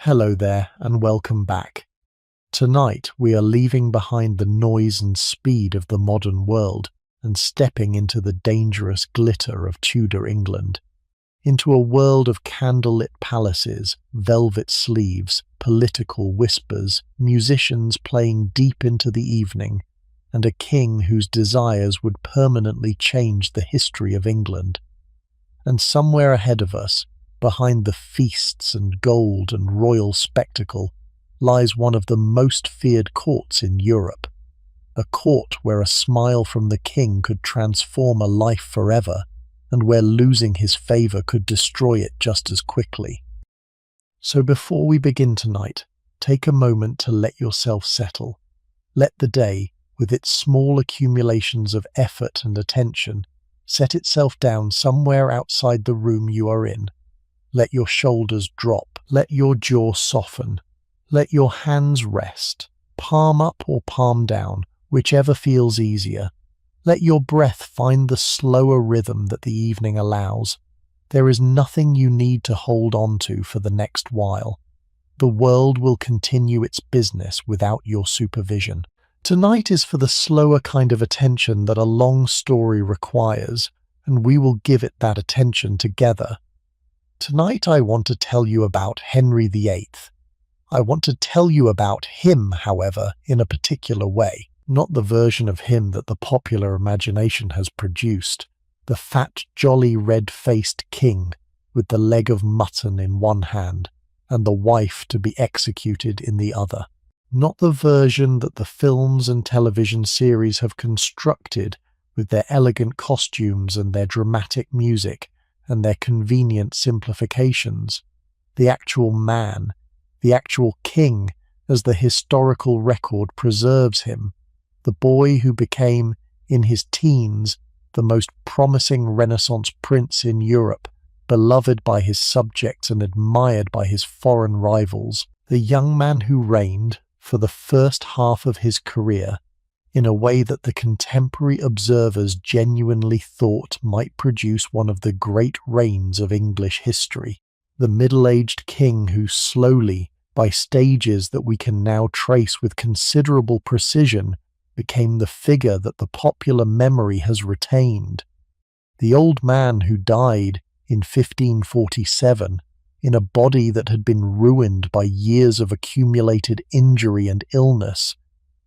Hello there and welcome back. Tonight we are leaving behind the noise and speed of the modern world and stepping into the dangerous glitter of Tudor England, into a world of candlelit palaces, velvet sleeves, political whispers, musicians playing deep into the evening, and a king whose desires would permanently change the history of England. And somewhere ahead of us, behind the feasts and gold and royal spectacle, lies one of the most feared courts in Europe, a court where a smile from the king could transform a life forever, and where losing his favour could destroy it just as quickly. So before we begin tonight, take a moment to let yourself settle. Let the day, with its small accumulations of effort and attention, set itself down somewhere outside the room you are in. Let your shoulders drop, let your jaw soften, let your hands rest, palm up or palm down, whichever feels easier. Let your breath find the slower rhythm that the evening allows. There is nothing you need to hold on to for the next while. The world will continue its business without your supervision. Tonight is for the slower kind of attention that a long story requires, and we will give it that attention together. Tonight I want to tell you about Henry VIII. I want to tell you about him, however, in a particular way, not the version of him that the popular imagination has produced, the fat, jolly, red-faced king with the leg of mutton in one hand and the wife to be executed in the other. Not the version that the films and television series have constructed with their elegant costumes and their dramatic music and their convenient simplifications. The actual man, the actual king, as the historical record preserves him, the boy who became, in his teens, the most promising Renaissance prince in Europe, beloved by his subjects and admired by his foreign rivals, the young man who reigned, for the first half of his career, in a way that the contemporary observers genuinely thought might produce one of the great reigns of English history. The middle-aged king who slowly, by stages that we can now trace with considerable precision, became the figure that the popular memory has retained. The old man who died in 1547 in a body that had been ruined by years of accumulated injury and illness,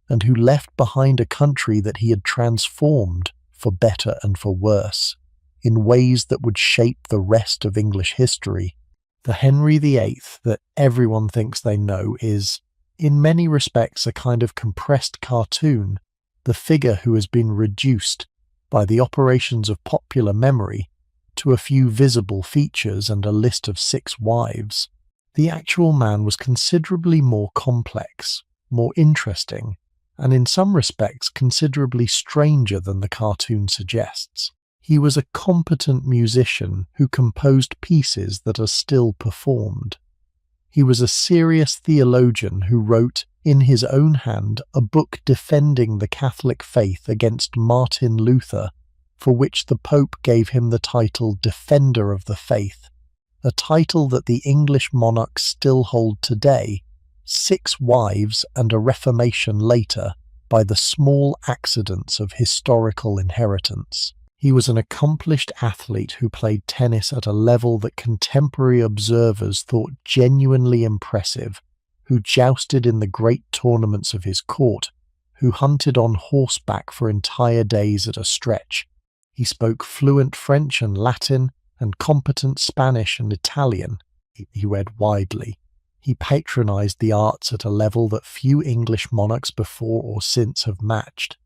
and who left behind a country that he had transformed, for better and for worse, in ways that would shape the rest of English history. The Henry VIII that everyone thinks they know is, in many respects, a kind of compressed cartoon, the figure who has been reduced, by the operations of popular memory, to a few visible features and a list of 6 wives. The actual man was considerably more complex, more interesting, and in some respects considerably stranger than the cartoon suggests. He was a competent musician who composed pieces that are still performed. He was a serious theologian who wrote, in his own hand, a book defending the Catholic faith against Martin Luther, for which the Pope gave him the title Defender of the Faith, a title that the English monarchs still hold today, 6 wives and a reformation later, by the small accidents of historical inheritance. He was an accomplished athlete who played tennis at a level that contemporary observers thought genuinely impressive, who jousted in the great tournaments of his court, who hunted on horseback for entire days at a stretch. He spoke fluent French and Latin and competent Spanish and Italian. He read widely. He patronized the arts at a level that few English monarchs before or since have matched.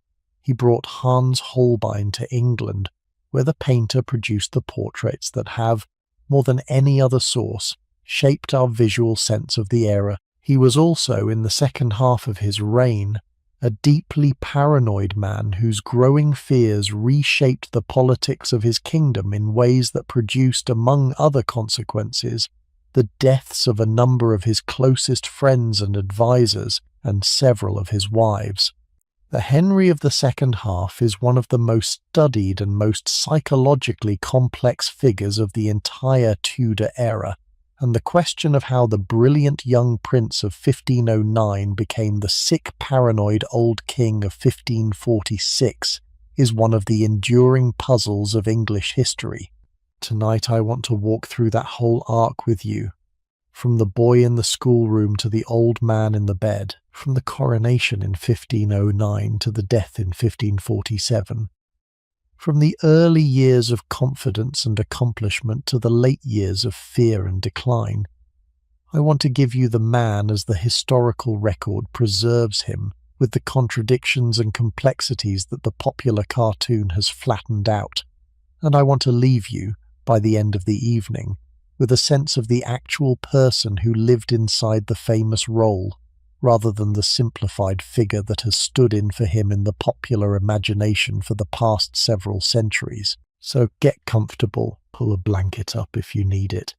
He brought Hans Holbein to England, where the painter produced the portraits that have, more than any other source, shaped our visual sense of the era. He was also, in the second half of his reign, a deeply paranoid man whose growing fears reshaped the politics of his kingdom in ways that produced, among other consequences, the deaths of a number of his closest friends and advisers and several of his wives. The Henry of the second half is one of the most studied and most psychologically complex figures of the entire Tudor era. and the question of how the brilliant young prince of 1509 became the sick, paranoid old king of 1546 is one of the enduring puzzles of English history. Tonight I want to walk through that whole arc with you, from the boy in the schoolroom to the old man in the bed, from the coronation in 1509 to the death in 1547. From the early years of confidence and accomplishment to the late years of fear and decline. I want to give you the man as the historical record preserves him, with the contradictions and complexities that the popular cartoon has flattened out. And I want to leave you, by the end of the evening, with a sense of the actual person who lived inside the famous role, rather than the simplified figure that has stood in for him in the popular imagination for the past several centuries. So get comfortable, pull a blanket up if you need it.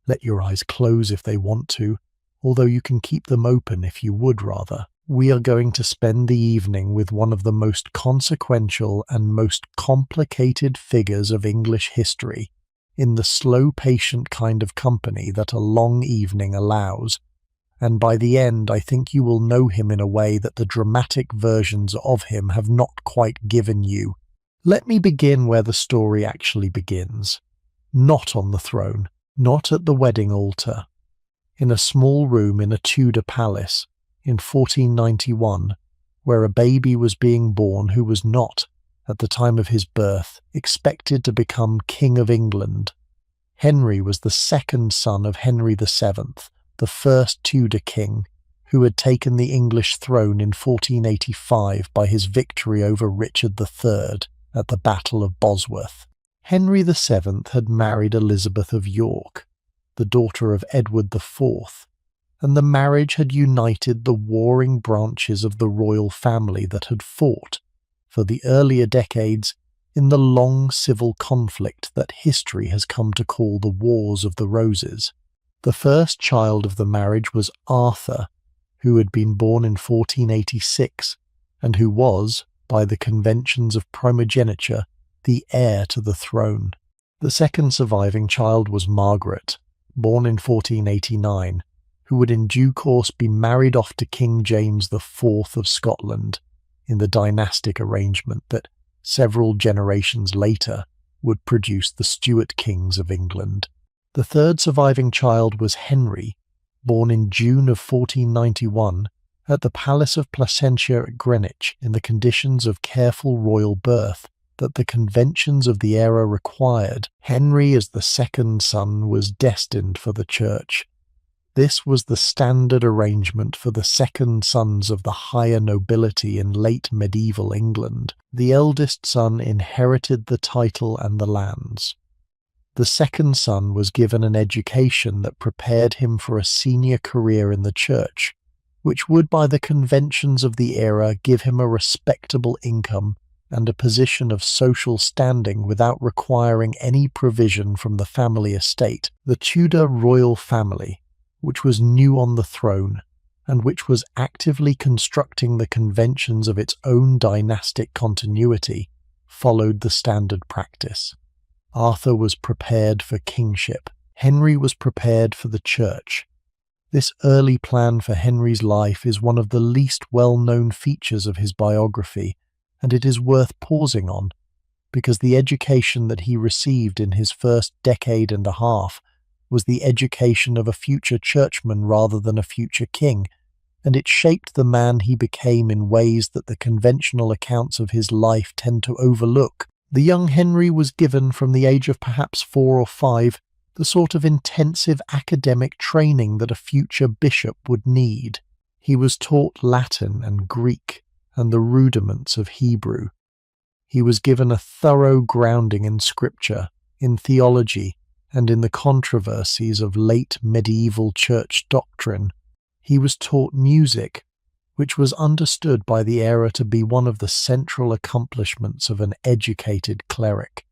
Let your eyes close if they want to, although you can keep them open if you would rather. We are going to spend the evening with one of the most consequential and most complicated figures of English history, in the slow, patient kind of company that a long evening allows. And by the end, I think you will know him in a way that the dramatic versions of him have not quite given you. Let me begin where the story actually begins. Not on the throne, not at the wedding altar. In a small room in a Tudor palace in 1491, where a baby was being born who was not, at the time of his birth, expected to become King of England. Henry was the second son of Henry VII, the first Tudor king, who had taken the English throne in 1485 by his victory over Richard III at the Battle of Bosworth. Henry VII had married Elizabeth of York, the daughter of Edward IV, and the marriage had united the warring branches of the royal family that had fought, for the earlier decades, in the long civil conflict that history has come to call the Wars of the Roses. The first child of the marriage was Arthur, who had been born in 1486, and who was, by the conventions of primogeniture, the heir to the throne. The second surviving child was Margaret, born in 1489, who would in due course be married off to King James IV of Scotland, in the dynastic arrangement that, several generations later, would produce the Stuart kings of England. The third surviving child was Henry, born in June of 1491 at the Palace of Placentia at Greenwich in the conditions of careful royal birth that the conventions of the era required. Henry, as the second son, was destined for the church. This was the standard arrangement for the second sons of the higher nobility in late medieval England. The eldest son inherited the title and the lands. The second son was given an education that prepared him for a senior career in the church, which would, by the conventions of the era, give him a respectable income and a position of social standing without requiring any provision from the family estate. The Tudor royal family, which was new on the throne, and which was actively constructing the conventions of its own dynastic continuity, followed the standard practice. Arthur was prepared for kingship. Henry was prepared for the church. This early plan for Henry's life is one of the least well-known features of his biography, and it is worth pausing on, because the education that he received in his first decade and a half was the education of a future churchman rather than a future king, and it shaped the man he became in ways that the conventional accounts of his life tend to overlook. The young Henry was given, from the age of perhaps 4 or 5, the sort of intensive academic training that a future bishop would need. He was taught Latin and Greek and the rudiments of Hebrew. He was given a thorough grounding in scripture, in theology, and in the controversies of late medieval church doctrine. He was taught music, which was understood by the era to be one of the central accomplishments of an educated cleric.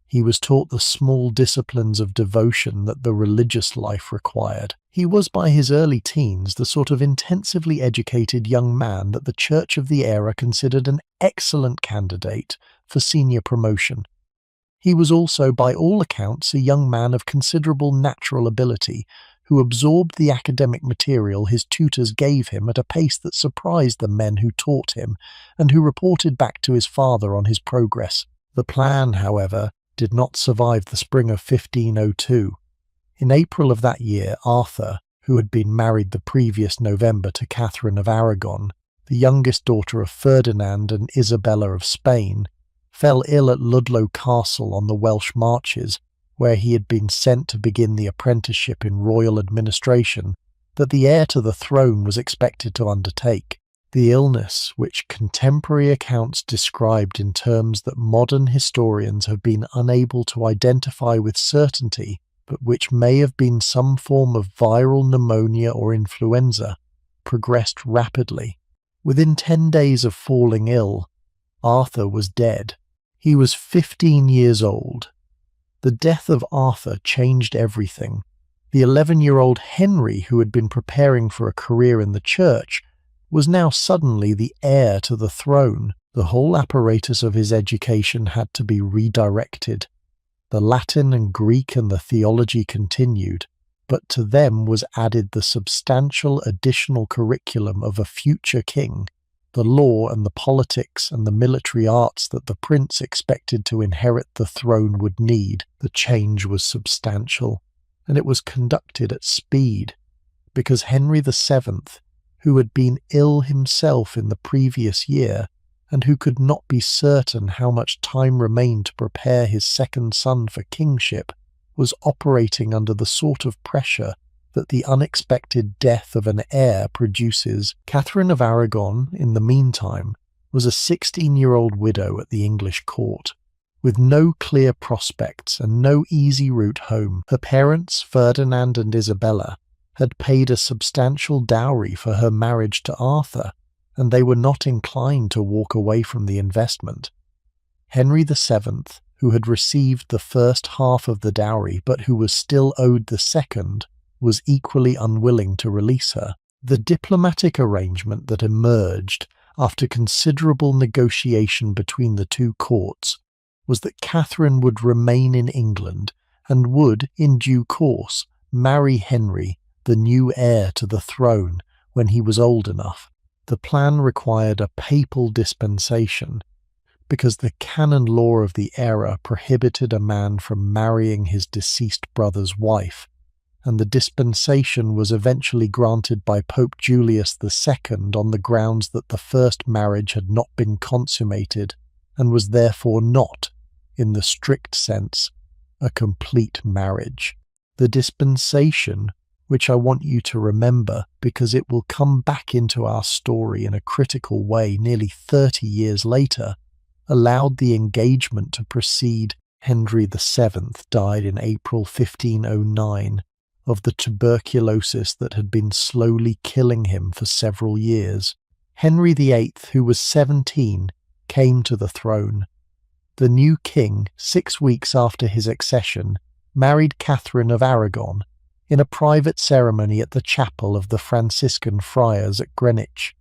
He was taught the small disciplines of devotion that the religious life required. He was, by his early teens, the sort of intensively educated young man that the church of the era considered an excellent candidate for senior promotion. He was also, by all accounts, a young man of considerable natural ability, who absorbed the academic material his tutors gave him at a pace that surprised the men who taught him, and who reported back to his father on his progress. The plan, however, did not survive the spring of 1502. In April of that year, Arthur, who had been married the previous November to Catherine of Aragon, the youngest daughter of Ferdinand and Isabella of Spain, fell ill at Ludlow Castle on the Welsh marches, where he had been sent to begin the apprenticeship in royal administration that the heir to the throne was expected to undertake. The illness, which contemporary accounts described in terms that modern historians have been unable to identify with certainty, but which may have been some form of viral pneumonia or influenza, progressed rapidly. Within 10 days of falling ill, Arthur was dead. He was 15 years old. The death of Arthur changed everything. The 11-year-old Henry, who had been preparing for a career in the church, was now suddenly the heir to the throne. The whole apparatus of his education had to be redirected. The Latin and Greek and the theology continued, but to them was added the substantial additional curriculum of a future king, the law and the politics and the military arts that the prince expected to inherit the throne would need. The change was substantial, and it was conducted at speed, because Henry VII, who had been ill himself in the previous year, and who could not be certain how much time remained to prepare his second son for kingship, was operating under the sort of pressure that the unexpected death of an heir produces. Catherine of Aragon, in the meantime, was a 16-year-old widow at the English court, with no clear prospects and no easy route home. Her parents, Ferdinand and Isabella, had paid a substantial dowry for her marriage to Arthur, and they were not inclined to walk away from the investment. Henry VII, who had received the first half of the dowry but who was still owed the second, was equally unwilling to release her. The diplomatic arrangement that emerged after considerable negotiation between the two courts was that Catherine would remain in England and would, in due course, marry Henry, the new heir to the throne, when he was old enough. The plan required a papal dispensation, because the canon law of the era prohibited a man from marrying his deceased brother's wife, and the dispensation was eventually granted by Pope Julius II on the grounds that the first marriage had not been consummated and was therefore not, in the strict sense, a complete marriage. The dispensation, which I want you to remember because it will come back into our story in a critical way nearly 30 years later, allowed the engagement to proceed. Henry VII died in April 1509 of the tuberculosis that had been slowly killing him for several years. Henry VIII, who was 17, came to the throne. The new king, 6 weeks after his accession, married Catherine of Aragon in a private ceremony at the chapel of the Franciscan friars at Greenwich.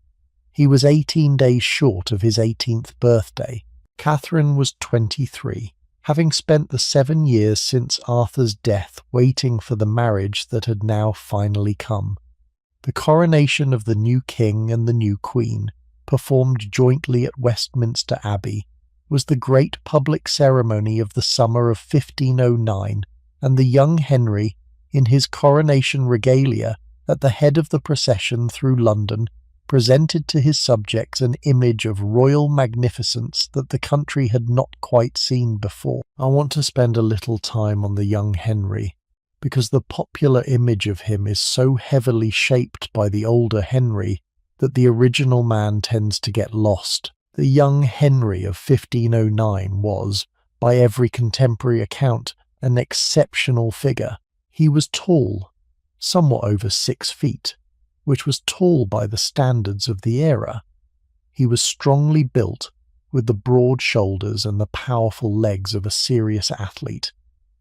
He was 18 days short of his 18th birthday. Catherine was 23. Having spent the 7 years since Arthur's death waiting for the marriage that had now finally come. The coronation of the new king and the new queen, performed jointly at Westminster Abbey, was the great public ceremony of the summer of 1509, and the young Henry, in his coronation regalia, at the head of the procession through London, presented to his subjects an image of royal magnificence that the country had not quite seen before. I want to spend a little time on the young Henry, because the popular image of him is so heavily shaped by the older Henry that the original man tends to get lost. The young Henry of 1509 was, by every contemporary account, an exceptional figure. He was tall, somewhat over 6 feet, which was tall by the standards of the era. He was strongly built, with the broad shoulders and the powerful legs of a serious athlete.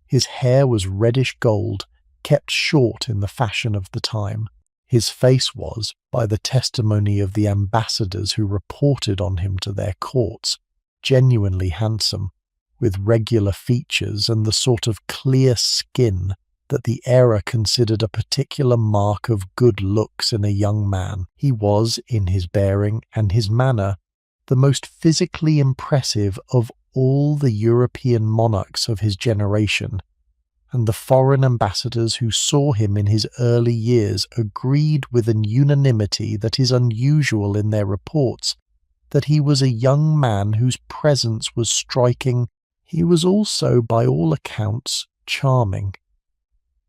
His hair was reddish gold, kept short in the fashion of the time. His face was, by the testimony of the ambassadors who reported on him to their courts, genuinely handsome, with regular features and the sort of clear skin that the era considered a particular mark of good looks in a young man. He was, in his bearing and his manner, the most physically impressive of all the European monarchs of his generation, and the foreign ambassadors who saw him in his early years agreed with an unanimity that is unusual in their reports that he was a young man whose presence was striking. He was also, by all accounts, charming.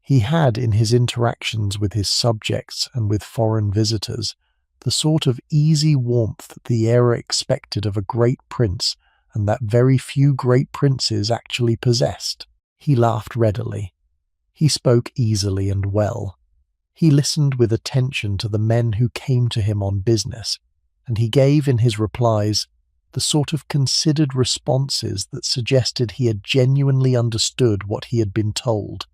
He had, in his interactions with his subjects and with foreign visitors, the sort of easy warmth that the era expected of a great prince, and that very few great princes actually possessed. He laughed readily. He spoke easily and well. He listened with attention to the men who came to him on business, and he gave in his replies the sort of considered responses that suggested he had genuinely understood what he had been told.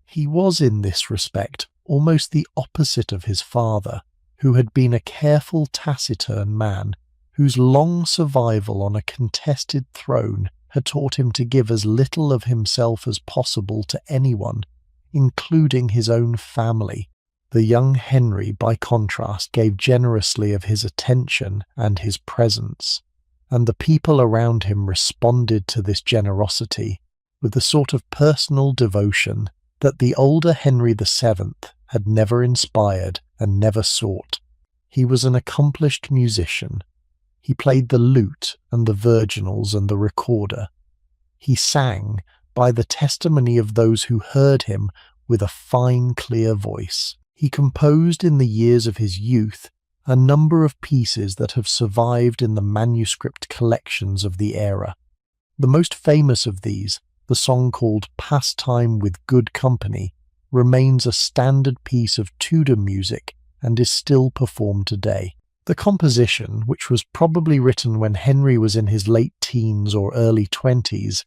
He was in this respect almost the opposite of his father, who had been a careful, taciturn man, whose long survival on a contested throne had taught him to give as little of himself as possible to anyone, including his own family. The young Henry, by contrast, gave generously of his attention and his presence, and the people around him responded to this generosity with the sort of personal devotion that the older Henry VII had never inspired and never sought. He was an accomplished musician. He played the lute and the virginals and the recorder. He sang, by the testimony of those who heard him, with a fine, clear voice. He composed in the years of his youth a number of pieces that have survived in the manuscript collections of the era. The most famous of these, the song called Pastime with Good Company, remains a standard piece of Tudor music and is still performed today. The composition, which was probably written when Henry was in his late teens or early 20s,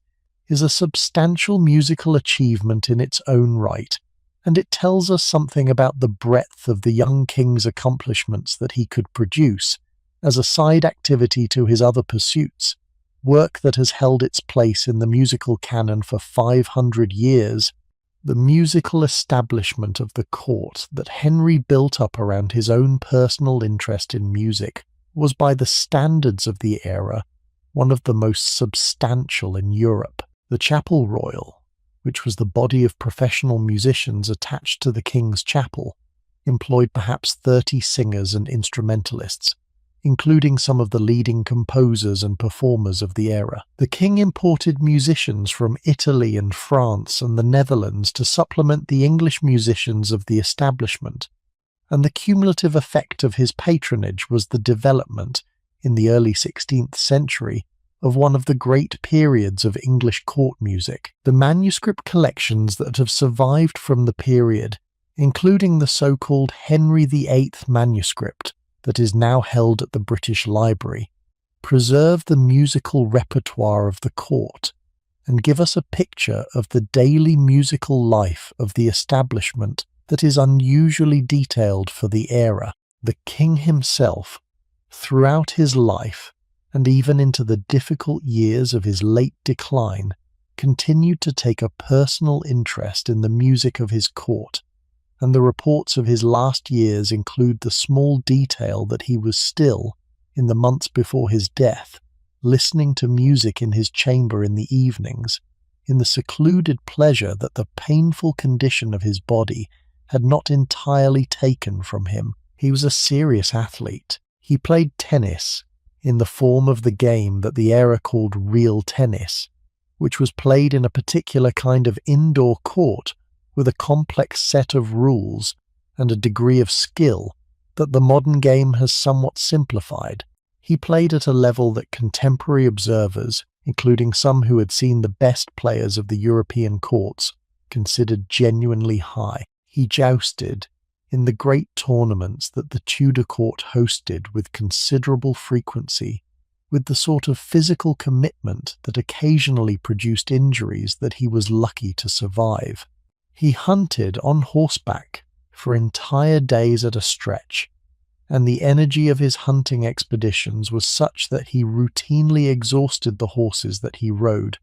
is a substantial musical achievement in its own right, and it tells us something about the breadth of the young king's accomplishments that he could produce, as a side activity to his other pursuits, work that has held its place in the musical canon for 500 years. The musical establishment of the court that Henry built up around his own personal interest in music was, by the standards of the era, one of the most substantial in Europe. The Chapel Royal, which was the body of professional musicians attached to the King's Chapel, employed perhaps 30 singers and instrumentalists, including some of the leading composers and performers of the era. The king imported musicians from Italy and France and the Netherlands to supplement the English musicians of the establishment, and the cumulative effect of his patronage was the development, in the early 16th century, of one of the great periods of English court music. The manuscript collections that have survived from the period, including the so-called Henry VIII manuscript, that is now held at the British Library, preserve the musical repertoire of the court and give us a picture of the daily musical life of the establishment that is unusually detailed for the era. The king himself, throughout his life, and even into the difficult years of his late decline, continued to take a personal interest in the music of his court, and the reports of his last years include the small detail that he was still, in the months before his death, listening to music in his chamber in the evenings, in the secluded pleasure that the painful condition of his body had not entirely taken from him. He was a serious athlete. He played tennis, in the form of the game that the era called real tennis, which was played in a particular kind of indoor court with a complex set of rules and a degree of skill that the modern game has somewhat simplified. He played at a level that contemporary observers, including some who had seen the best players of the European courts, considered genuinely high. He jousted in the great tournaments that the Tudor court hosted with considerable frequency, with the sort of physical commitment that occasionally produced injuries that he was lucky to survive. He hunted on horseback for entire days at a stretch, and the energy of his hunting expeditions was such that he routinely exhausted the horses that he rode,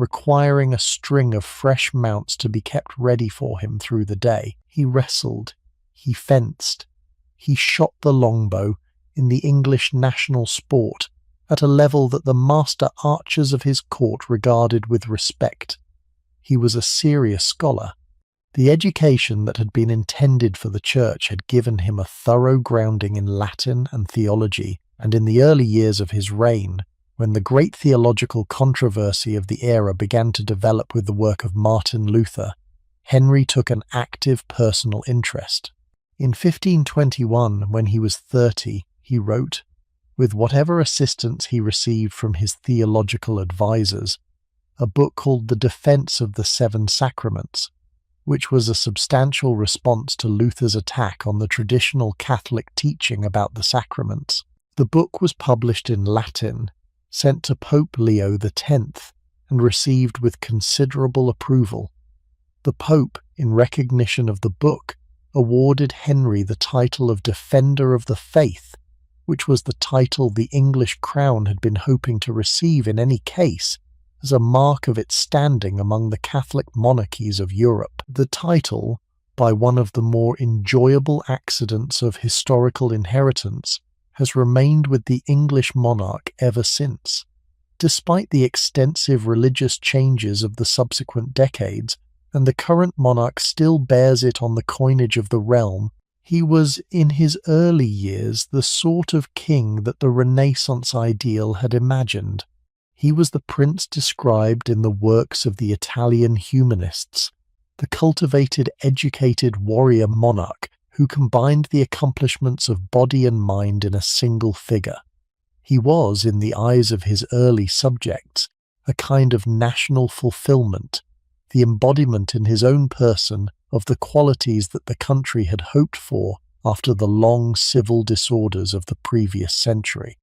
requiring a string of fresh mounts to be kept ready for him through the day. He wrestled, he fenced, he shot the longbow in the English national sport at a level that the master archers of his court regarded with respect. He was a serious scholar. The education that had been intended for the church had given him a thorough grounding in Latin and theology, and in the early years of his reign, when the great theological controversy of the era began to develop with the work of Martin Luther, Henry took an active personal interest. In 1521, when he was 30, he wrote, with whatever assistance he received from his theological advisers, a book called The Defense of the Seven Sacraments, which was a substantial response to Luther's attack on the traditional Catholic teaching about the sacraments. The book was published in Latin, sent to Pope Leo X, and received with considerable approval. The Pope, in recognition of the book, awarded Henry the title of Defender of the Faith, which was the title the English crown had been hoping to receive in any case, as a mark of its standing among the Catholic monarchies of Europe. The title, by one of the more enjoyable accidents of historical inheritance, has remained with the English monarch ever since. Despite the extensive religious changes of the subsequent decades, and the current monarch still bears it on the coinage of the realm, he was, in his early years, the sort of king that the Renaissance ideal had imagined. He was the prince described in the works of the Italian humanists, the cultivated, educated warrior monarch who combined the accomplishments of body and mind in a single figure. He was, in the eyes of his early subjects, a kind of national fulfillment, the embodiment in his own person of the qualities that the country had hoped for after the long civil disorders of the previous century.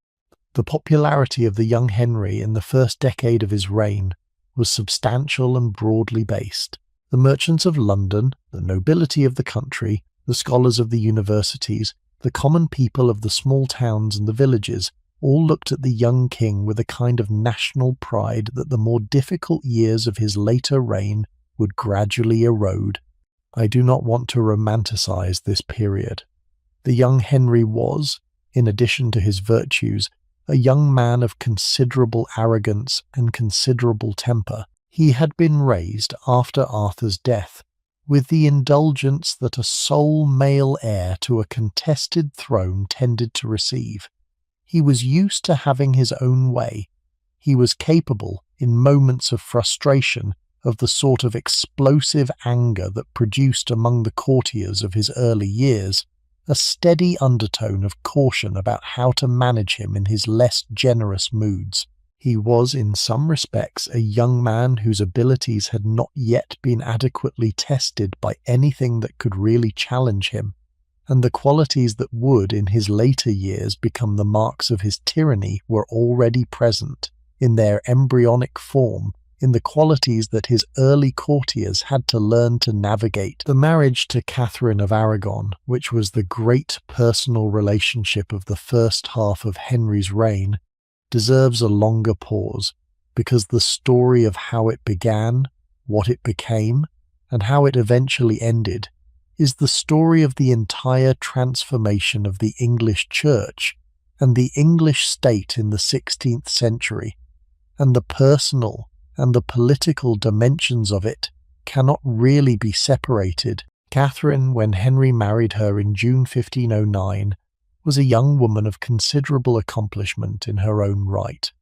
The popularity of the young Henry in the first decade of his reign was substantial and broadly based. The merchants of London, the nobility of the country, the scholars of the universities, the common people of the small towns and the villages all looked at the young king with a kind of national pride that the more difficult years of his later reign would gradually erode. I do not want to romanticize this period. The young Henry was, in addition to his virtues, a young man of considerable arrogance and considerable temper. He had been raised, after Arthur's death, with the indulgence that a sole male heir to a contested throne tended to receive. He was used to having his own way. He was capable, in moments of frustration, of the sort of explosive anger that produced among the courtiers of his early years a steady undertone of caution about how to manage him in his less generous moods. He was in some respects a young man whose abilities had not yet been adequately tested by anything that could really challenge him, and the qualities that would in his later years become the marks of his tyranny were already present, in their embryonic form, in the qualities that his early courtiers had to learn to navigate. The marriage to Catherine of Aragon, which was the great personal relationship of the first half of Henry's reign, deserves a longer pause, because the story of how it began, what it became, and how it eventually ended is the story of the entire transformation of the English Church and the English state in the 16th century, and the personal and the political dimensions of it cannot really be separated. Catherine, when Henry married her in June 1509, was a young woman of considerable accomplishment in her own right.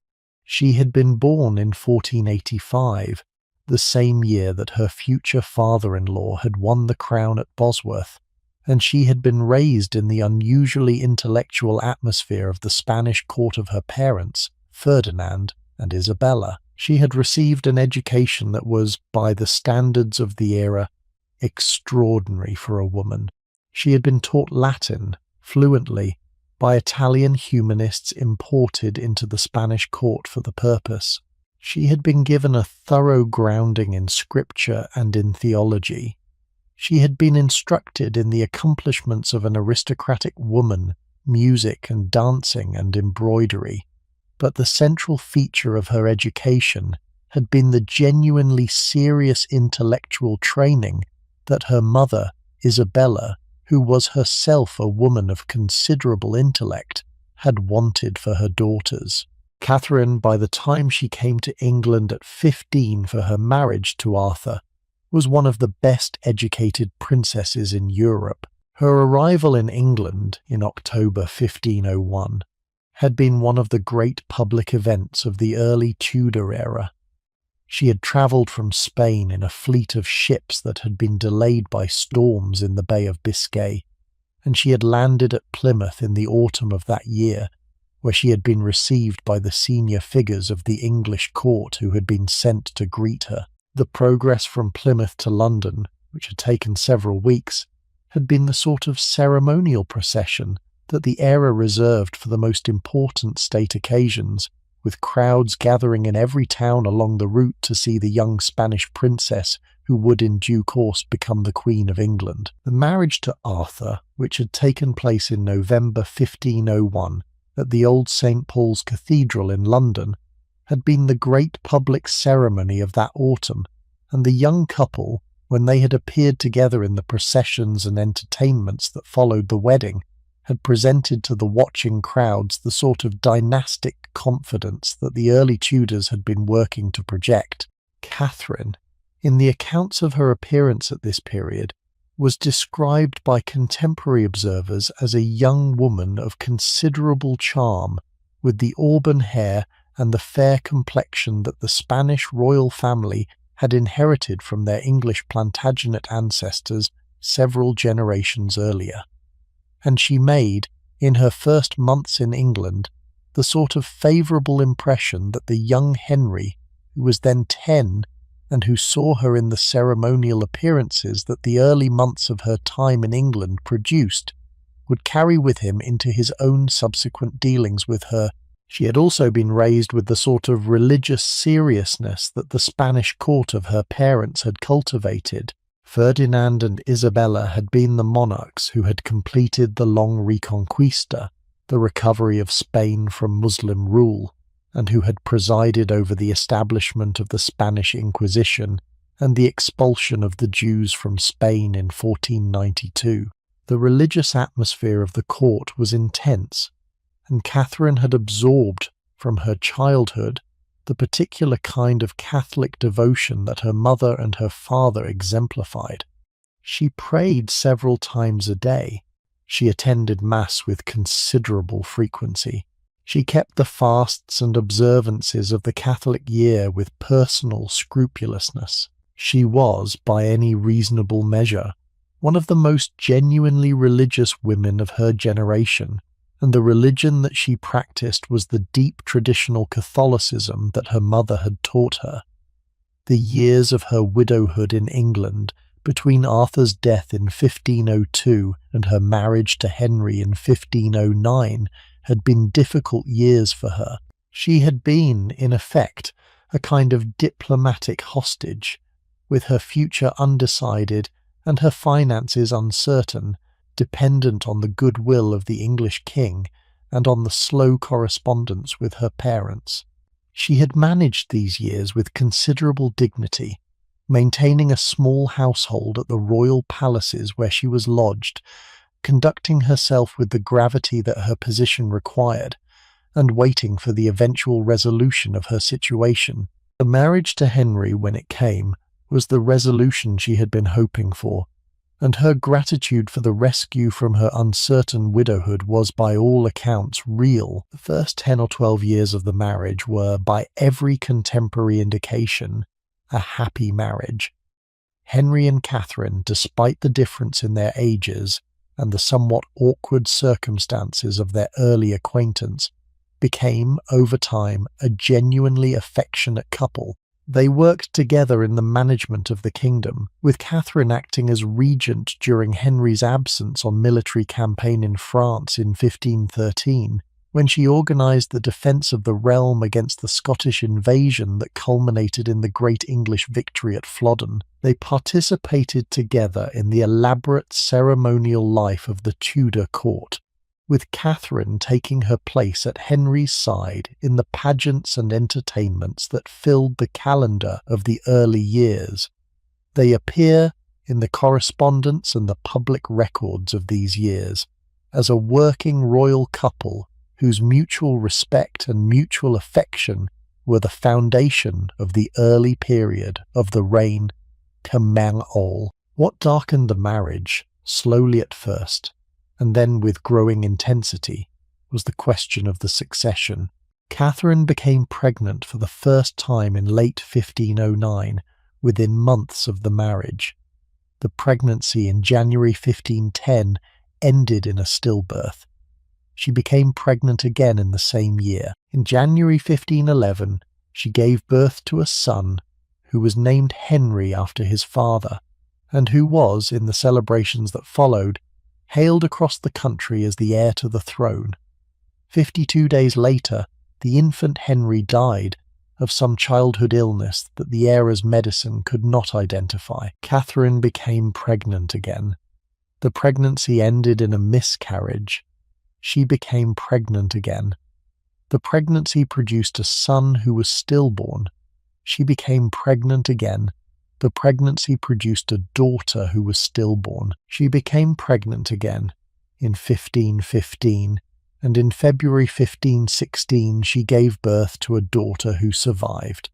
She had been born in 1485, the same year that her future father-in-law had won the crown at Bosworth, and she had been raised in the unusually intellectual atmosphere of the Spanish court of her parents, Ferdinand and Isabella. She had received an education that was, by the standards of the era, extraordinary for a woman. She had been taught Latin fluently by Italian humanists imported into the Spanish court for the purpose. She had been given a thorough grounding in scripture and in theology. She had been instructed in the accomplishments of an aristocratic woman, music and dancing and embroidery. But the central feature of her education had been the genuinely serious intellectual training that her mother, Isabella, who was herself a woman of considerable intellect, had wanted for her daughters. Catherine, by the time she came to England at 15 for her marriage to Arthur, was one of the best educated princesses in Europe. Her arrival in England in October 1501 had been one of the great public events of the early Tudor era. She had travelled from Spain in a fleet of ships that had been delayed by storms in the Bay of Biscay, and she had landed at Plymouth in the autumn of that year, where she had been received by the senior figures of the English court who had been sent to greet her. The progress from Plymouth to London, which had taken several weeks, had been the sort of ceremonial procession that the era reserved for the most important state occasions, with crowds gathering in every town along the route to see the young Spanish princess who would in due course become the Queen of England. The marriage to Arthur, which had taken place in November 1501 at the old St. Paul's Cathedral in London, had been the great public ceremony of that autumn, and the young couple, when they had appeared together in the processions and entertainments that followed the wedding, had presented to the watching crowds the sort of dynastic confidence that the early Tudors had been working to project. Catherine, in the accounts of her appearance at this period, was described by contemporary observers as a young woman of considerable charm, with the auburn hair and the fair complexion that the Spanish royal family had inherited from their English Plantagenet ancestors several generations earlier. And she made, in her first months in England, the sort of favourable impression that the young Henry, who was then 10, and who saw her in the ceremonial appearances that the early months of her time in England produced, would carry with him into his own subsequent dealings with her. She had also been raised with the sort of religious seriousness that the Spanish court of her parents had cultivated. Ferdinand and Isabella had been the monarchs who had completed the long Reconquista, the recovery of Spain from Muslim rule, and who had presided over the establishment of the Spanish Inquisition and the expulsion of the Jews from Spain in 1492. The religious atmosphere of the court was intense, and Catherine had absorbed from her childhood the particular kind of Catholic devotion that her mother and her father exemplified. She prayed several times a day. She attended Mass with considerable frequency. She kept the fasts and observances of the Catholic year with personal scrupulousness. She was, by any reasonable measure, one of the most genuinely religious women of her generation, and the religion that she practiced was the deep traditional Catholicism that her mother had taught her. The years of her widowhood in England, between Arthur's death in 1502 and her marriage to Henry in 1509, had been difficult years for her. She had been, in effect, a kind of diplomatic hostage, with her future undecided and her finances uncertain, dependent on the goodwill of the English king and on the slow correspondence with her parents. She had managed these years with considerable dignity, maintaining a small household at the royal palaces where she was lodged, conducting herself with the gravity that her position required, and waiting for the eventual resolution of her situation. The marriage to Henry, when it came, was the resolution she had been hoping for, and her gratitude for the rescue from her uncertain widowhood was by all accounts real. The first 10 or 12 years of the marriage were, by every contemporary indication, a happy marriage. Henry and Catherine, despite the difference in their ages and the somewhat awkward circumstances of their early acquaintance, became, over time, a genuinely affectionate couple. They worked together in the management of the kingdom, with Catherine acting as regent during Henry's absence on military campaign in France in 1513, when she organised the defence of the realm against the Scottish invasion that culminated in the great English victory at Flodden. They participated together in the elaborate ceremonial life of the Tudor court, with Catherine taking her place at Henry's side in the pageants and entertainments that filled the calendar of the early years. They appear in the correspondence and the public records of these years as a working royal couple whose mutual respect and mutual affection were the foundation of the early period of the reign Cymangol. What darkened the marriage, slowly at first, and then with growing intensity, was the question of the succession. Catherine became pregnant for the first time in late 1509, within months of the marriage. The pregnancy in January 1510 ended in a stillbirth. She became pregnant again in the same year. In January 1511, she gave birth to a son who was named Henry after his father, and who was, in the celebrations that followed, hailed across the country as the heir to the throne. 52 days later, the infant Henry died of some childhood illness that the era's medicine could not identify. Catherine became pregnant again. The pregnancy ended in a miscarriage. She became pregnant again. The pregnancy produced a son who was stillborn. She became pregnant again. The pregnancy produced a daughter who was stillborn. She became pregnant again in 1515, and in February 1516 she gave birth to a daughter who survived.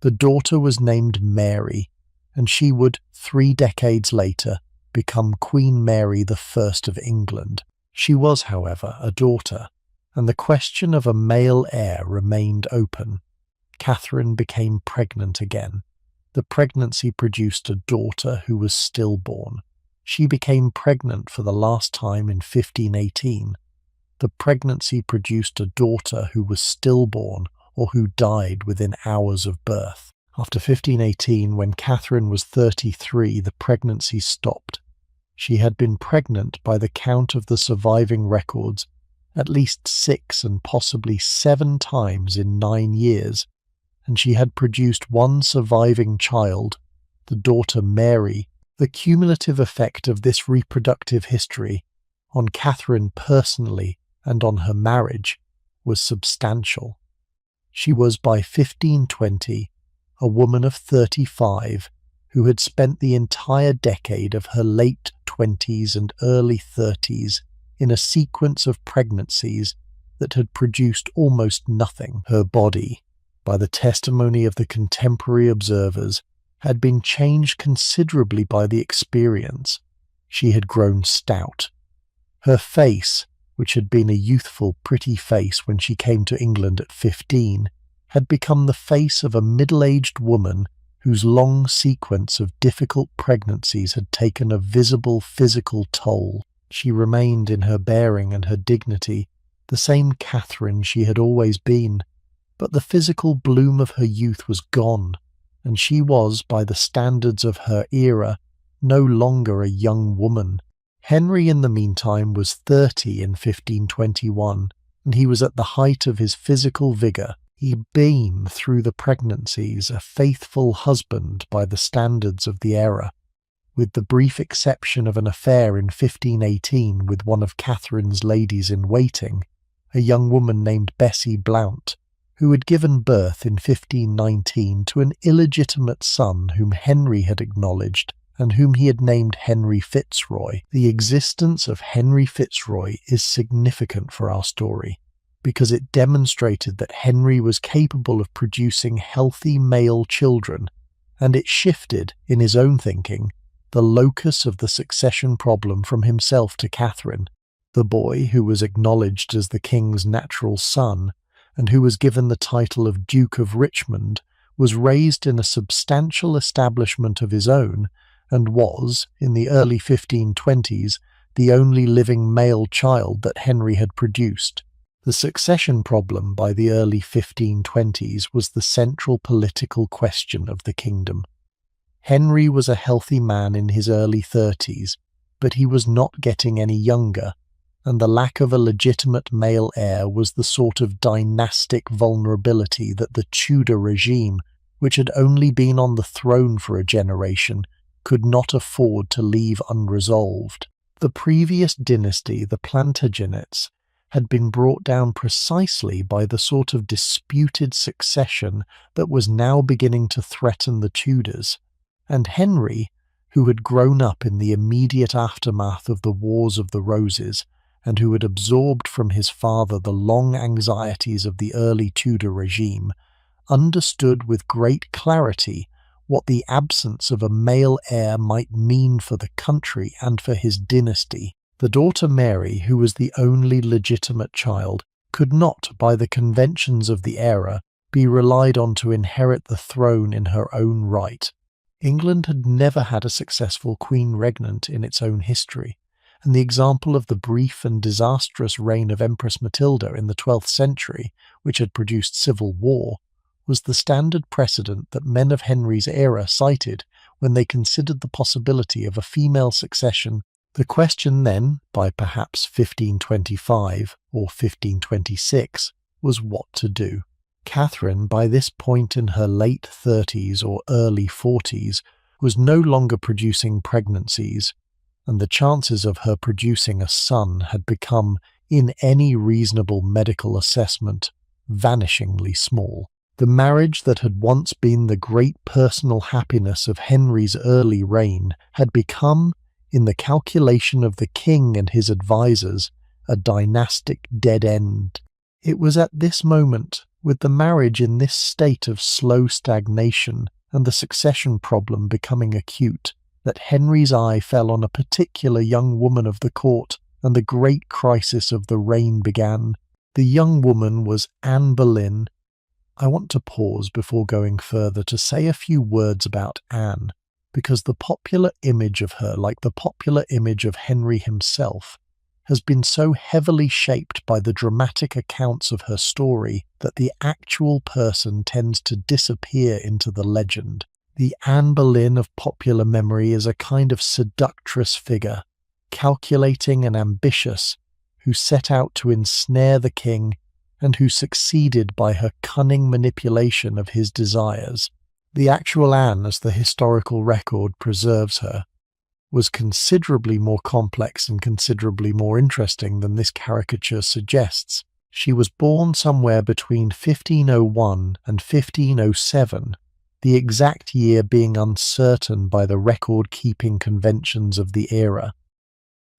The daughter was named Mary, and she would, 3 decades later, become Queen Mary I of England. She was, however, a daughter, and the question of a male heir remained open. Catherine became pregnant again. The pregnancy produced a daughter who was stillborn. She became pregnant for the last time in 1518. The pregnancy produced a daughter who was stillborn or who died within hours of birth. After 1518, when Catherine was 33, the pregnancy stopped. She had been pregnant, by the count of the surviving records, at least 6 and possibly 7 times in 9 years, and she had produced one surviving child, the daughter Mary. The cumulative effect of this reproductive history on Catherine personally and on her marriage was substantial. She was by 1520 a woman of 35 who had spent the entire decade of her late 20s and early 30s in a sequence of pregnancies that had produced almost nothing. Her body, by the testimony of the contemporary observers, had been changed considerably by the experience. She had grown stout. Her face, which had been a youthful, pretty face when she came to England at 15, had become the face of a middle-aged woman whose long sequence of difficult pregnancies had taken a visible physical toll. She remained in her bearing and her dignity, the same Catherine she had always been, but the physical bloom of her youth was gone, and she was, by the standards of her era, no longer a young woman. Henry, in the meantime, was 30 in 1521, and he was at the height of his physical vigour. He beamed through the pregnancies a faithful husband by the standards of the era, with the brief exception of an affair in 1518 with one of Catherine's ladies-in-waiting, a young woman named Bessie Blount, who had given birth in 1519 to an illegitimate son whom Henry had acknowledged and whom he had named Henry Fitzroy. The existence of Henry Fitzroy is significant for our story, because it demonstrated that Henry was capable of producing healthy male children, and it shifted, in his own thinking, the locus of the succession problem from himself to Catherine. The boy, who was acknowledged as the king's natural son, and who was given the title of Duke of Richmond, was raised in a substantial establishment of his own, and was, in the early 1520s, the only living male child that Henry had produced. The succession problem by the early 1520s was the central political question of the kingdom. Henry was a healthy man in his early 30s, but he was not getting any younger, and the lack of a legitimate male heir was the sort of dynastic vulnerability that the Tudor regime, which had only been on the throne for a generation, could not afford to leave unresolved. The previous dynasty, the Plantagenets, had been brought down precisely by the sort of disputed succession that was now beginning to threaten the Tudors, and Henry, who had grown up in the immediate aftermath of the Wars of the Roses, and who had absorbed from his father the long anxieties of the early Tudor regime, understood with great clarity what the absence of a male heir might mean for the country and for his dynasty. The daughter Mary, who was the only legitimate child, could not, by the conventions of the era, be relied on to inherit the throne in her own right. England had never had a successful queen regnant in its own history, and the example of the brief and disastrous reign of Empress Matilda in the 12th century, which had produced civil war, was the standard precedent that men of Henry's era cited when they considered the possibility of a female succession. The question then, by perhaps 1525 or 1526, was what to do. Catherine, by this point in her late 30s or early 40s, was no longer producing pregnancies, and the chances of her producing a son had become, in any reasonable medical assessment, vanishingly small. The marriage that had once been the great personal happiness of Henry's early reign had become, in the calculation of the king and his advisers, a dynastic dead end. It was at this moment, with the marriage in this state of slow stagnation and the succession problem becoming acute, that Henry's eye fell on a particular young woman of the court, and the great crisis of the reign began. The young woman was Anne Boleyn. I want to pause before going further to say a few words about Anne, because the popular image of her, like the popular image of Henry himself, has been so heavily shaped by the dramatic accounts of her story that the actual person tends to disappear into the legend. The Anne Boleyn of popular memory is a kind of seductress figure, calculating and ambitious, who set out to ensnare the king and who succeeded by her cunning manipulation of his desires. The actual Anne, as the historical record preserves her, was considerably more complex and considerably more interesting than this caricature suggests. She was born somewhere between 1501 and 1507, the exact year being uncertain by the record-keeping conventions of the era.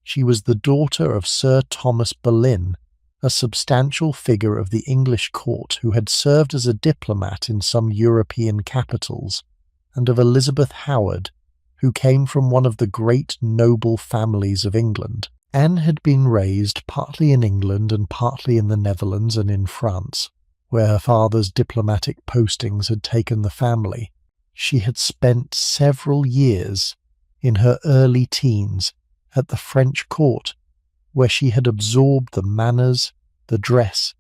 She was the daughter of Sir Thomas Boleyn, a substantial figure of the English court who had served as a diplomat in some European capitals, and of Elizabeth Howard, who came from one of the great noble families of England. Anne had been raised partly in England and partly in the Netherlands and in France, where her father's diplomatic postings had taken the family. She had spent several years, in her early teens, at the French court, where she had absorbed the manners, the dress,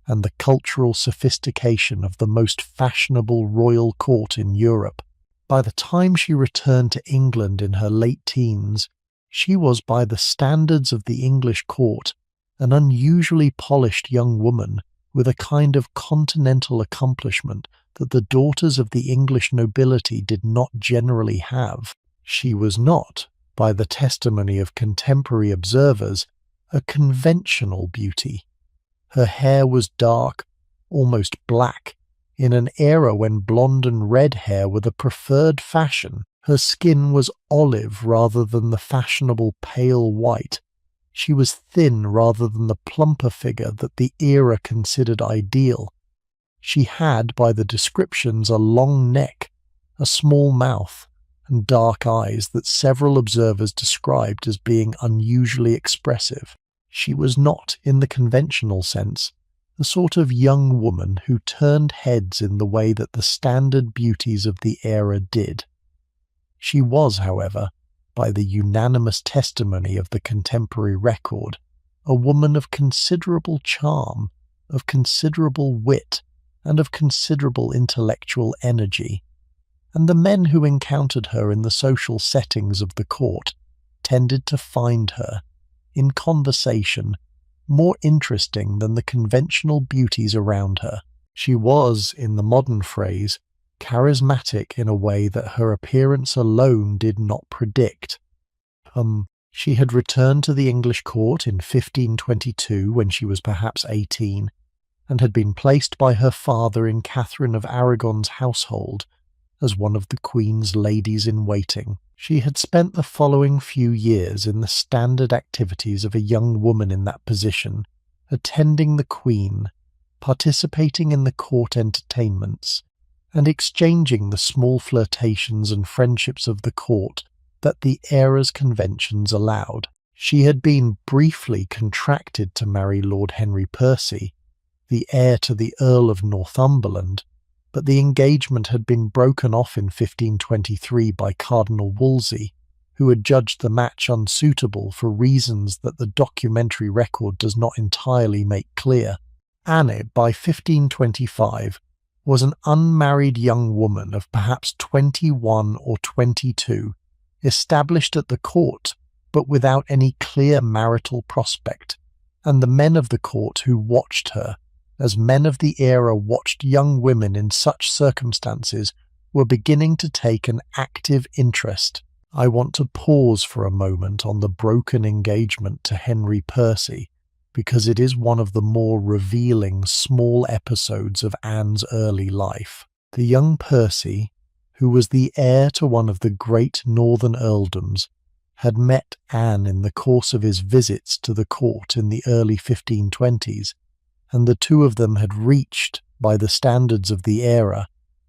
and the cultural sophistication of the most fashionable royal court in Europe. By the time she returned to England in her late teens, she was, by the standards of the English court, an unusually polished young woman with a kind of continental accomplishment that the daughters of the English nobility did not generally have. She was not, by the testimony of contemporary observers, a conventional beauty. Her hair was dark, almost black, in an era when blonde and red hair were the preferred fashion. Her skin was olive rather than the fashionable pale white. She was thin rather than the plumper figure that the era considered ideal. She had, by the descriptions, a long neck, a small mouth, and dark eyes that several observers described as being unusually expressive. She was not, in the conventional sense, the sort of young woman who turned heads in the way that the standard beauties of the era did. She was, however, by the unanimous testimony of the contemporary record, a woman of considerable charm, of considerable wit, and of considerable intellectual energy, and the men who encountered her in the social settings of the court tended to find her, in conversation, more interesting than the conventional beauties around her. She was, in the modern phrase, charismatic in a way that her appearance alone did not predict. She had returned to the English court in 1522 when she was perhaps 18, and had been placed by her father in Catherine of Aragon's household as one of the Queen's ladies-in-waiting. She had spent the following few years in the standard activities of a young woman in that position, attending the Queen, participating in the court entertainments, and exchanging the small flirtations and friendships of the court that the era's conventions allowed. She had been briefly contracted to marry Lord Henry Percy, the heir to the Earl of Northumberland, but the engagement had been broken off in 1523 by Cardinal Wolsey, who had judged the match unsuitable for reasons that the documentary record does not entirely make clear. Anne, by 1525, was an unmarried young woman of perhaps 21 or 22, established at the court, but without any clear marital prospect, and the men of the court who watched her, as men of the era watched young women in such circumstances, were beginning to take an active interest. I want to pause for a moment on the broken engagement to Henry Percy, because it is one of the more revealing small episodes of Anne's early life. The young Percy, who was the heir to one of the great northern earldoms, had met Anne in the course of his visits to the court in the early 1520s, and the two of them had reached, by the standards of the era,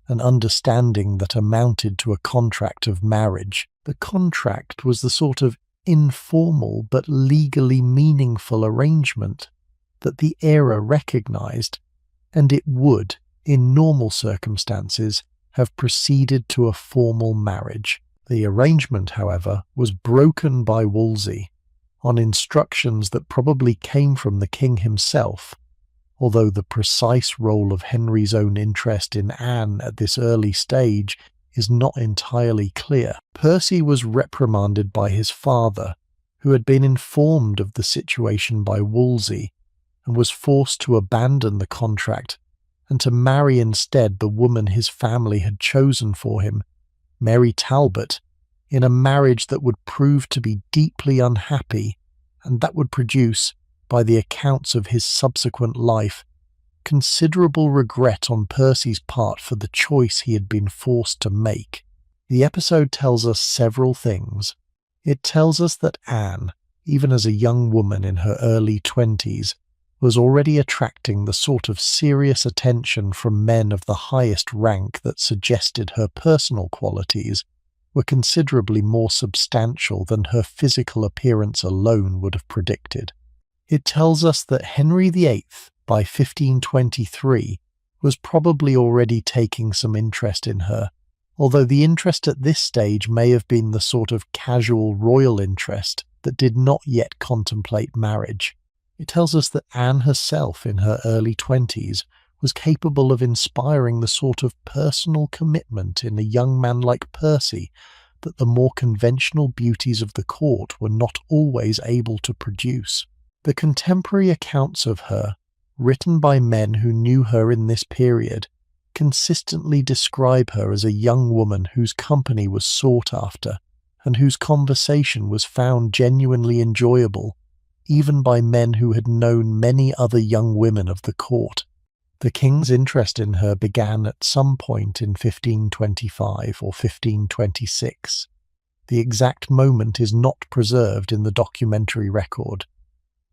an understanding that amounted to a contract of marriage. The contract was the sort of informal but legally meaningful arrangement that the era recognized, and it would, in normal circumstances, have proceeded to a formal marriage. The arrangement, however, was broken by Wolsey, on instructions that probably came from the king himself, although the precise role of Henry's own interest in Anne at this early stage is not entirely clear. Percy was reprimanded by his father, who had been informed of the situation by Wolsey, and was forced to abandon the contract and to marry instead the woman his family had chosen for him, Mary Talbot, in a marriage that would prove to be deeply unhappy, and that would produce, by the accounts of his subsequent life, considerable regret on Percy's part for the choice he had been forced to make. The episode tells us several things. It tells us that Anne, even as a young woman in her early 20s, was already attracting the sort of serious attention from men of the highest rank that suggested her personal qualities were considerably more substantial than her physical appearance alone would have predicted. It tells us that Henry VIII, by 1523, was probably already taking some interest in her, although the interest at this stage may have been the sort of casual royal interest that did not yet contemplate marriage. It tells us that Anne herself, in her early 20s, was capable of inspiring the sort of personal commitment in a young man like Percy that the more conventional beauties of the court were not always able to produce. The contemporary accounts of her, written by men who knew her in this period, consistently describe her as a young woman whose company was sought after, and whose conversation was found genuinely enjoyable, even by men who had known many other young women of the court. The king's interest in her began at some point in 1525 or 1526. The exact moment is not preserved in the documentary record.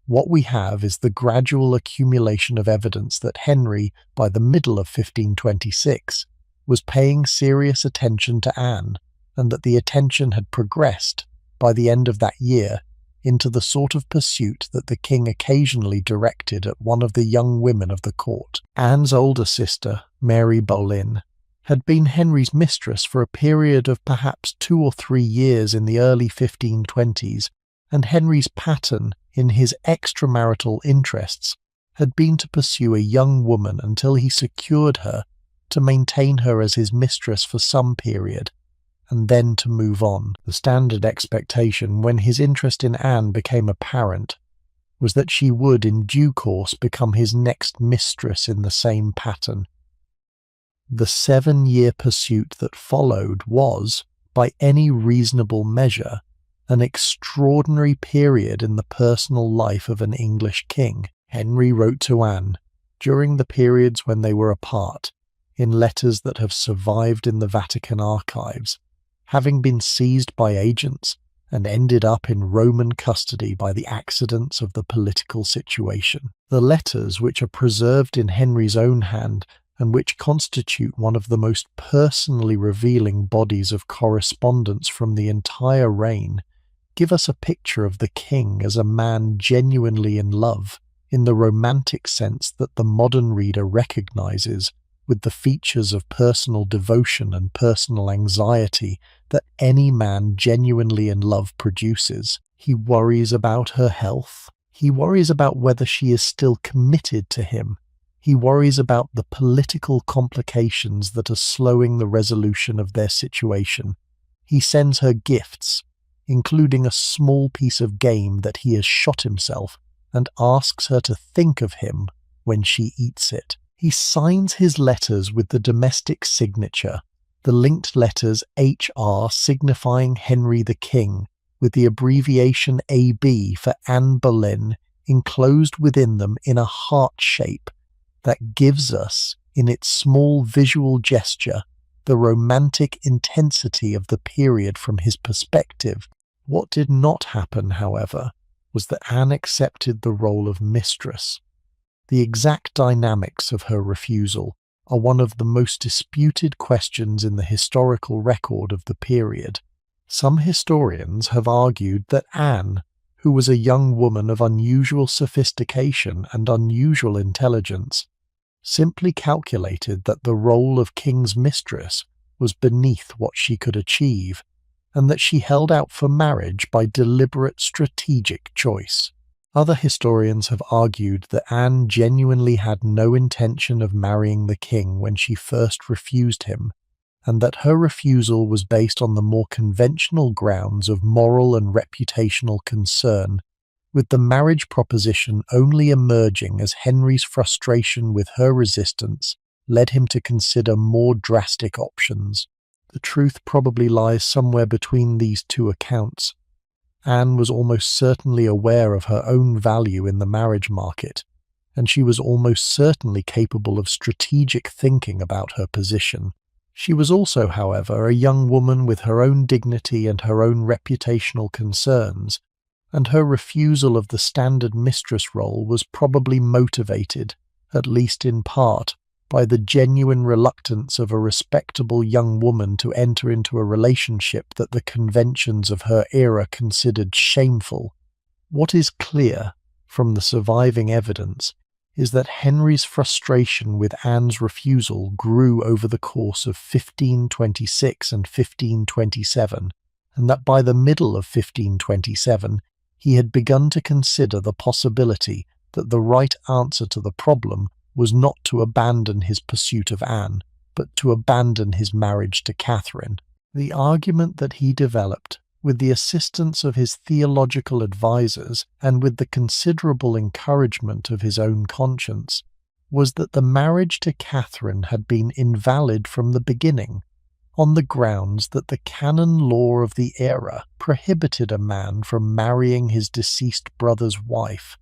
What we have is the gradual accumulation of evidence that Henry, by the middle of 1526, was paying serious attention to Anne, and that the attention had progressed, by the end of that year, into the sort of pursuit that the king occasionally directed at one of the young women of the court. Anne's older sister, Mary Boleyn, had been Henry's mistress for a period of perhaps 2 or 3 years in the early 1520s, and Henry's pattern in his extramarital interests had been to pursue a young woman until he secured her, to maintain her as his mistress for some period, and then to move on. The standard expectation when his interest in Anne became apparent was that she would in due course become his next mistress in the same pattern. The 7-year pursuit that followed was, by any reasonable measure, an extraordinary period in the personal life of an English king. Henry wrote to Anne, during the periods when they were apart, in letters that have survived in the Vatican archives, having been seized by agents and ended up in Roman custody by the accidents of the political situation. The letters, which are preserved in Henry's own hand and which constitute one of the most personally revealing bodies of correspondence from the entire reign, give us a picture of the king as a man genuinely in love, in the romantic sense that the modern reader recognizes, with the features of personal devotion and personal anxiety that any man genuinely in love produces. He worries about her health. He worries about whether she is still committed to him. He worries about the political complications that are slowing the resolution of their situation. He sends her gifts, including a small piece of game that he has shot himself, and asks her to think of him when she eats it. He signs his letters with the domestic signature, the linked letters HR signifying Henry the King, with the abbreviation AB for Anne Boleyn enclosed within them in a heart shape that gives us, in its small visual gesture, the romantic intensity of the period from his perspective. What did not happen, however, was that Anne accepted the role of mistress. The exact dynamics of her refusal are one of the most disputed questions in the historical record of the period. Some historians have argued that Anne, who was a young woman of unusual sophistication and unusual intelligence, simply calculated that the role of king's mistress was beneath what she could achieve, and that she held out for marriage by deliberate strategic choice. Other historians have argued that Anne genuinely had no intention of marrying the king when she first refused him, and that her refusal was based on the more conventional grounds of moral and reputational concern, with the marriage proposition only emerging as Henry's frustration with her resistance led him to consider more drastic options. The truth probably lies somewhere between these two accounts. Anne was almost certainly aware of her own value in the marriage market, and she was almost certainly capable of strategic thinking about her position. She was also, however, a young woman with her own dignity and her own reputational concerns, and her refusal of the standard mistress role was probably motivated, at least in part, by the genuine reluctance of a respectable young woman to enter into a relationship that the conventions of her era considered shameful. What is clear from the surviving evidence is that Henry's frustration with Anne's refusal grew over the course of 1526 and 1527, and that by the middle of 1527 he had begun to consider the possibility that the right answer to the problem was not to abandon his pursuit of Anne, but to abandon his marriage to Catherine. The argument that he developed, with the assistance of his theological advisers and with the considerable encouragement of his own conscience, was that the marriage to Catherine had been invalid from the beginning, on the grounds that the canon law of the era prohibited a man from marrying his deceased brother's wife,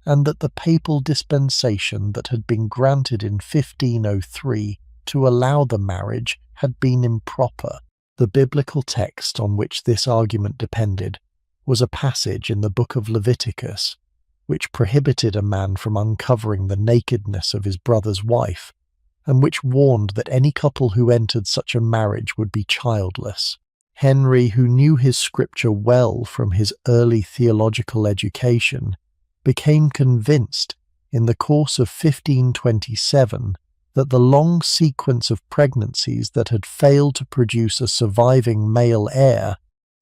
and that the papal dispensation that had been granted in 1503 to allow the marriage had been improper. The biblical text on which this argument depended was a passage in the book of Leviticus, which prohibited a man from uncovering the nakedness of his brother's wife, and which warned that any couple who entered such a marriage would be childless. Henry, who knew his scripture well from his early theological education, became convinced in the course of 1527 that the long sequence of pregnancies that had failed to produce a surviving male heir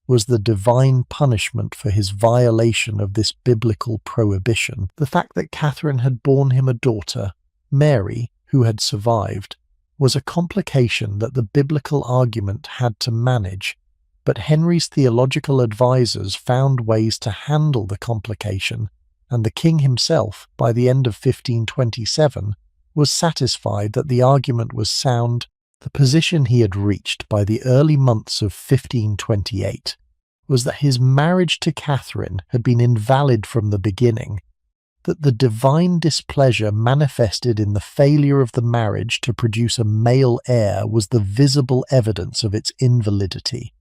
was the divine punishment for his violation of this biblical prohibition. The fact that Catherine had borne him a daughter, Mary, who had survived, was a complication that the biblical argument had to manage, but Henry's theological advisers found ways to handle the complication, and the king himself, by the end of 1527, was satisfied that the argument was sound. The position he had reached by the early months of 1528 was that his marriage to Catherine had been invalid from the beginning, that the divine displeasure manifested in the failure of the marriage to produce a male heir was the visible evidence of its invalidity,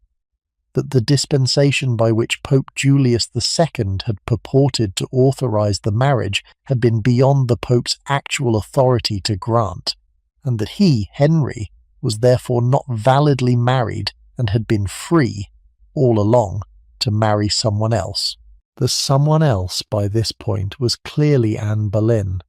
that the dispensation by which Pope Julius II had purported to authorize the marriage had been beyond the Pope's actual authority to grant, and that he, Henry, was therefore not validly married and had been free, all along, to marry someone else. The someone else by this point was clearly Anne Boleyn,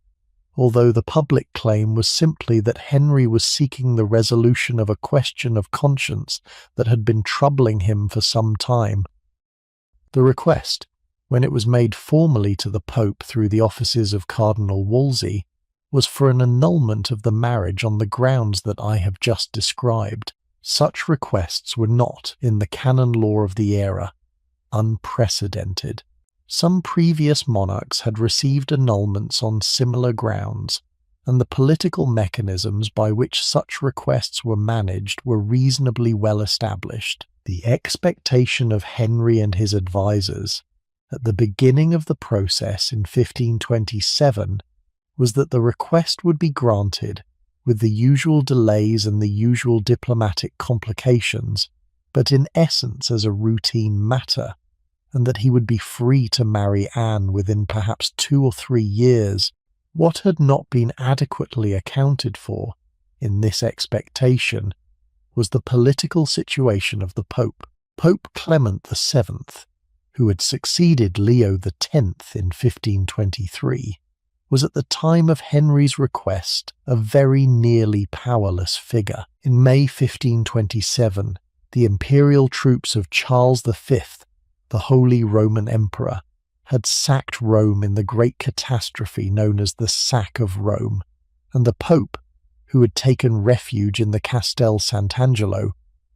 although the public claim was simply that Henry was seeking the resolution of a question of conscience that had been troubling him for some time. The request, when it was made formally to the Pope through the offices of Cardinal Wolsey, was for an annulment of the marriage on the grounds that I have just described. Such requests were not, in the canon law of the era, unprecedented. Some previous monarchs had received annulments on similar grounds, and the political mechanisms by which such requests were managed were reasonably well established. The expectation of Henry and his advisers, at the beginning of the process in 1527, was that the request would be granted, with the usual delays and the usual diplomatic complications, but in essence as a routine matter, and that he would be free to marry Anne within perhaps 2 or 3 years. What had not been adequately accounted for in this expectation was the political situation of the Pope. Pope Clement VII, who had succeeded Leo X in 1523, was at the time of Henry's request a very nearly powerless figure. In May 1527, the imperial troops of Charles V, the Holy Roman Emperor, had sacked Rome in the great catastrophe known as the Sack of Rome, and the Pope, who had taken refuge in the Castel Sant'Angelo,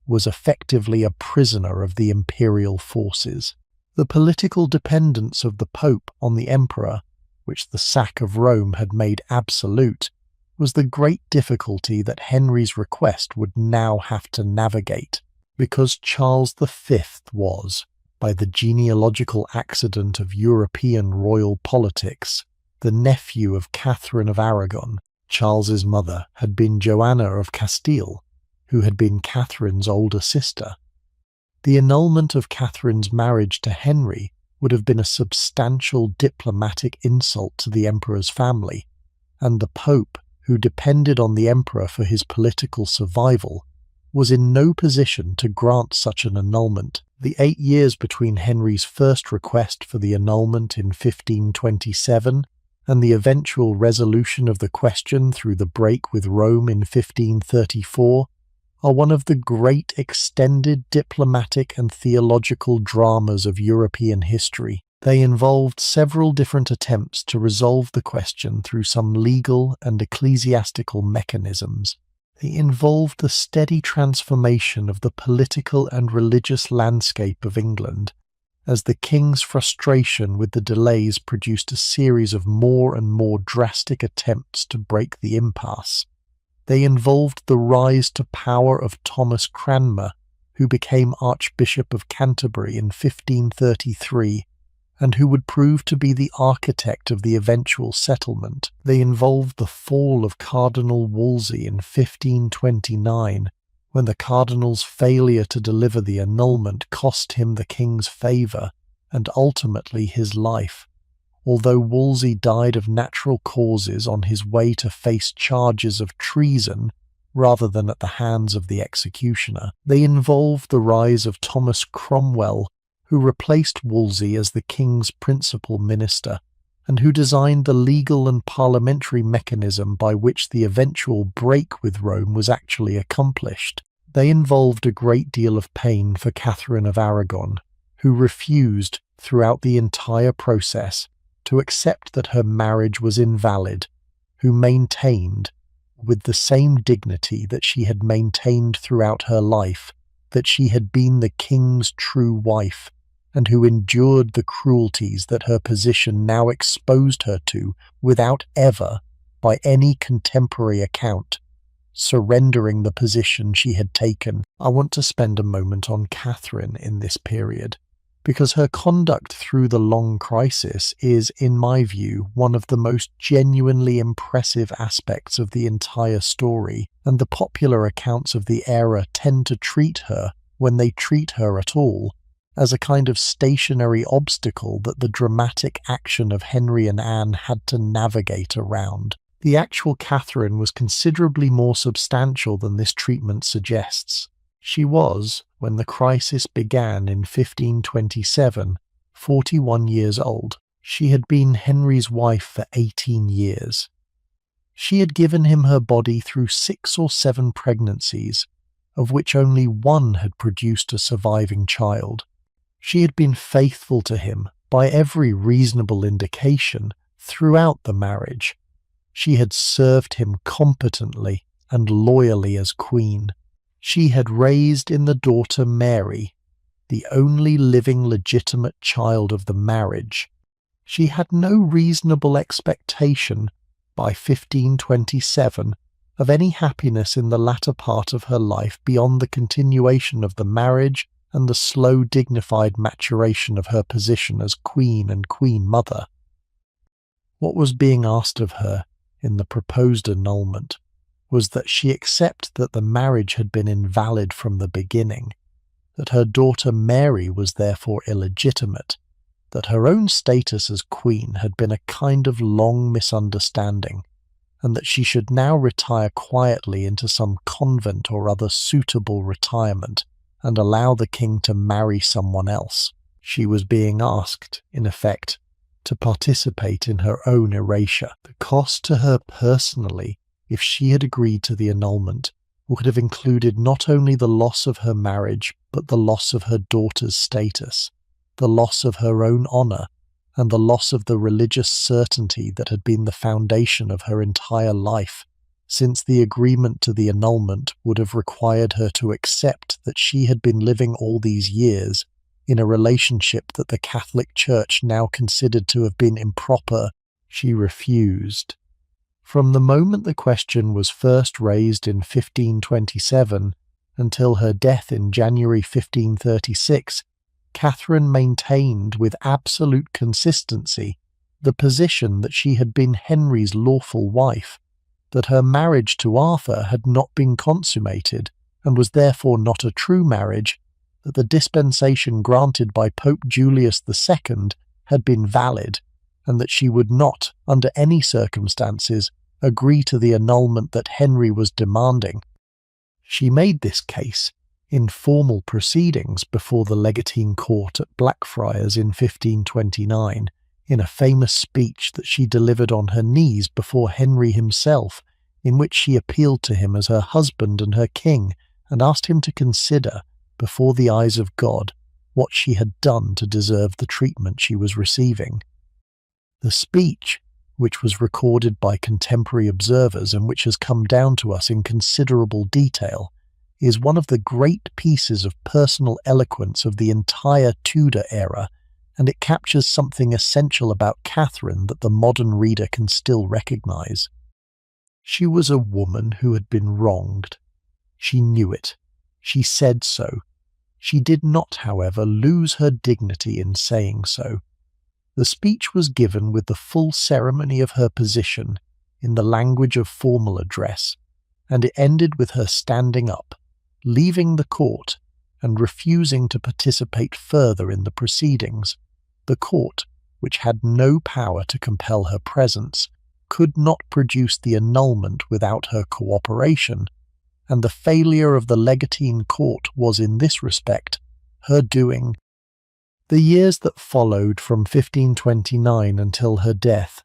was effectively a prisoner of the imperial forces. The political dependence of the Pope on the Emperor, which the sack of Rome had made absolute, was the great difficulty that Henry's request would now have to navigate, because Charles V was, by the genealogical accident of European royal politics, the nephew of Catherine of Aragon. Charles's mother had been Joanna of Castile, who had been Catherine's older sister. The annulment of Catherine's marriage to Henry would have been a substantial diplomatic insult to the emperor's family, and the Pope, who depended on the emperor for his political survival, was in no position to grant such an annulment. The 8 years between Henry's first request for the annulment in 1527 and the eventual resolution of the question through the break with Rome in 1534 are one of the great extended diplomatic and theological dramas of European history. They involved several different attempts to resolve the question through some legal and ecclesiastical mechanisms. They involved the steady transformation of the political and religious landscape of England, as the king's frustration with the delays produced a series of more and more drastic attempts to break the impasse. They involved the rise to power of Thomas Cranmer, who became Archbishop of Canterbury in 1533, and who would prove to be the architect of the eventual settlement. They involved the fall of Cardinal Wolsey in 1529, when the cardinal's failure to deliver the annulment cost him the king's favour and ultimately his life, although Wolsey died of natural causes on his way to face charges of treason rather than at the hands of the executioner. They involved the rise of Thomas Cromwell, who replaced Wolsey as the king's principal minister, and who designed the legal and parliamentary mechanism by which the eventual break with Rome was actually accomplished. They involved a great deal of pain for Catherine of Aragon, who refused, throughout the entire process, to accept that her marriage was invalid, who maintained, with the same dignity that she had maintained throughout her life, that she had been the king's true wife, and who endured the cruelties that her position now exposed her to without ever, by any contemporary account, surrendering the position she had taken. I want to spend a moment on Catherine in this period. because her conduct through the long crisis is, in my view, one of the most genuinely impressive aspects of the entire story, and the popular accounts of the era tend to treat her, when they treat her at all, as a kind of stationary obstacle that the dramatic action of Henry and Anne had to navigate around. The actual Catherine was considerably more substantial than this treatment suggests. She was, when the crisis began in 1527, 41 years old. She had been Henry's wife for 18 years. She had given him her body through 6 or 7 pregnancies, of which only one had produced a surviving child. She had been faithful to him, by every reasonable indication, throughout the marriage. She had served him competently and loyally as queen. She had raised in the daughter Mary, the only living legitimate child of the marriage. She had no reasonable expectation, by 1527, of any happiness in the latter part of her life beyond the continuation of the marriage and the slow dignified maturation of her position as queen and queen mother. What was being asked of her in the proposed annulment was that she accept that the marriage had been invalid from the beginning, that her daughter Mary was therefore illegitimate, that her own status as queen had been a kind of long misunderstanding, and that she should now retire quietly into some convent or other suitable retirement and allow the king to marry someone else. She was being asked, in effect, to participate in her own erasure. The cost to her personally, if she had agreed to the annulment, would have included not only the loss of her marriage, but the loss of her daughter's status, the loss of her own honour, and the loss of the religious certainty that had been the foundation of her entire life, since the agreement to the annulment would have required her to accept that she had been living all these years in a relationship that the Catholic Church now considered to have been improper. She refused. From the moment the question was first raised in 1527 until her death in January 1536, Catherine maintained with absolute consistency the position that she had been Henry's lawful wife, that her marriage to Arthur had not been consummated and was therefore not a true marriage, that the dispensation granted by Pope Julius II had been valid, and that she would not, under any circumstances, agree to the annulment that Henry was demanding. She made this case in formal proceedings before the Legatine Court at Blackfriars in 1529, in a famous speech that she delivered on her knees before Henry himself, in which she appealed to him as her husband and her king, and asked him to consider, before the eyes of God, what she had done to deserve the treatment she was receiving. The speech, which was recorded by contemporary observers and which has come down to us in considerable detail, is one of the great pieces of personal eloquence of the entire Tudor era, and it captures something essential about Catherine that the modern reader can still recognise. She was a woman who had been wronged. She knew it. She said so. She did not, however, lose her dignity in saying so. The speech was given with the full ceremony of her position, in the language of formal address, and it ended with her standing up, leaving the court, and refusing to participate further in the proceedings. The court, which had no power to compel her presence, could not produce the annulment without her cooperation, and the failure of the Legatine Court was in this respect her doing. The years that followed from 1529 until her death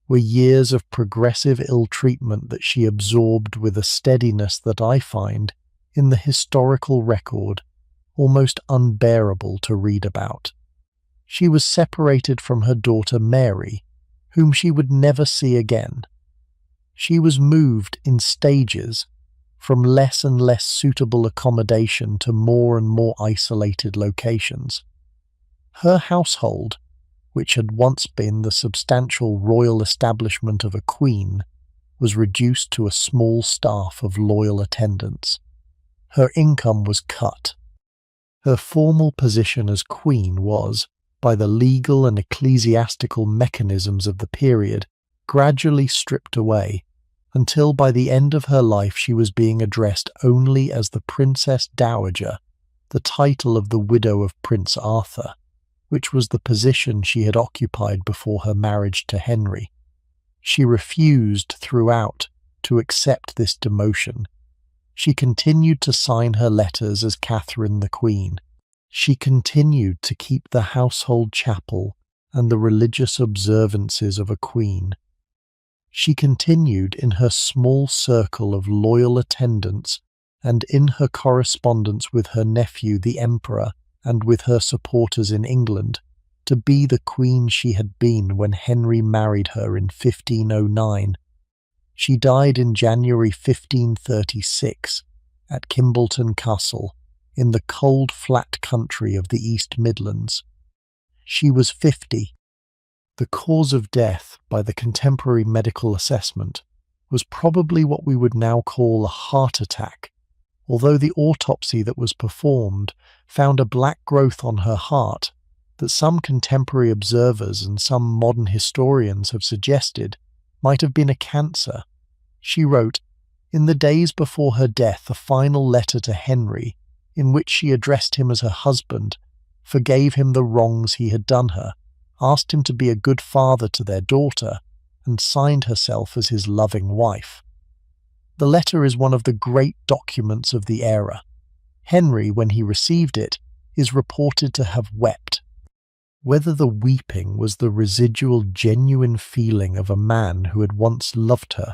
were years of progressive ill-treatment that she absorbed with a steadiness that I find, in the historical record, almost unbearable to read about. She was separated from her daughter Mary, whom she would never see again. She was moved in stages from less and less suitable accommodation to more and more isolated locations. Her household, which had once been the substantial royal establishment of a queen, was reduced to a small staff of loyal attendants. Her income was cut. Her formal position as queen was, by the legal and ecclesiastical mechanisms of the period, gradually stripped away, until by the end of her life she was being addressed only as the Princess Dowager, the title of the widow of Prince Arthur, which was the position she had occupied before her marriage to Henry. She refused throughout to accept this demotion. She continued to sign her letters as Catherine the Queen. She continued to keep the household chapel and the religious observances of a queen. She continued in her small circle of loyal attendants and in her correspondence with her nephew the Emperor and with her supporters in England to be the queen she had been when Henry married her in 1509. She died in January 1536 at Kimbolton Castle in the cold flat country of the East Midlands. She was 50. The cause of death, by the contemporary medical assessment, was probably what we would now call a heart attack, although the autopsy that was performed found a black growth on her heart that some contemporary observers and some modern historians have suggested might have been a cancer. She wrote, in the days before her death, a final letter to Henry, in which she addressed him as her husband, forgave him the wrongs he had done her, asked him to be a good father to their daughter, and signed herself as his loving wife. The letter is one of the great documents of the era. Henry, when he received it, is reported to have wept. Whether the weeping was the residual genuine feeling of a man who had once loved her,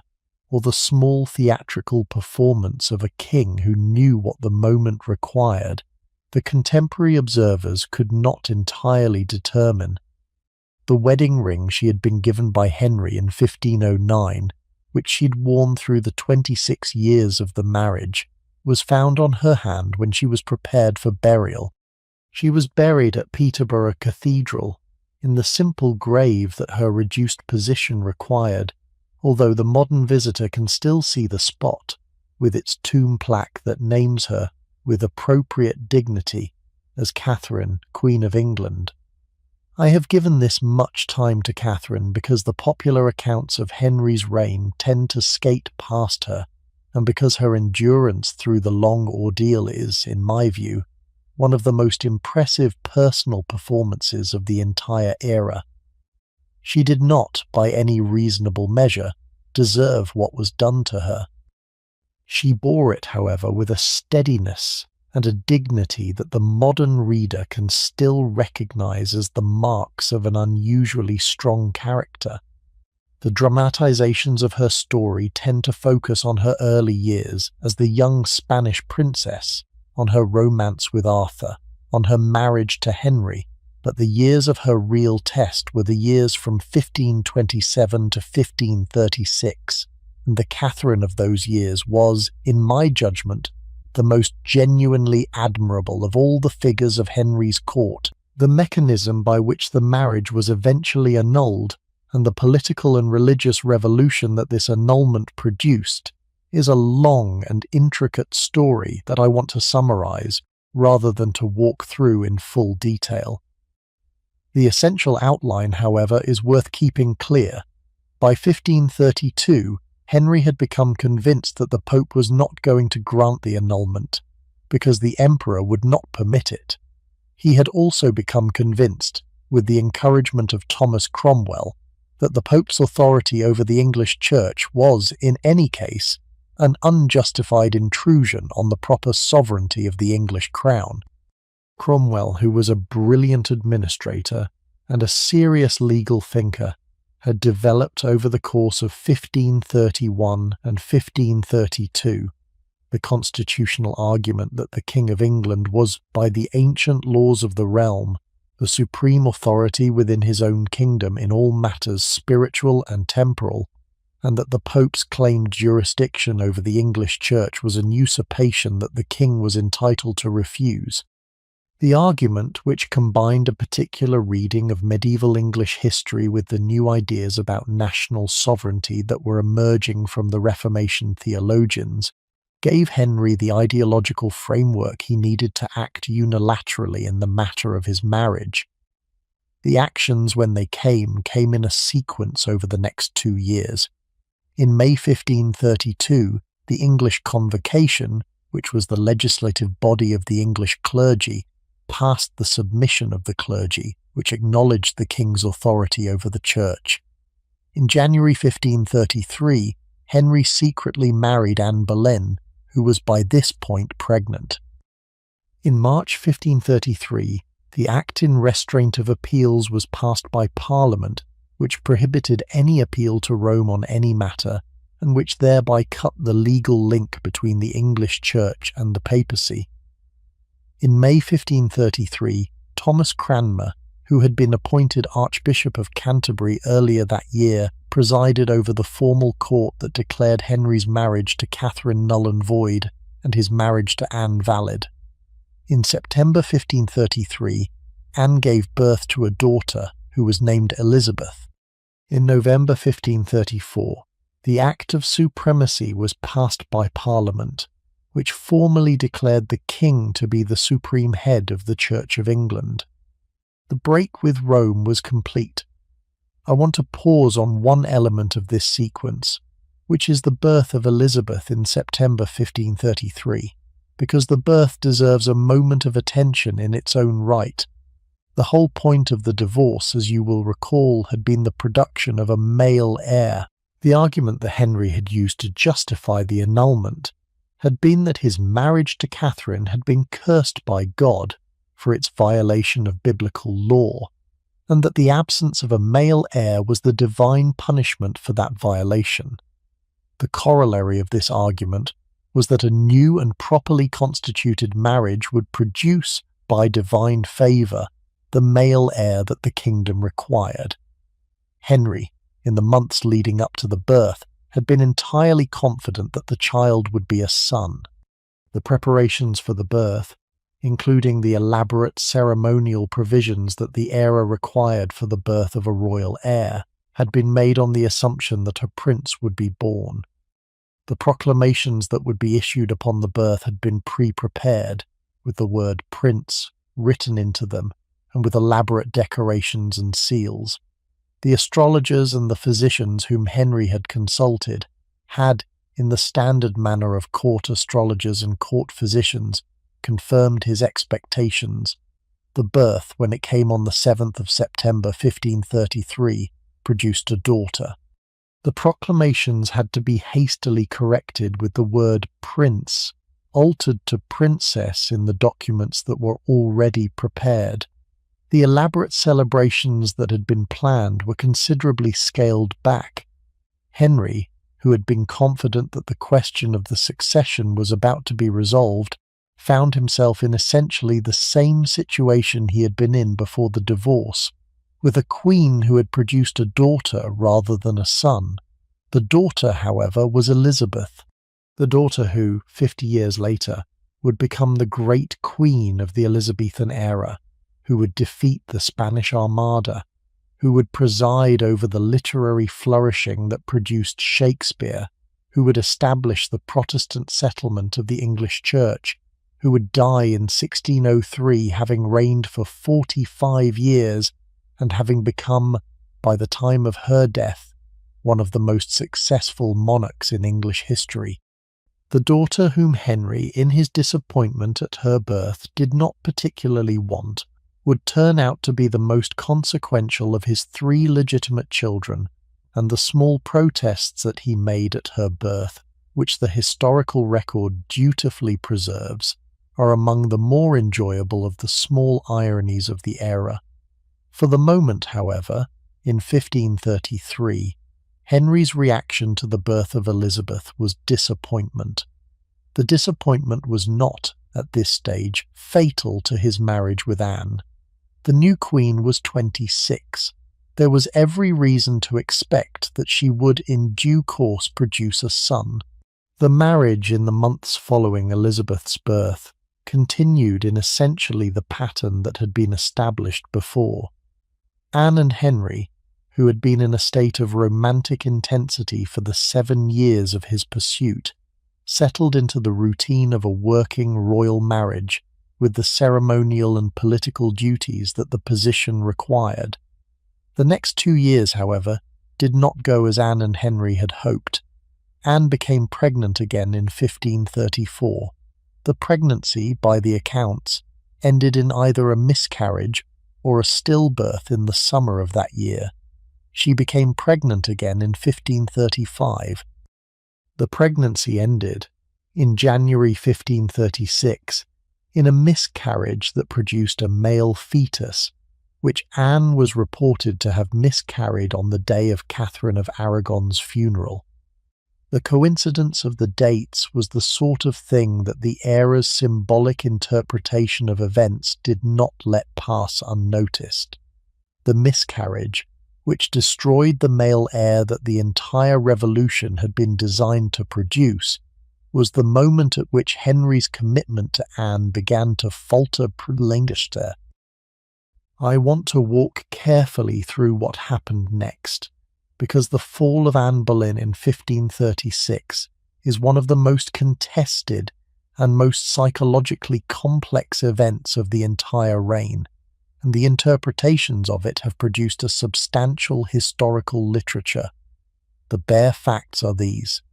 or the small theatrical performance of a king who knew what the moment required, the contemporary observers could not entirely determine. The wedding ring she had been given by Henry in 1509, which she'd worn through the 26 years of the marriage, was found on her hand when she was prepared for burial. She was buried at Peterborough Cathedral, in the simple grave that her reduced position required, although the modern visitor can still see the spot, with its tomb plaque that names her, with appropriate dignity, as Catherine, Queen of England. I have given this much time to Catherine because the popular accounts of Henry's reign tend to skate past her, and because her endurance through the long ordeal is, in my view, one of the most impressive personal performances of the entire era. She did not, by any reasonable measure, deserve what was done to her. She bore it, however, with a steadiness and a dignity that the modern reader can still recognize as the marks of an unusually strong character. The dramatizations of her story tend to focus on her early years as the young Spanish princess, on her romance with Arthur, on her marriage to Henry, but the years of her real test were the years from 1527 to 1536, and the Catherine of those years was, in my judgment, the most genuinely admirable of all the figures of Henry's court. The mechanism by which the marriage was eventually annulled, and the political and religious revolution that this annulment produced, is a long and intricate story that I want to summarize rather than to walk through in full detail. The essential outline, however, is worth keeping clear. By 1532, Henry had become convinced that the Pope was not going to grant the annulment, because the Emperor would not permit it. He had also become convinced, with the encouragement of Thomas Cromwell, that the Pope's authority over the English Church was, in any case, an unjustified intrusion on the proper sovereignty of the English crown. Cromwell, who was a brilliant administrator and a serious legal thinker, had developed over the course of 1531 and 1532 the constitutional argument that the King of England was, by the ancient laws of the realm, the supreme authority within his own kingdom in all matters spiritual and temporal, and that the Pope's claimed jurisdiction over the English Church was an usurpation that the king was entitled to refuse. The argument, which combined a particular reading of medieval English history with the new ideas about national sovereignty that were emerging from the Reformation theologians, gave Henry the ideological framework he needed to act unilaterally in the matter of his marriage. The actions, when they came in a sequence over the next 2 years. In May 1532, the English Convocation, which was the legislative body of the English clergy, passed the Submission of the Clergy, which acknowledged the king's authority over the church. In January 1533, Henry secretly married Anne Boleyn, who was by this point pregnant. In March 1533, the Act in Restraint of Appeals was passed by Parliament, which prohibited any appeal to Rome on any matter, and which thereby cut the legal link between the English Church and the papacy. In May 1533, Thomas Cranmer, who had been appointed Archbishop of Canterbury earlier that year, presided over the formal court that declared Henry's marriage to Catherine null and void and his marriage to Anne valid. In September 1533, Anne gave birth to a daughter who was named Elizabeth. In November 1534, the Act of Supremacy was passed by Parliament, which formally declared the king to be the supreme head of the Church of England. The break with Rome was complete. I want to pause on one element of this sequence, which is the birth of Elizabeth in September 1533, because the birth deserves a moment of attention in its own right. The whole point of the divorce, as you will recall, had been the production of a male heir. The argument that Henry had used to justify the annulment had been that his marriage to Catherine had been cursed by God for its violation of biblical law, and that the absence of a male heir was the divine punishment for that violation. The corollary of this argument was that a new and properly constituted marriage would produce, by divine favour, the male heir that the kingdom required. Henry, in the months leading up to the birth, had been entirely confident that the child would be a son. The preparations for the birth, including the elaborate ceremonial provisions that the era required for the birth of a royal heir, had been made on the assumption that a prince would be born. The proclamations that would be issued upon the birth had been pre-prepared, with the word prince written into them, and with elaborate decorations and seals. The astrologers and the physicians whom Henry had consulted had, in the standard manner of court astrologers and court physicians, confirmed his expectations. The birth, when it came on the 7th of September 1533, produced a daughter. The proclamations had to be hastily corrected with the word prince altered to princess in the documents that were already prepared. The elaborate celebrations that had been planned were considerably scaled back. Henry, who had been confident that the question of the succession was about to be resolved, found himself in essentially the same situation he had been in before the divorce, with a queen who had produced a daughter rather than a son. The daughter, however, was Elizabeth, the daughter who, 50 years later, would become the great queen of the Elizabethan era, who would defeat the Spanish Armada, who would preside over the literary flourishing that produced Shakespeare, who would establish the Protestant settlement of the English Church, who would die in 1603 having reigned for 45 years and having become, by the time of her death, one of the most successful monarchs in English history. The daughter whom Henry, in his disappointment at her birth, did not particularly want, would turn out to be the most consequential of his 3 legitimate children, and the small protests that he made at her birth, which the historical record dutifully preserves, are among the more enjoyable of the small ironies of the era. For the moment, however, in 1533, Henry's reaction to the birth of Elizabeth was disappointment. The disappointment was not, at this stage, fatal to his marriage with Anne. The new queen was 26. There was every reason to expect that she would in due course produce a son. The marriage in the months following Elizabeth's birth continued in essentially the pattern that had been established before. Anne and Henry, who had been in a state of romantic intensity for the 7 years of his pursuit, settled into the routine of a working royal marriage with the ceremonial and political duties that the position required. The next 2 years, however, did not go as Anne and Henry had hoped. Anne became pregnant again in 1534. The pregnancy, by the accounts, ended in either a miscarriage or a stillbirth in the summer of that year. She became pregnant again in 1535. The pregnancy ended, in January 1536, in a miscarriage that produced a male fetus, which Anne was reported to have miscarried on the day of Catherine of Aragon's funeral. The coincidence of the dates was the sort of thing that the era's symbolic interpretation of events did not let pass unnoticed. The miscarriage, which destroyed the male heir that the entire revolution had been designed to produce, was the moment at which Henry's commitment to Anne began to falter preliminarily. I want to walk carefully through what happened next, because the fall of Anne Boleyn in 1536 is one of the most contested and most psychologically complex events of the entire reign, and the interpretations of it have produced a substantial historical literature. The bare facts are these.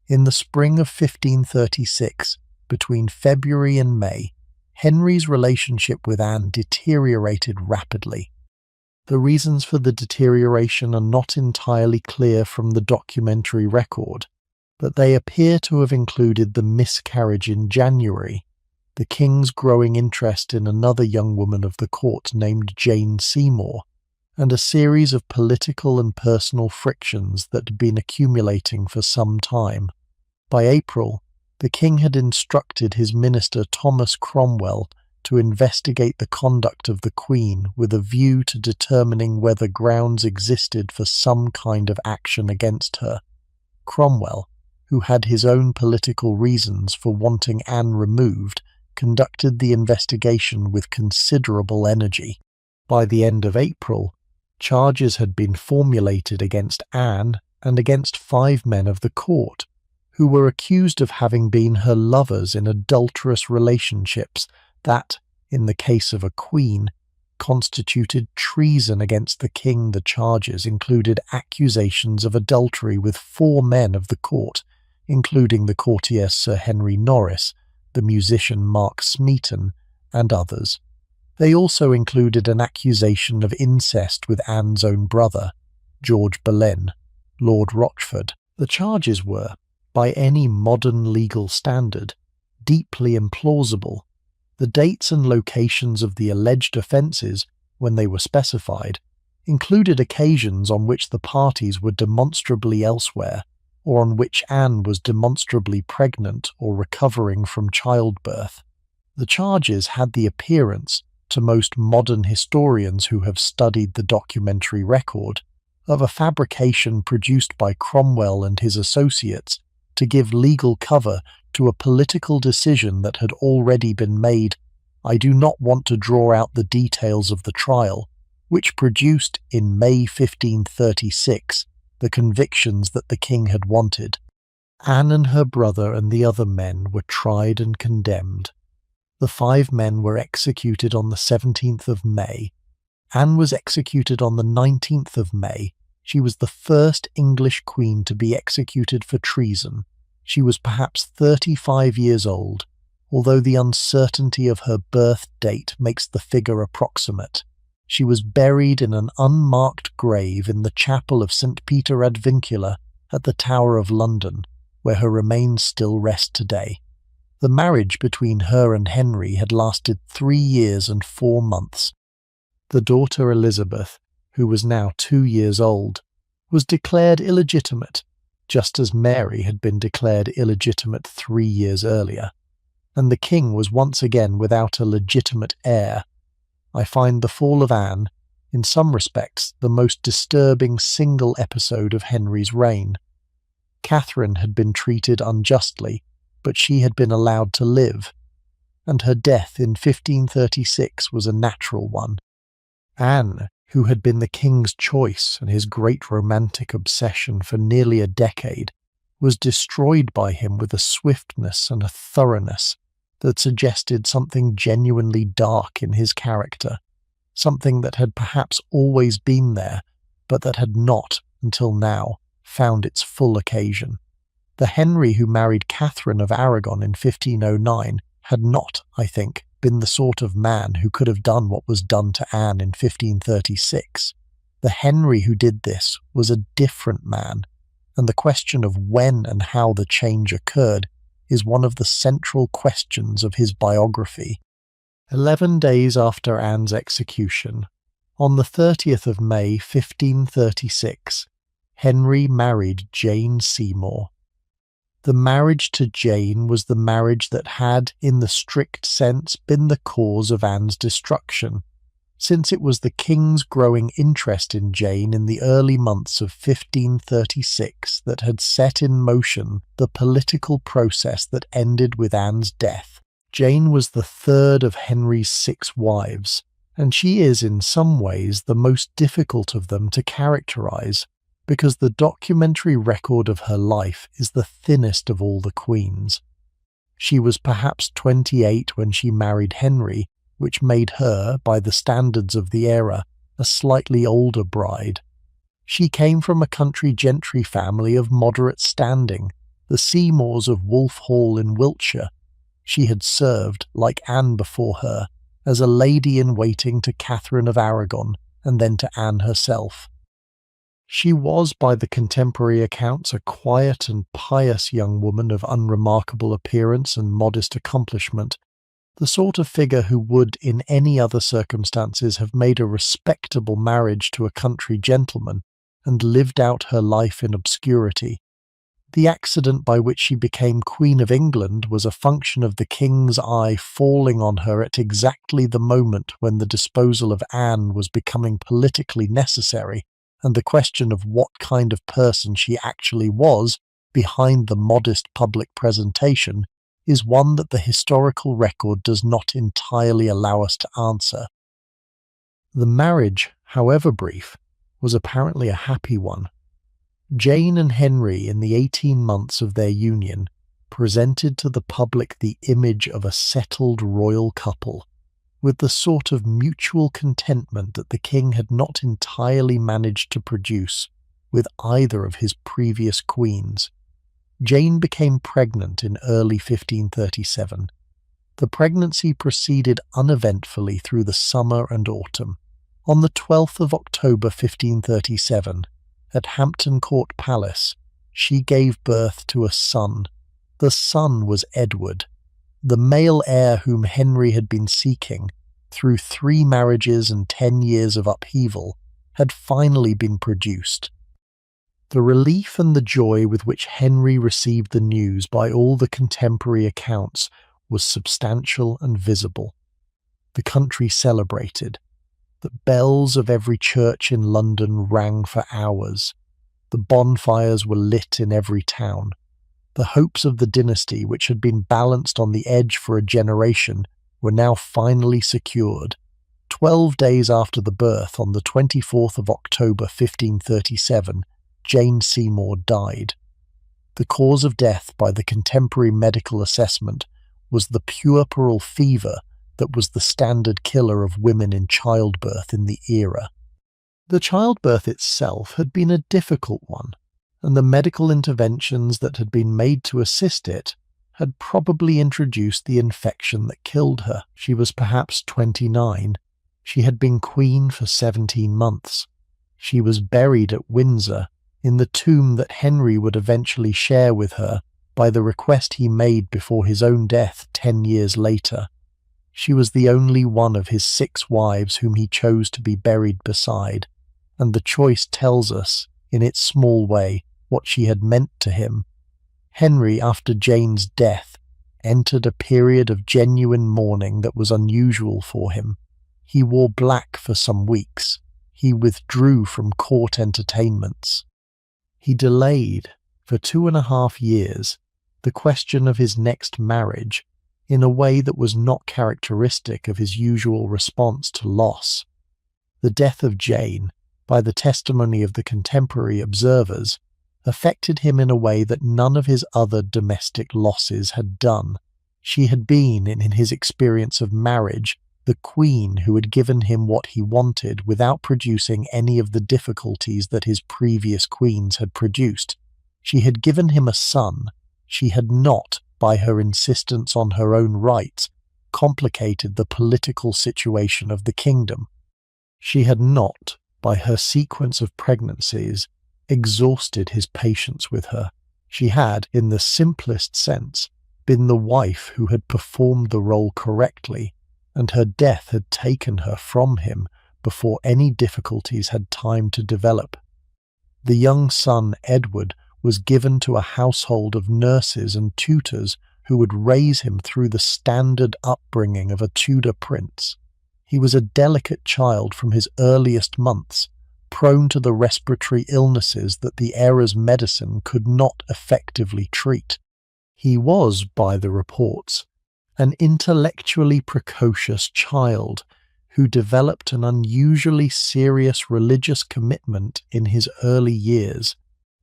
In the spring of 1536, between February and May, Henry's relationship with Anne deteriorated rapidly. The reasons for the deterioration are not entirely clear from the documentary record, but they appear to have included the miscarriage in January, the king's growing interest in another young woman of the court named Jane Seymour, and a series of political and personal frictions that had been accumulating for some time. By April, the king had instructed his minister Thomas Cromwell to investigate the conduct of the Queen with a view to determining whether grounds existed for some kind of action against her. Cromwell, who had his own political reasons for wanting Anne removed, conducted the investigation with considerable energy. By the end of April, charges had been formulated against Anne and against 5 men of the court, who were accused of having been her lovers in adulterous relationships that, in the case of a queen, constituted treason against the king. The charges included accusations of adultery with 4 men of the court, including the courtier Sir Henry Norris, the musician Mark Smeaton, and others. They also included an accusation of incest with Anne's own brother, George Boleyn, Lord Rochford. The charges were, by any modern legal standard, deeply implausible. The dates and locations of the alleged offences, when they were specified, included occasions on which the parties were demonstrably elsewhere, or on which Anne was demonstrably pregnant or recovering from childbirth. The charges had the appearance, to most modern historians who have studied the documentary record, of a fabrication produced by Cromwell and his associates to give legal cover to a political decision that had already been made. I do not want to draw out the details of the trial, which produced, in May 1536, the convictions that the king had wanted. Anne and her brother and the other men were tried and condemned. The 5 men were executed on the 17th of May. Anne was executed on the 19th of May. She was the first English queen to be executed for treason. She was perhaps 35 years old, although the uncertainty of her birth date makes the figure approximate. She was buried in an unmarked grave in the chapel of St. Peter ad Vincula at the Tower of London, where her remains still rest today. The marriage between her and Henry had lasted 3 years and 4 months. The daughter Elizabeth, who was now 2 years old, was declared illegitimate, just as Mary had been declared illegitimate 3 years earlier, and the king was once again without a legitimate heir. I find the fall of Anne, in some respects, the most disturbing single episode of Henry's reign. Catherine had been treated unjustly, but she had been allowed to live, and her death in 1536 was a natural one. Anne, who had been the king's choice and his great romantic obsession for nearly a decade, was destroyed by him with a swiftness and a thoroughness that suggested something genuinely dark in his character, something that had perhaps always been there, but that had not, until now, found its full occasion. The Henry who married Catherine of Aragon in 1509 had not, I think, been the sort of man who could have done what was done to Anne in 1536. The Henry who did this was a different man, and the question of when and how the change occurred is one of the central questions of his biography. 11 days after Anne's execution, on the 30th of May 1536, Henry married Jane Seymour. The marriage to Jane was the marriage that had, in the strict sense, been the cause of Anne's destruction, since it was the king's growing interest in Jane in the early months of 1536 that had set in motion the political process that ended with Anne's death. Jane was the third of Henry's 6 wives, and she is in some ways the most difficult of them to characterize, because the documentary record of her life is the thinnest of all the queens. She was perhaps 28 when she married Henry, which made her, by the standards of the era, a slightly older bride. She came from a country gentry family of moderate standing, the Seymours of Wolf Hall in Wiltshire. She had served, like Anne before her, as a lady-in-waiting to Catherine of Aragon, and then to Anne herself. She was, by the contemporary accounts, a quiet and pious young woman of unremarkable appearance and modest accomplishment, the sort of figure who would, in any other circumstances, have made a respectable marriage to a country gentleman, and lived out her life in obscurity. The accident by which she became Queen of England was a function of the king's eye falling on her at exactly the moment when the disposal of Anne was becoming politically necessary, and the question of what kind of person she actually was behind the modest public presentation is one that the historical record does not entirely allow us to answer. The marriage, however brief, was apparently a happy one. Jane and Henry, in the 18 months of their union, presented to the public the image of a settled royal couple, with the sort of mutual contentment that the king had not entirely managed to produce with either of his previous queens. Jane became pregnant in early 1537. The pregnancy proceeded uneventfully through the summer and autumn. On the 12th of October 1537, at Hampton Court Palace, she gave birth to a son. The son was Edward, the male heir whom Henry had been seeking, through 3 marriages and 10 years of upheaval, had finally been produced. The relief and the joy with which Henry received the news by all the contemporary accounts was substantial and visible. The country celebrated. The bells of every church in London rang for hours. The bonfires were lit in every town. The hopes of the dynasty, which had been balanced on the edge for a generation, were now finally secured. 12 days after the birth, on the 24th of October 1537, Jane Seymour died. The cause of death, by the contemporary medical assessment, was the puerperal fever that was the standard killer of women in childbirth in the era. The childbirth itself had been a difficult one, and the medical interventions that had been made to assist it had probably introduced the infection that killed her. She was perhaps 29. She had been queen for 17 months. She was buried at Windsor, in the tomb that Henry would eventually share with her by the request he made before his own death 10 years later. She was the only one of his 6 wives whom he chose to be buried beside, and the choice tells us, in its small way, what she had meant to him. Henry, after Jane's death, entered a period of genuine mourning that was unusual for him. He wore black for some weeks. He withdrew from court entertainments. He delayed, for 2.5 years, the question of his next marriage in a way that was not characteristic of his usual response to loss. The death of Jane, by the testimony of the contemporary observers, affected him in a way that none of his other domestic losses had done. She had been, in his experience of marriage, the queen who had given him what he wanted without producing any of the difficulties that his previous queens had produced. She had given him a son. She had not, by her insistence on her own rights, complicated the political situation of the kingdom. She had not, by her sequence of pregnancies, exhausted his patience with her. She had, in the simplest sense, been the wife who had performed the role correctly, and her death had taken her from him before any difficulties had time to develop. The young son, Edward, was given to a household of nurses and tutors who would raise him through the standard upbringing of a Tudor prince. He was a delicate child from his earliest months, prone to the respiratory illnesses that the era's medicine could not effectively treat. He was, by the reports, an intellectually precocious child who developed an unusually serious religious commitment in his early years,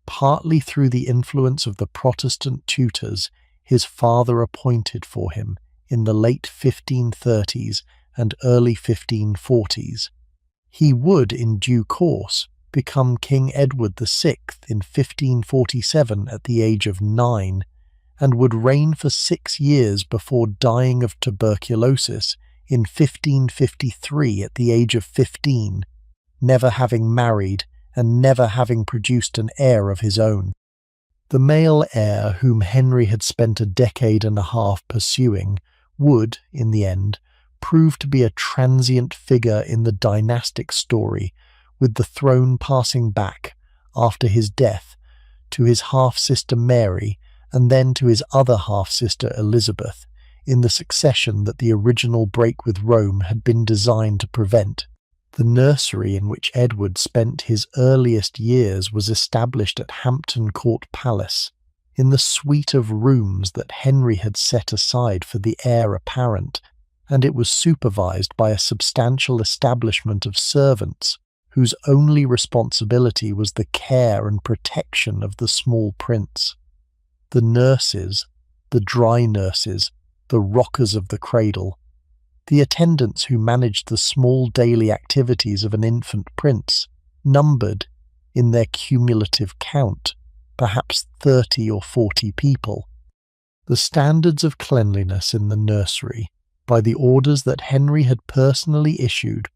partly through the influence of the Protestant tutors his father appointed for him in the late 1530s and early 1540s. He would, in due course, become King Edward VI in 1547 at the age of 9, and would reign for 6 years before dying of tuberculosis in 1553 at the age of 15, never having married and never having produced an heir of his own. The male heir whom Henry had spent a decade and a half pursuing would, in the end, prove to be a transient figure in the dynastic story, with the throne passing back, after his death, to his half-sister Mary and then to his other half-sister Elizabeth, in the succession that the original break with Rome had been designed to prevent. The nursery in which Edward spent his earliest years was established at Hampton Court Palace, in the suite of rooms that Henry had set aside for the heir apparent, and it was supervised by a substantial establishment of servants whose only responsibility was the care and protection of the small prince. The nurses, the dry nurses, the rockers of the cradle, the attendants who managed the small daily activities of an infant prince, numbered, in their cumulative count, perhaps 30 or 40 people. The standards of cleanliness in the nursery, by the orders that Henry had personally issued,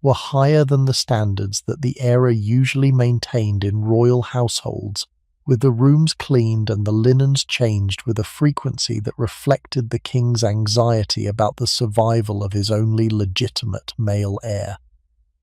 were higher than the standards that the era usually maintained in royal households, with the rooms cleaned and the linens changed with a frequency that reflected the king's anxiety about the survival of his only legitimate male heir.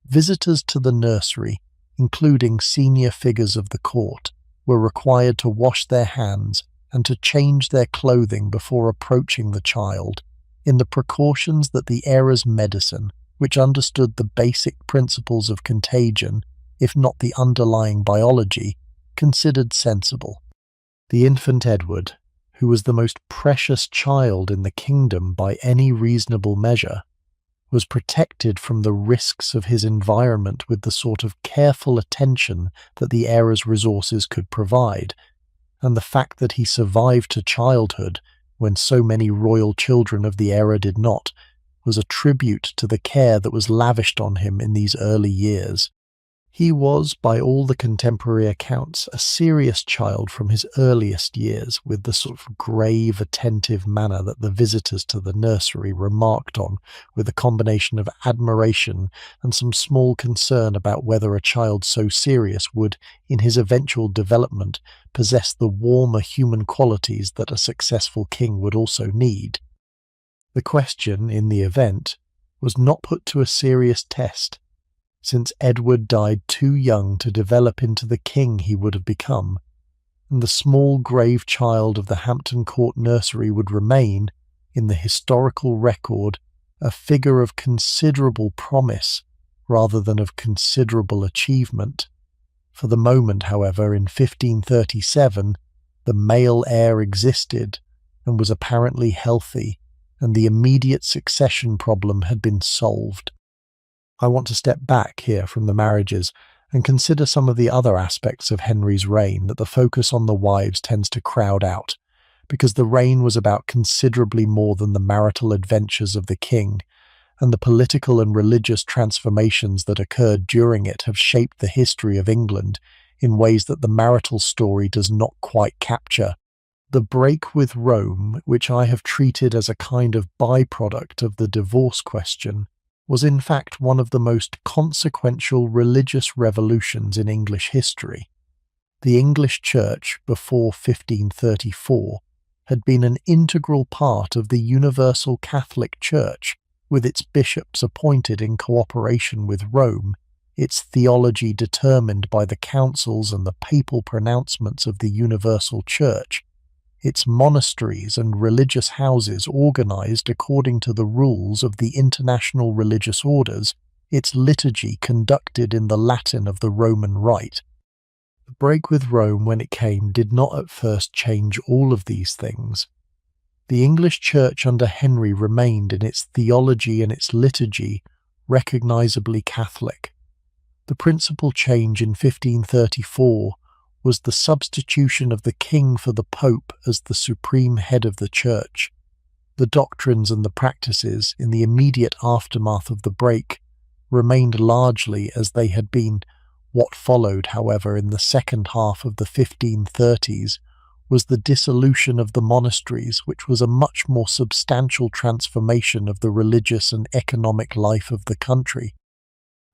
Visitors to the nursery, including senior figures of the court, were required to wash their hands and to change their clothing before approaching the child, in the precautions that the era's medicine, which understood the basic principles of contagion, if not the underlying biology, considered sensible. The infant Edward, who was the most precious child in the kingdom by any reasonable measure, was protected from the risks of his environment with the sort of careful attention that the era's resources could provide, and the fact that he survived to childhood when so many royal children of the era did not, was a tribute to the care that was lavished on him in these early years. He was, by all the contemporary accounts, a serious child from his earliest years, with the sort of grave, attentive manner that the visitors to the nursery remarked on, with a combination of admiration and some small concern about whether a child so serious would, in his eventual development, possess the warmer human qualities that a successful king would also need. The question, in the event, was not put to a serious test, since Edward died too young to develop into the king he would have become, and the small grave child of the Hampton Court nursery would remain, in the historical record, a figure of considerable promise rather than of considerable achievement. For the moment, however, in 1537, the male heir existed and was apparently healthy, and the immediate succession problem had been solved. I want to step back here from the marriages and consider some of the other aspects of Henry's reign that the focus on the wives tends to crowd out, because the reign was about considerably more than the marital adventures of the king, and the political and religious transformations that occurred during it have shaped the history of England in ways that the marital story does not quite capture. The break with Rome, which I have treated as a kind of byproduct of the divorce question, was in fact one of the most consequential religious revolutions in English history. The English Church, before 1534, had been an integral part of the Universal Catholic Church, with its bishops appointed in cooperation with Rome, its theology determined by the councils and the papal pronouncements of the Universal Church, its monasteries and religious houses organized according to the rules of the international religious orders, its liturgy conducted in the Latin of the Roman Rite. The break with Rome, when it came, did not at first change all of these things. The English Church under Henry remained in its theology and its liturgy recognizably Catholic. The principal change in 1534 was the substitution of the king for the pope as the supreme head of the church. The doctrines and the practices in the immediate aftermath of the break remained largely as they had been. What followed, however, in the second half of the 1530s was the dissolution of the monasteries, which was a much more substantial transformation of the religious and economic life of the country.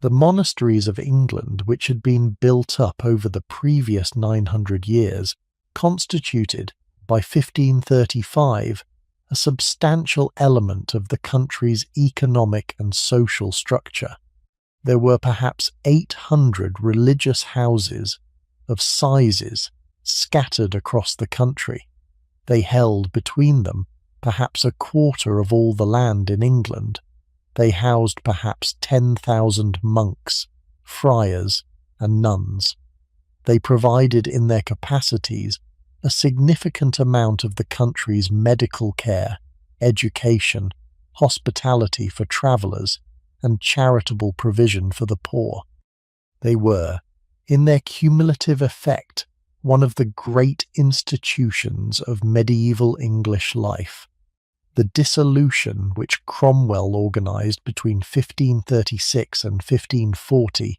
The monasteries of England, which had been built up over the previous 900 years, constituted, by 1535, a substantial element of the country's economic and social structure. There were perhaps 800 religious houses of sizes scattered across the country. They held between them perhaps a quarter of all the land in England. They housed perhaps 10,000 monks, friars, and nuns. They provided in their capacities a significant amount of the country's medical care, education, hospitality for travellers, and charitable provision for the poor. They were, in their cumulative effect, one of the great institutions of medieval English life. The dissolution which Cromwell organised between 1536 and 1540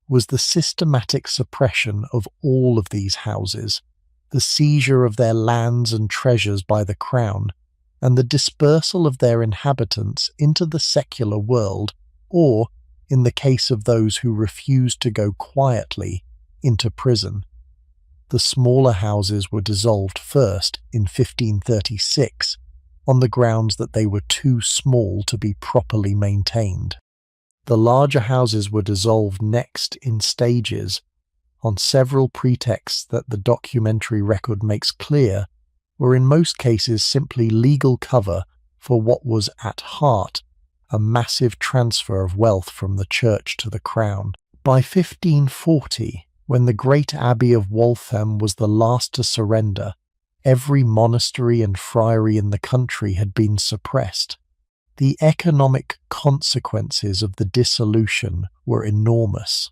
was the systematic suppression of all of these houses, the seizure of their lands and treasures by the Crown, and the dispersal of their inhabitants into the secular world, or, in the case of those who refused to go quietly, into prison. The smaller houses were dissolved first in 1536, on the grounds that they were too small to be properly maintained. The larger houses were dissolved next in stages, on several pretexts that the documentary record makes clear, were in most cases simply legal cover for what was at heart a massive transfer of wealth from the church to the crown. By 1540, when the great abbey of Waltham was the last to surrender, every monastery and friary in the country had been suppressed. The economic consequences of the dissolution were enormous.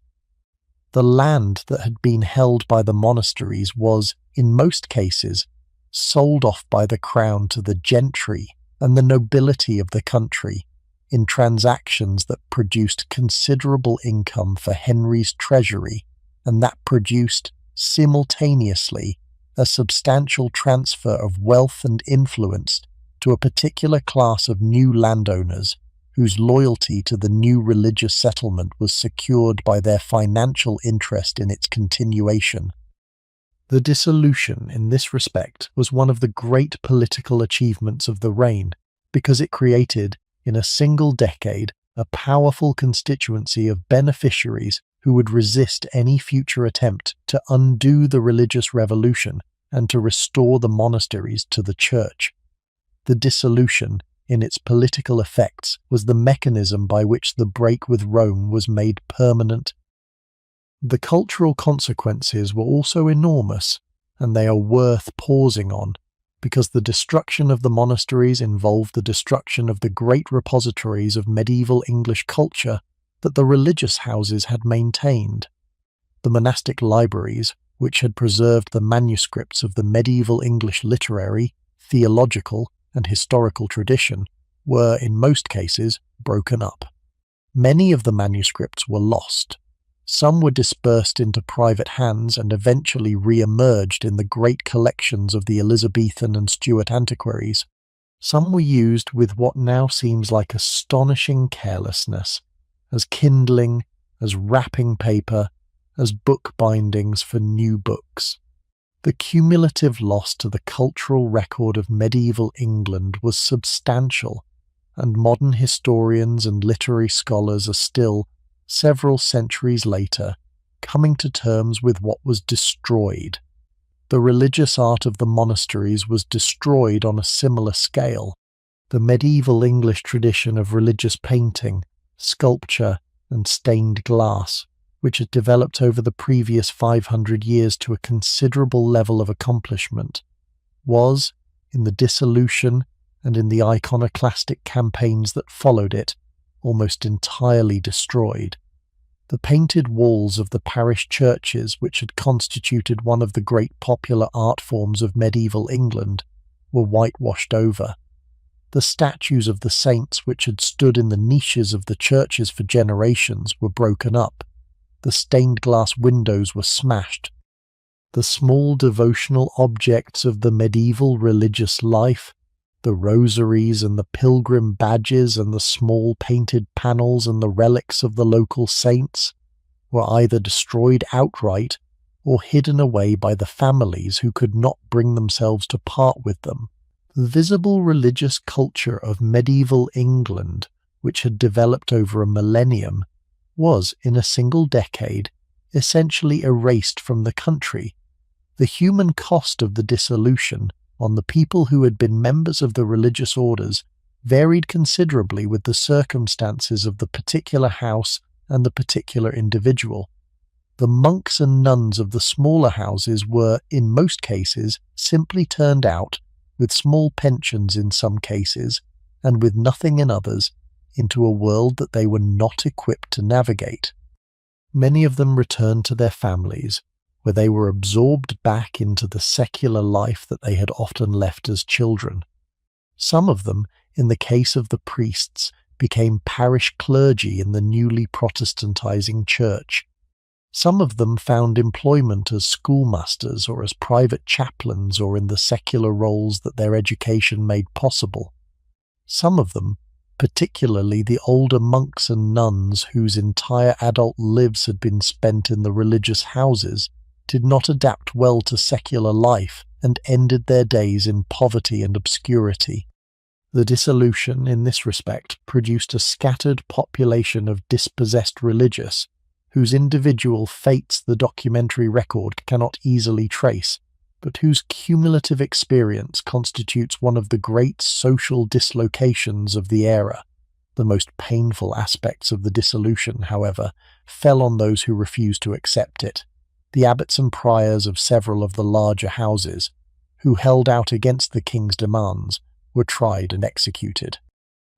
The land that had been held by the monasteries was, in most cases, sold off by the crown to the gentry and the nobility of the country, in transactions that produced considerable income for Henry's treasury, and that produced, simultaneously, a substantial transfer of wealth and influence to a particular class of new landowners whose loyalty to the new religious settlement was secured by their financial interest in its continuation. The dissolution, in this respect, was one of the great political achievements of the reign, because it created, in a single decade, a powerful constituency of beneficiaries who would resist any future attempt to undo the religious revolution and to restore the monasteries to the church. The dissolution, in its political effects, was the mechanism by which the break with Rome was made permanent. The cultural consequences were also enormous, and they are worth pausing on, because the destruction of the monasteries involved the destruction of the great repositories of medieval English culture that the religious houses had maintained. The monastic libraries, which had preserved the manuscripts of the medieval English literary, theological, and historical tradition, were, in most cases, broken up. Many of the manuscripts were lost. Some were dispersed into private hands and eventually re-emerged in the great collections of the Elizabethan and Stuart antiquaries. Some were used with what now seems like astonishing carelessness, as kindling, as wrapping paper, as book bindings for new books. The cumulative loss to the cultural record of medieval England was substantial, and modern historians and literary scholars are still, several centuries later, coming to terms with what was destroyed. The religious art of the monasteries was destroyed on a similar scale. The medieval English tradition of religious painting, sculpture, and stained glass, which had developed over the previous 500 years to a considerable level of accomplishment, was, in the dissolution and in the iconoclastic campaigns that followed it, almost entirely destroyed. The painted walls of the parish churches, which had constituted one of the great popular art forms of medieval England, were whitewashed over. The statues of the saints which had stood in the niches of the churches for generations were broken up. The stained glass windows were smashed. The small devotional objects of the medieval religious life, the rosaries and the pilgrim badges and the small painted panels and the relics of the local saints, were either destroyed outright or hidden away by the families who could not bring themselves to part with them. The visible religious culture of medieval England, which had developed over a millennium, was, in a single decade, essentially erased from the country. The human cost of the dissolution on the people who had been members of the religious orders varied considerably with the circumstances of the particular house and the particular individual. The monks and nuns of the smaller houses were, in most cases, simply turned out, with small pensions in some cases, and with nothing in others, into a world that they were not equipped to navigate. Many of them returned to their families, where they were absorbed back into the secular life that they had often left as children. Some of them, in the case of the priests, became parish clergy in the newly Protestantizing church. Some of them found employment as schoolmasters or as private chaplains or in the secular roles that their education made possible. Some of them, particularly the older monks and nuns whose entire adult lives had been spent in the religious houses, did not adapt well to secular life and ended their days in poverty and obscurity. The dissolution, in this respect, produced a scattered population of dispossessed religious, whose individual fates the documentary record cannot easily trace, but whose cumulative experience constitutes one of the great social dislocations of the era. The most painful aspects of the dissolution, however, fell on those who refused to accept it. The abbots and priors of several of the larger houses, who held out against the king's demands, were tried and executed.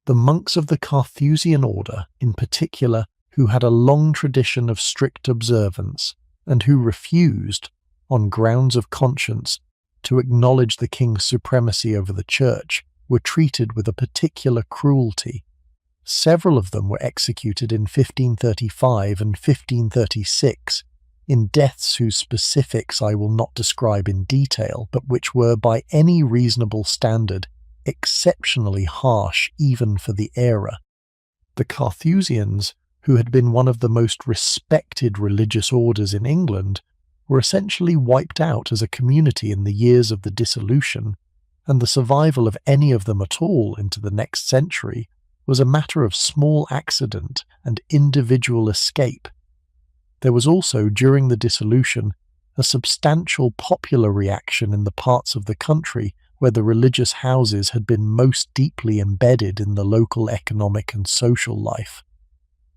The monks of the Carthusian order, in particular, who had a long tradition of strict observance, and who refused, on grounds of conscience, to acknowledge the king's supremacy over the church, were treated with a particular cruelty. Several of them were executed in 1535 and 1536, in deaths whose specifics I will not describe in detail, but which were, by any reasonable standard, exceptionally harsh even for the era. The Carthusians, who had been one of the most respected religious orders in England, were essentially wiped out as a community in the years of the dissolution, and the survival of any of them at all into the next century was a matter of small accident and individual escape. There was also, during the dissolution, a substantial popular reaction in the parts of the country where the religious houses had been most deeply embedded in the local economic and social life.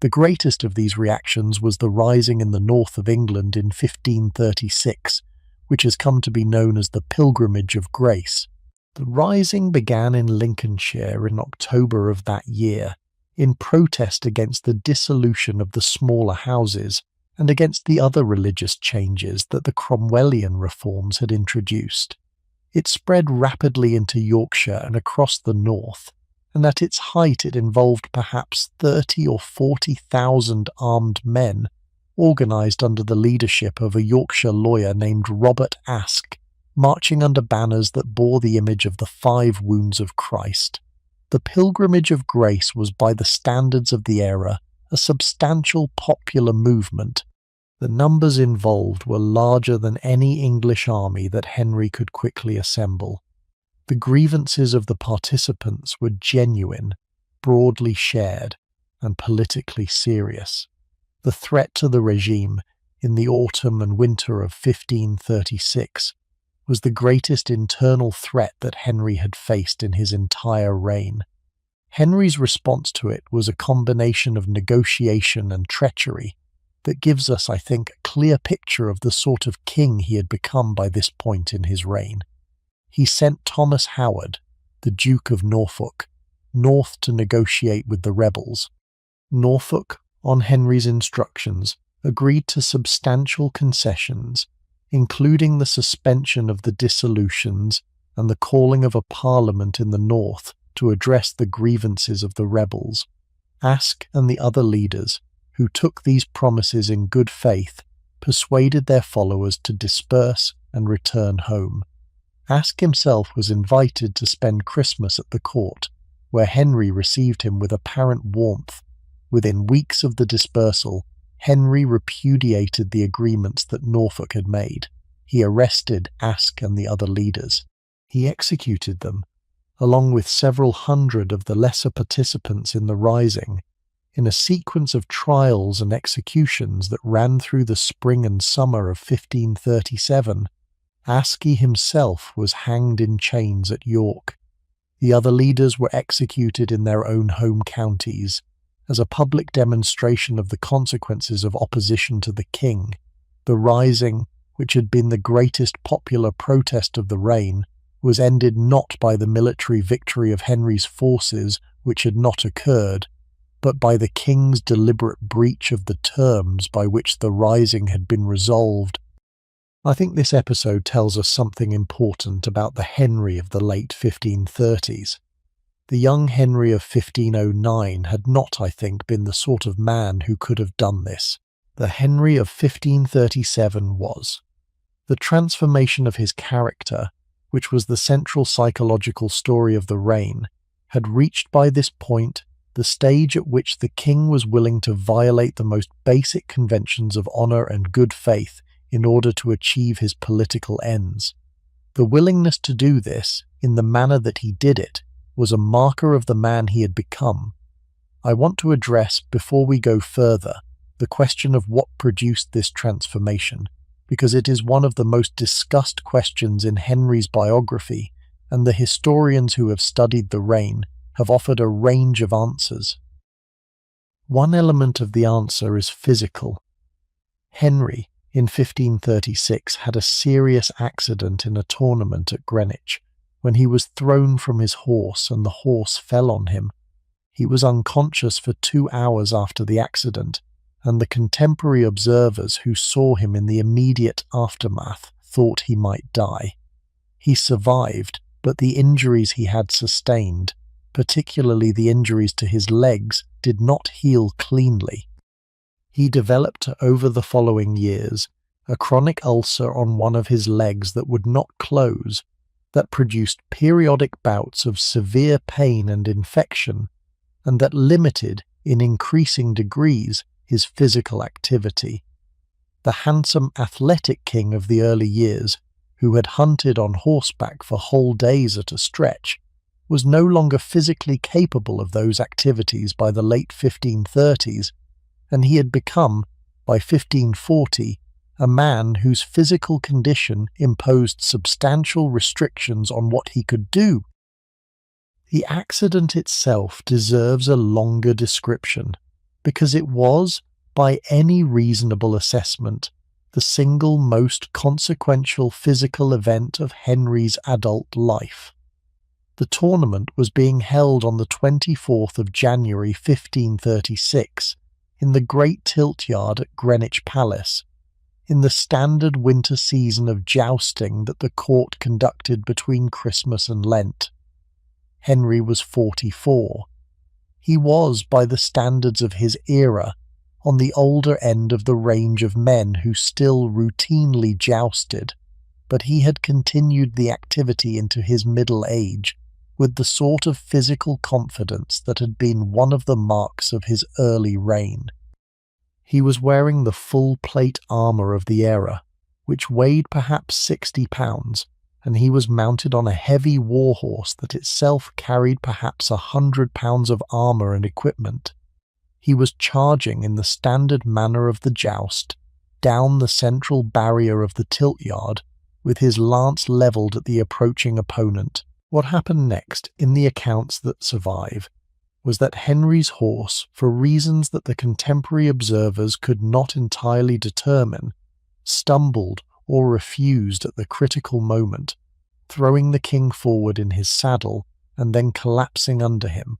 The greatest of these reactions was the rising in the north of England in 1536, which has come to be known as the Pilgrimage of Grace. The rising began in Lincolnshire in October of that year, in protest against the dissolution of the smaller houses, and against the other religious changes that the Cromwellian reforms had introduced. It spread rapidly into Yorkshire and across the north, and at its height it involved perhaps 30 or 40,000 armed men, organised under the leadership of a Yorkshire lawyer named Robert Aske, marching under banners that bore the image of the 5 wounds of Christ. The Pilgrimage of Grace was, by the standards of the era, a substantial popular movement. The numbers involved were larger than any English army that Henry could quickly assemble. The grievances of the participants were genuine, broadly shared, and politically serious. The threat to the regime in the autumn and winter of 1536 was the greatest internal threat that Henry had faced in his entire reign. Henry's response to it was a combination of negotiation and treachery that gives us, I think, a clear picture of the sort of king he had become by this point in his reign. He sent Thomas Howard, the Duke of Norfolk, north to negotiate with the rebels. Norfolk, on Henry's instructions, agreed to substantial concessions, including the suspension of the dissolutions and the calling of a parliament in the north to address the grievances of the rebels. Aske and the other leaders, who took these promises in good faith, persuaded their followers to disperse and return home. Aske himself was invited to spend Christmas at the court, where Henry received him with apparent warmth. Within weeks of the dispersal, Henry repudiated the agreements that Norfolk had made. He arrested Aske and the other leaders. He executed them, along with several hundred of the lesser participants in the rising, in a sequence of trials and executions that ran through the spring and summer of 1537. Aske himself was hanged in chains at York. The other leaders were executed in their own home counties, as a public demonstration of the consequences of opposition to the king. The rising, which had been the greatest popular protest of the reign, was ended not by the military victory of Henry's forces, which had not occurred, but by the king's deliberate breach of the terms by which the rising had been resolved. I think this episode tells us something important about the Henry of the late 1530s. The young Henry of 1509 had not, I think, been the sort of man who could have done this. The Henry of 1537 was. The transformation of his character, which was the central psychological story of the reign, had reached by this point the stage at which the king was willing to violate the most basic conventions of honour and good faith in order to achieve his political ends. The willingness to do this, in the manner that he did it, was a marker of the man he had become. I want to address, before we go further, the question of what produced this transformation, because it is one of the most discussed questions in Henry's biography, and the historians who have studied the reign have offered a range of answers. One element of the answer is physical. Henry, in 1536, had a serious accident in a tournament at Greenwich, when he was thrown from his horse and the horse fell on him. He was unconscious for 2 hours after the accident, and the contemporary observers who saw him in the immediate aftermath thought he might die. He survived, but the injuries he had sustained, particularly the injuries to his legs, did not heal cleanly. He developed over the following years a chronic ulcer on one of his legs that would not close, that produced periodic bouts of severe pain and infection, and that limited, in increasing degrees, his physical activity. The handsome athletic king of the early years, who had hunted on horseback for whole days at a stretch, was no longer physically capable of those activities by the late 1530s, and he had become, by 1540, a man whose physical condition imposed substantial restrictions on what he could do. The accident itself deserves a longer description, because it was, by any reasonable assessment, the single most consequential physical event of Henry's adult life. The tournament was being held on the 24th of January 1536, in the great tilt yard at Greenwich Palace, in the standard winter season of jousting that the court conducted between Christmas and Lent. Henry was 44. He was, by the standards of his era, on the older end of the range of men who still routinely jousted, but he had continued the activity into his middle age with the sort of physical confidence that had been one of the marks of his early reign. He was wearing the full plate armour of the era, which weighed perhaps 60 pounds, and he was mounted on a heavy war-horse that itself carried perhaps 100 pounds of armour and equipment. He was charging in the standard manner of the joust, down the central barrier of the tilt-yard, with his lance levelled at the approaching opponent. What happened next, in the accounts that survive, was that Henry's horse, for reasons that the contemporary observers could not entirely determine, stumbled or refused at the critical moment, throwing the king forward in his saddle and then collapsing under him.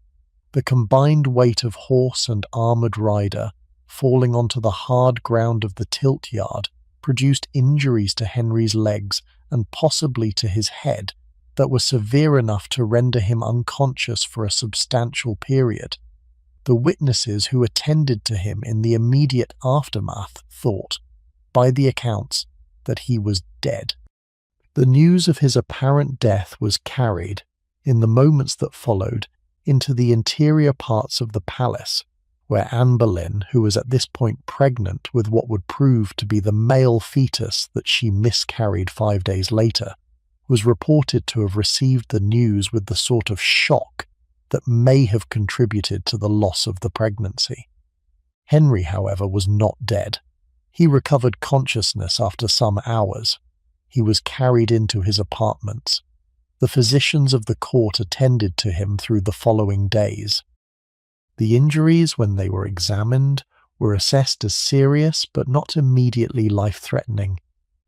The combined weight of horse and armoured rider, falling onto the hard ground of the tilt-yard, produced injuries to Henry's legs and possibly to his head that were severe enough to render him unconscious for a substantial period. The witnesses who attended to him in the immediate aftermath thought, by the accounts, that he was dead. The news of his apparent death was carried, in the moments that followed, into the interior parts of the palace, where Anne Boleyn, who was at this point pregnant with what would prove to be the male fetus that she miscarried 5 days later, was reported to have received the news with the sort of shock that may have contributed to the loss of the pregnancy. Henry, however, was not dead. He recovered consciousness after some hours. He was carried into his apartments. The physicians of the court attended to him through the following days. The injuries, when they were examined, were assessed as serious but not immediately life-threatening.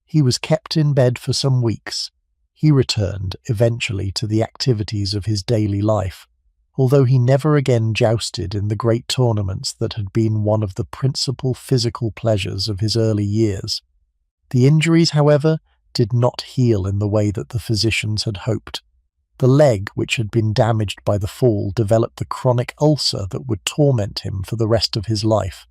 He was kept in bed for some weeks. He returned, eventually, to the activities of his daily life, although he never again jousted in the great tournaments that had been one of the principal physical pleasures of his early years. The injuries, however, did not heal in the way that the physicians had hoped. The leg, which had been damaged by the fall, developed the chronic ulcer that would torment him for the rest of his life.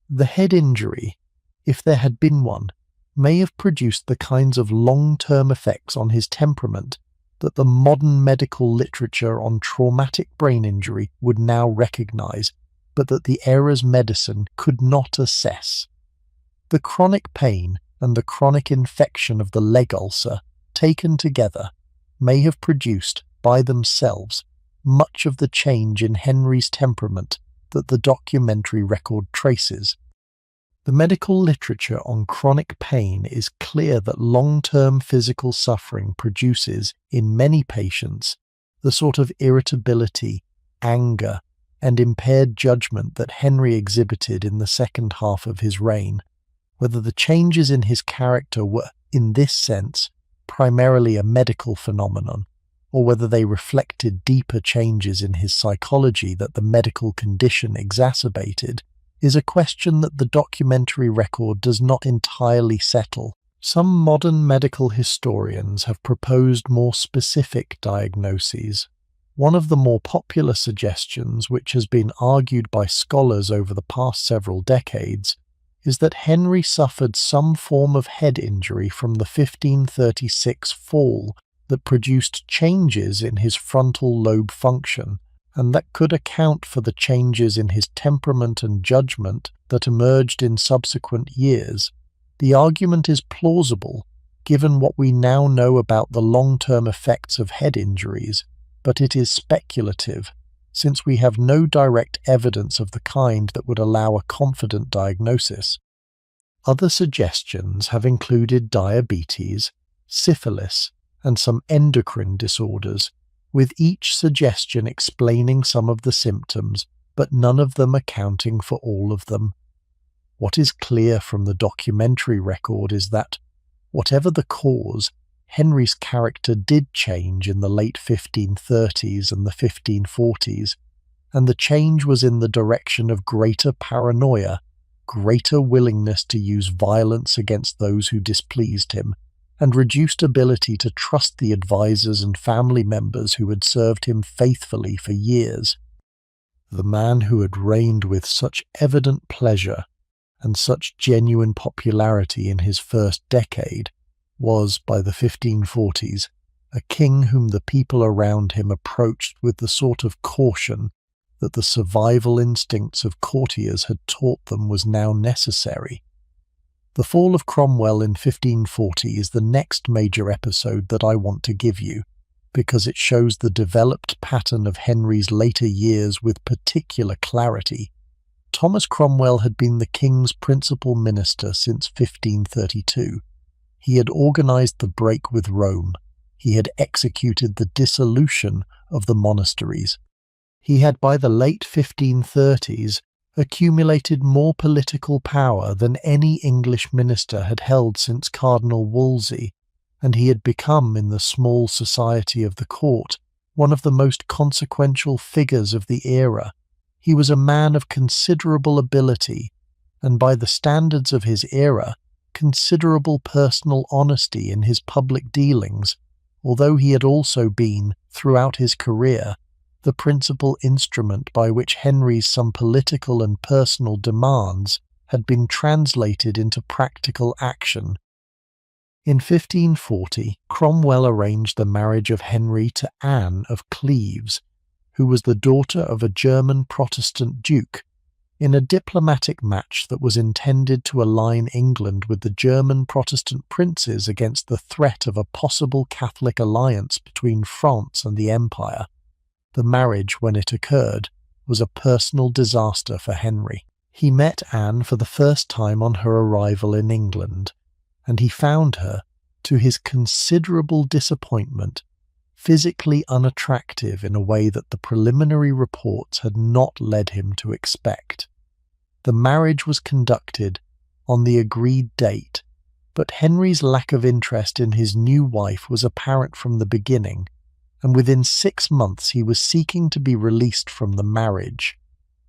The head injury, if there had been one, may have produced the kinds of long-term effects on his temperament that the modern medical literature on traumatic brain injury would now recognize, but that the era's medicine could not assess. The chronic pain and the chronic infection of the leg ulcer, taken together, may have produced, by themselves, much of the change in Henry's temperament that the documentary record traces. The medical literature on chronic pain is clear that long-term physical suffering produces, in many patients, the sort of irritability, anger, and impaired judgment that Henry exhibited in the second half of his reign. Whether the changes in his character were, in this sense, primarily a medical phenomenon, or whether they reflected deeper changes in his psychology that the medical condition exacerbated, is a question that the documentary record does not entirely settle. Some modern medical historians have proposed more specific diagnoses. One of the more popular suggestions, which has been argued by scholars over the past several decades, is that Henry suffered some form of head injury from the 1536 fall that produced changes in his frontal lobe function, and that could account for the changes in his temperament and judgment that emerged in subsequent years. The argument is plausible, given what we now know about the long-term effects of head injuries, but it is speculative, since we have no direct evidence of the kind that would allow a confident diagnosis. Other suggestions have included diabetes, syphilis, and some endocrine disorders, with each suggestion explaining some of the symptoms, but none of them accounting for all of them. What is clear from the documentary record is that, whatever the cause, Henry's character did change in the late 1530s and the 1540s, and the change was in the direction of greater paranoia, greater willingness to use violence against those who displeased him, and reduced ability to trust the advisors and family members who had served him faithfully for years. The man who had reigned with such evident pleasure and such genuine popularity in his first decade was, by the 1540s, a king whom the people around him approached with the sort of caution that the survival instincts of courtiers had taught them was now necessary. The fall of Cromwell in 1540 is the next major episode that I want to give you, because it shows the developed pattern of Henry's later years with particular clarity. Thomas Cromwell had been the king's principal minister since 1532. He had organised the break with Rome. He had executed the dissolution of the monasteries. He had, by the late 1530s, accumulated more political power than any English minister had held since Cardinal Wolsey, and he had become, in the small society of the court, one of the most consequential figures of the era. He was a man of considerable ability, and by the standards of his era, considerable personal honesty in his public dealings, although he had also been, throughout his career, the principal instrument by which Henry's some political and personal demands had been translated into practical action. In 1540, Cromwell arranged the marriage of Henry to Anne of Cleves, who was the daughter of a German Protestant duke, in a diplomatic match that was intended to align England with the German Protestant princes against the threat of a possible Catholic alliance between France and the Empire. The marriage, when it occurred, was a personal disaster for Henry. He met Anne for the first time on her arrival in England, and he found her, to his considerable disappointment, physically unattractive in a way that the preliminary reports had not led him to expect. The marriage was conducted on the agreed date, but Henry's lack of interest in his new wife was apparent from the beginning, and within 6 months he was seeking to be released from the marriage.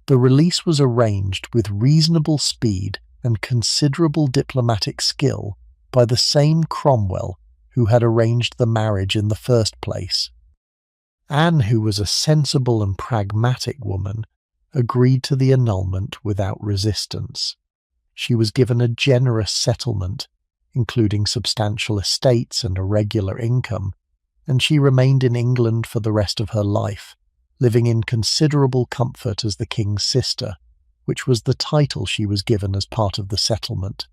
The release was arranged with reasonable speed and considerable diplomatic skill by the same Cromwell who had arranged the marriage in the first place. Anne, who was a sensible and pragmatic woman, agreed to the annulment without resistance. She was given a generous settlement, including substantial estates and a regular income, and she remained in England for the rest of her life, living in considerable comfort as the king's sister, which was the title she was given as part of the settlement.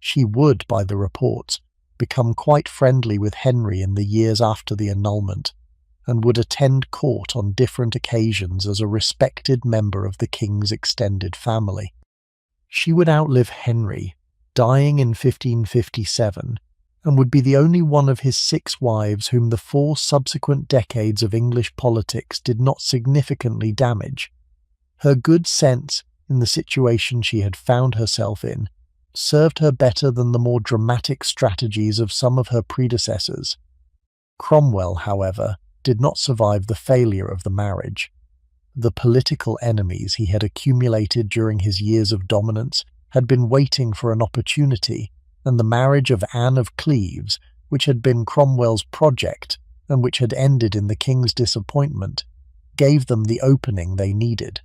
She would, by the reports, become quite friendly with Henry in the years after the annulment, and would attend court on different occasions as a respected member of the king's extended family. She would outlive Henry, dying in 1557, and would be the only one of his 6 wives whom the 4 subsequent decades of English politics did not significantly damage. Her good sense, in the situation she had found herself in, served her better than the more dramatic strategies of some of her predecessors. Cromwell, however, did not survive the failure of the marriage. The political enemies he had accumulated during his years of dominance had been waiting for an opportunity, and the marriage of Anne of Cleves, which had been Cromwell's project and which had ended in the king's disappointment, gave them the opening they needed.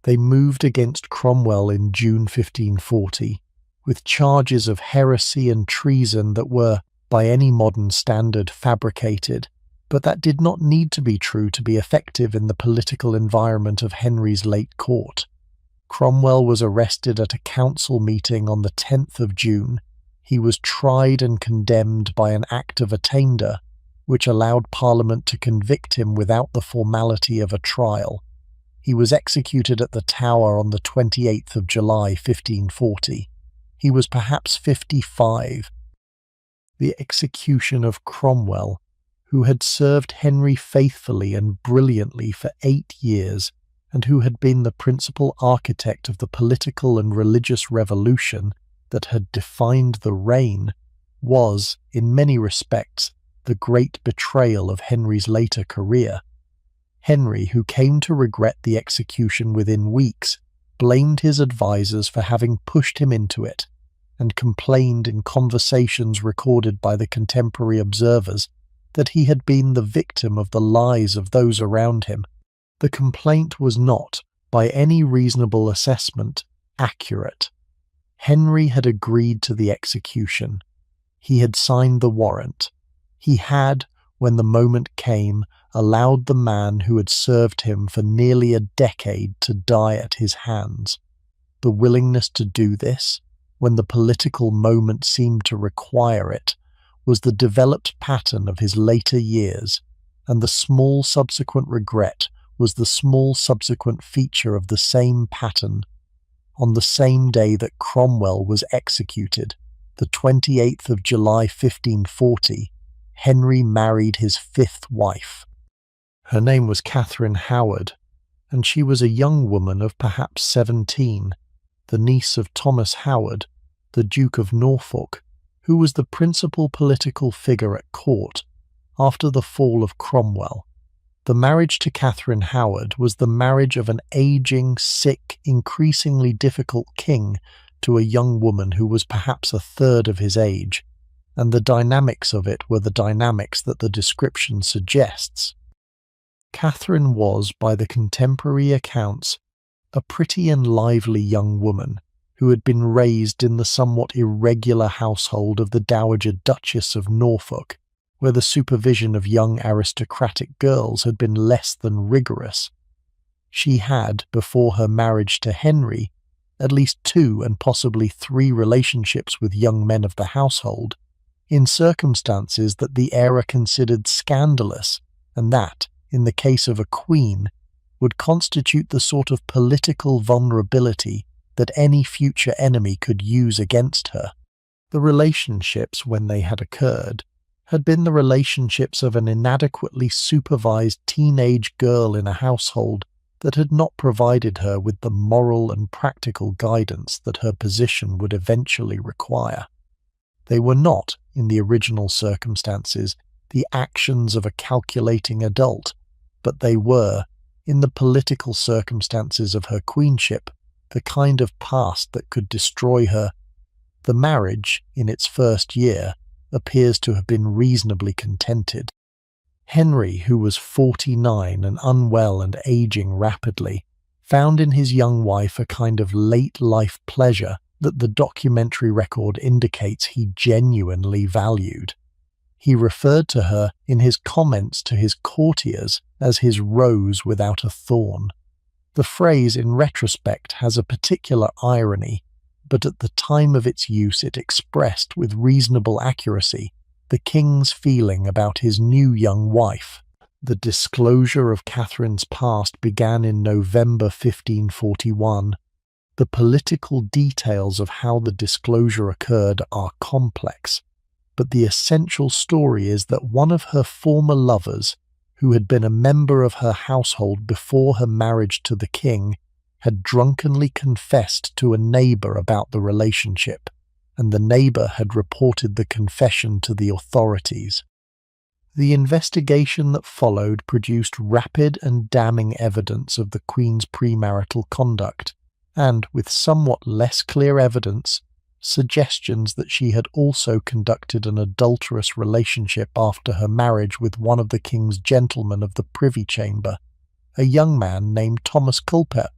They moved against Cromwell in June 1540, with charges of heresy and treason that were, by any modern standard, fabricated, but that did not need to be true to be effective in the political environment of Henry's late court. Cromwell was arrested at a council meeting on the 10th of June. He was tried and condemned by an Act of Attainder, which allowed Parliament to convict him without the formality of a trial. He was executed at the Tower on the 28th of July 1540. He was perhaps 55. The execution of Cromwell, who had served Henry faithfully and brilliantly for 8 years, and who had been the principal architect of the political and religious revolution that had defined the reign, was, in many respects, the great betrayal of Henry's later career. Henry, who came to regret the execution within weeks, blamed his advisors for having pushed him into it, and complained in conversations recorded by the contemporary observers that he had been the victim of the lies of those around him. The complaint was not, by any reasonable assessment, accurate. Henry had agreed to the execution. He had signed the warrant. He had, when the moment came, allowed the man who had served him for nearly a decade to die at his hands. The willingness to do this, when the political moment seemed to require it, was the developed pattern of his later years, and the small subsequent regret was the small subsequent feature of the same pattern. On the same day that Cromwell was executed, the 28th of July 1540, Henry married his fifth wife. Her name was Catherine Howard, and she was a young woman of perhaps 17, the niece of Thomas Howard, the Duke of Norfolk, who was the principal political figure at court after the fall of Cromwell. The marriage to Catherine Howard was the marriage of an aging, sick, increasingly difficult king to a young woman who was perhaps a third of his age, and the dynamics of it were the dynamics that the description suggests. Catherine was, by the contemporary accounts, a pretty and lively young woman who had been raised in the somewhat irregular household of the Dowager Duchess of Norfolk, where the supervision of young aristocratic girls had been less than rigorous. She had, before her marriage to Henry, at least 2 and possibly 3 relationships with young men of the household, in circumstances that the era considered scandalous, and that, in the case of a queen, would constitute the sort of political vulnerability that any future enemy could use against her. The relationships, when they had occurred, had been the relationships of an inadequately supervised teenage girl in a household that had not provided her with the moral and practical guidance that her position would eventually require. They were not, in the original circumstances, the actions of a calculating adult, but they were, in the political circumstances of her queenship, the kind of past that could destroy her. The marriage, in its first year, appears to have been reasonably contented. Henry, who was 49 and unwell and aging rapidly, found in his young wife a kind of late-life pleasure that the documentary record indicates he genuinely valued. He referred to her in his comments to his courtiers as his rose without a thorn. The phrase, in retrospect, has a particular irony, but at the time of its use it expressed with reasonable accuracy the king's feeling about his new young wife. The disclosure of Catherine's past began in November 1541. The political details of how the disclosure occurred are complex, but the essential story is that one of her former lovers, who had been a member of her household before her marriage to the king, had drunkenly confessed to a neighbour about the relationship, and the neighbour had reported the confession to the authorities. The investigation that followed produced rapid and damning evidence of the Queen's premarital conduct, and, with somewhat less clear evidence, suggestions that she had also conducted an adulterous relationship after her marriage with one of the King's gentlemen of the Privy Chamber, a young man named Thomas Culpeper.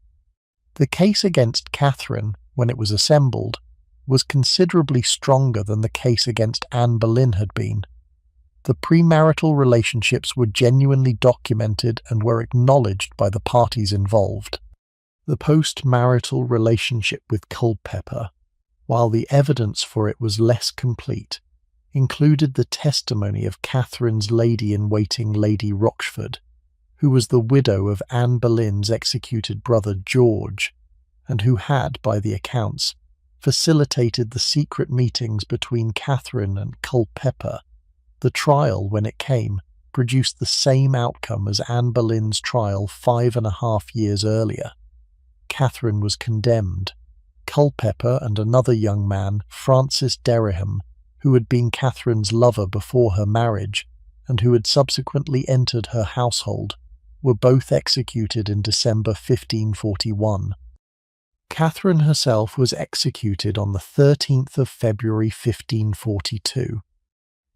The case against Catherine, when it was assembled, was considerably stronger than the case against Anne Boleyn had been. The premarital relationships were genuinely documented and were acknowledged by the parties involved. The post-marital relationship with Culpeper, while the evidence for it was less complete, included the testimony of Catherine's lady-in-waiting Lady Rochford, who was the widow of Anne Boleyn's executed brother George, and who had, by the accounts, facilitated the secret meetings between Catherine and Culpeper. The trial, when it came, produced the same outcome as Anne Boleyn's trial 5.5 years earlier. Catherine was condemned. Culpeper and another young man, Francis Dereham, who had been Catherine's lover before her marriage, and who had subsequently entered her household, were both executed in December 1541. Catherine herself was executed on the 13th of February 1542.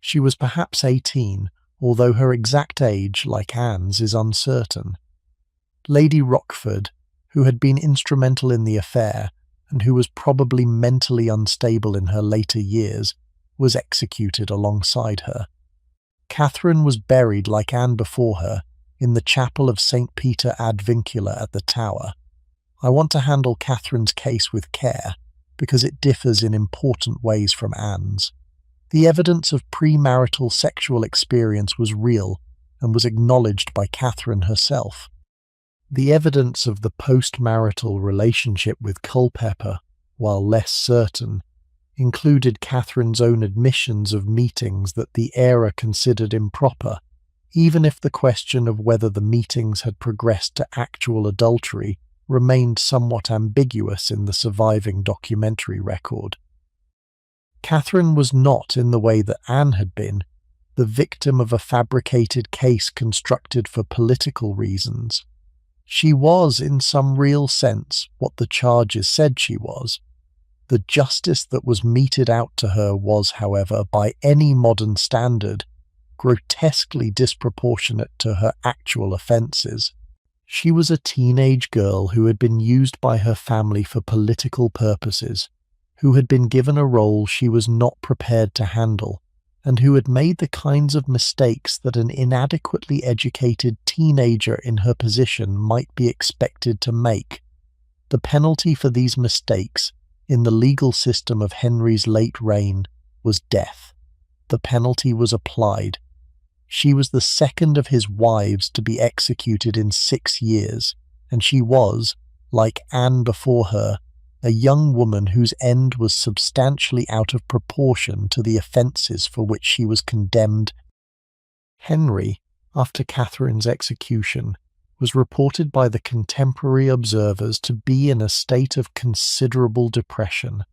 She was perhaps 18, although her exact age, like Anne's, is uncertain. Lady Rochford, who had been instrumental in the affair, and who was probably mentally unstable in her later years, was executed alongside her. Catherine was buried, like Anne before her, in the chapel of St. Peter ad Vincula at the Tower. I want to handle Catherine's case with care, because it differs in important ways from Anne's. The evidence of premarital sexual experience was real and was acknowledged by Catherine herself. The evidence of the post-marital relationship with Culpeper, while less certain, included Catherine's own admissions of meetings that the era considered improper, even if the question of whether the meetings had progressed to actual adultery remained somewhat ambiguous in the surviving documentary record. Catherine was not, in the way that Anne had been, the victim of a fabricated case constructed for political reasons. She was, in some real sense, what the charges said she was. The justice that was meted out to her was, however, by any modern standard, grotesquely disproportionate to her actual offences. She was a teenage girl who had been used by her family for political purposes, who had been given a role she was not prepared to handle, and who had made the kinds of mistakes that an inadequately educated teenager in her position might be expected to make. The penalty for these mistakes, in the legal system of Henry's late reign, was death. The penalty was applied. She was the second of his wives to be executed in 6 years, and she was, like Anne before her, a young woman whose end was substantially out of proportion to the offences for which she was condemned. Henry, after Catherine's execution, was reported by the contemporary observers to be in a state of considerable depression.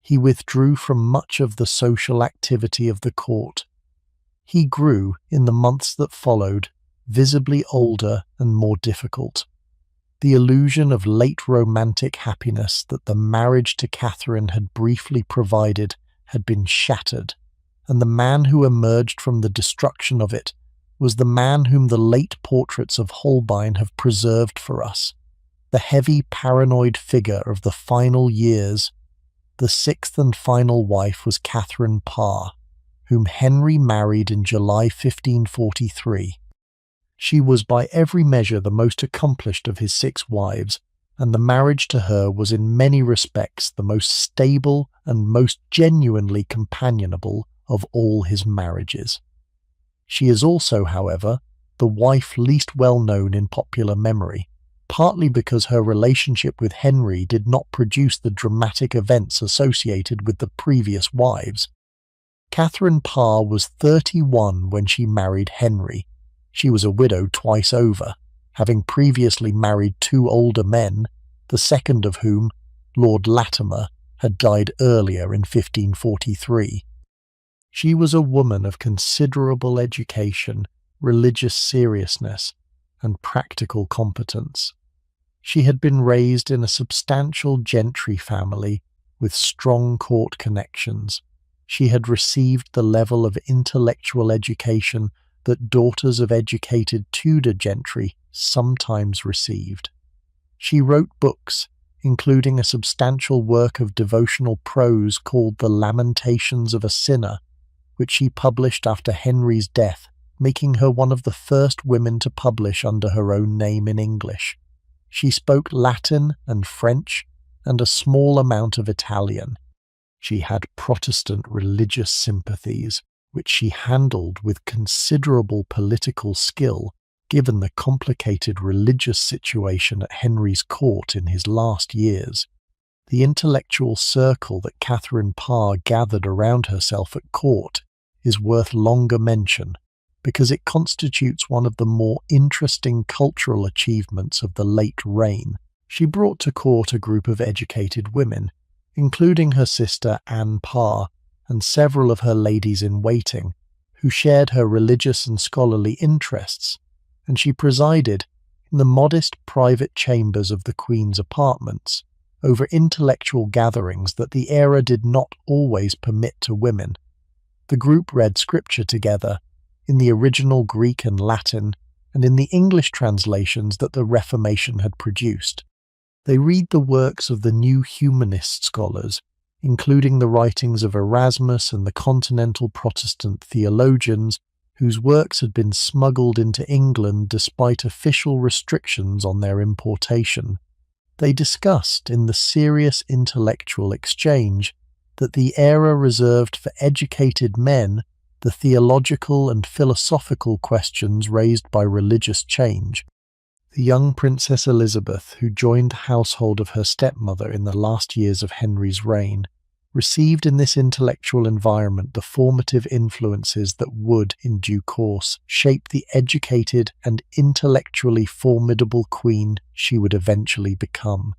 He withdrew from much of the social activity of the court. He grew, in the months that followed, visibly older and more difficult. The illusion of late romantic happiness that the marriage to Catherine had briefly provided had been shattered, and the man who emerged from the destruction of it was the man whom the late portraits of Holbein have preserved for us, the heavy paranoid figure of the final years. The sixth and final wife was Catherine Parr, whom Henry married in July 1543. She was by every measure the most accomplished of his 6 wives, and the marriage to her was in many respects the most stable and most genuinely companionable of all his marriages. She is also, however, the wife least well known in popular memory, partly because her relationship with Henry did not produce the dramatic events associated with the previous wives. Catherine Parr was 31 when she married Henry. She was a widow twice over, having previously married 2 older men, the second of whom, Lord Latimer, had died earlier in 1543. She was a woman of considerable education, religious seriousness, and practical competence. She had been raised in a substantial gentry family with strong court connections. She had received the level of intellectual education that daughters of educated Tudor gentry sometimes received. She wrote books, including a substantial work of devotional prose called The Lamentations of a Sinner, which she published after Henry's death, making her one of the first women to publish under her own name in English. She spoke Latin and French and a small amount of Italian. She had Protestant religious sympathies, which she handled with considerable political skill, given the complicated religious situation at Henry's court in his last years. The intellectual circle that Catherine Parr gathered around herself at court is worth longer mention, because it constitutes one of the more interesting cultural achievements of the late reign. She brought to court a group of educated women, including her sister Anne Parr, and several of her ladies-in-waiting, who shared her religious and scholarly interests, and she presided, in the modest private chambers of the Queen's apartments, over intellectual gatherings that the era did not always permit to women. The group read scripture together, in the original Greek and Latin, and in the English translations that the Reformation had produced. They read the works of the new humanist scholars, including the writings of Erasmus and the continental Protestant theologians, whose works had been smuggled into England despite official restrictions on their importation. They discussed in the serious intellectual exchange that the era reserved for educated men the theological and philosophical questions raised by religious change. The young Princess Elizabeth, who joined the household of her stepmother in the last years of Henry's reign, received in this intellectual environment the formative influences that would, in due course, shape the educated and intellectually formidable queen she would eventually become.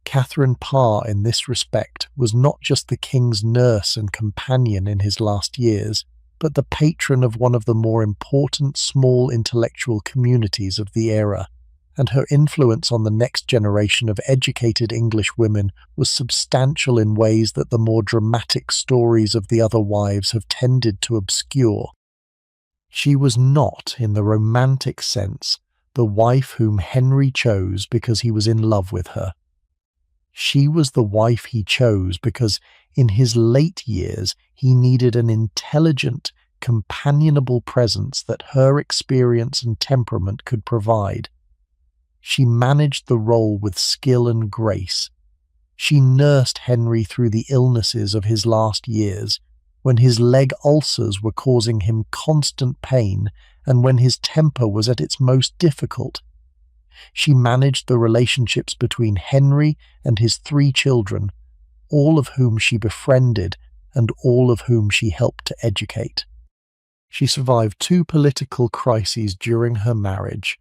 Catherine Parr, in this respect, was not just the king's nurse and companion in his last years, but the patron of one of the more important small intellectual communities of the era, and her influence on the next generation of educated English women was substantial in ways that the more dramatic stories of the other wives have tended to obscure. She was not, in the romantic sense, the wife whom Henry chose because he was in love with her. She was the wife he chose because, in his late years, he needed an intelligent, companionable presence that her experience and temperament could provide. She managed the role with skill and grace. She nursed Henry through the illnesses of his last years, when his leg ulcers were causing him constant pain and when his temper was at its most difficult. She managed the relationships between Henry and his 3 children, all of whom she befriended and all of whom she helped to educate. She survived 2 political crises during her marriage,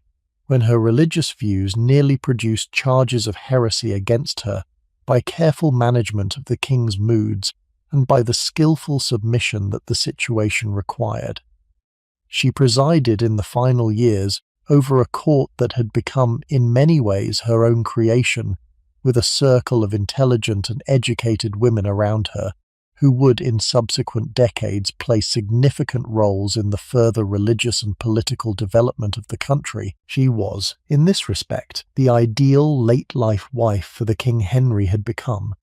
when her religious views nearly produced charges of heresy against her by careful management of the king's moods and by the skillful submission that the situation required. She presided in the final years over a court that had become in many ways her own creation, with a circle of intelligent and educated women around her, who would in subsequent decades play significant roles in the further religious and political development of the country. She was, in this respect, the ideal late-life wife for the King Henry had become.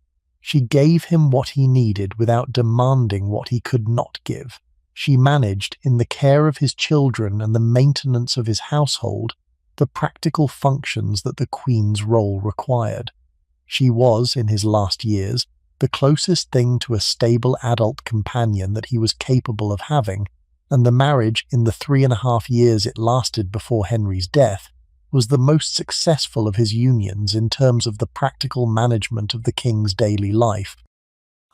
She gave him what he needed without demanding what he could not give. She managed, in the care of his children and the maintenance of his household, the practical functions that the Queen's role required. She was, in his last years, the closest thing to a stable adult companion that he was capable of having, and the marriage, in the 3.5 years it lasted before Henry's death, was the most successful of his unions in terms of the practical management of the king's daily life.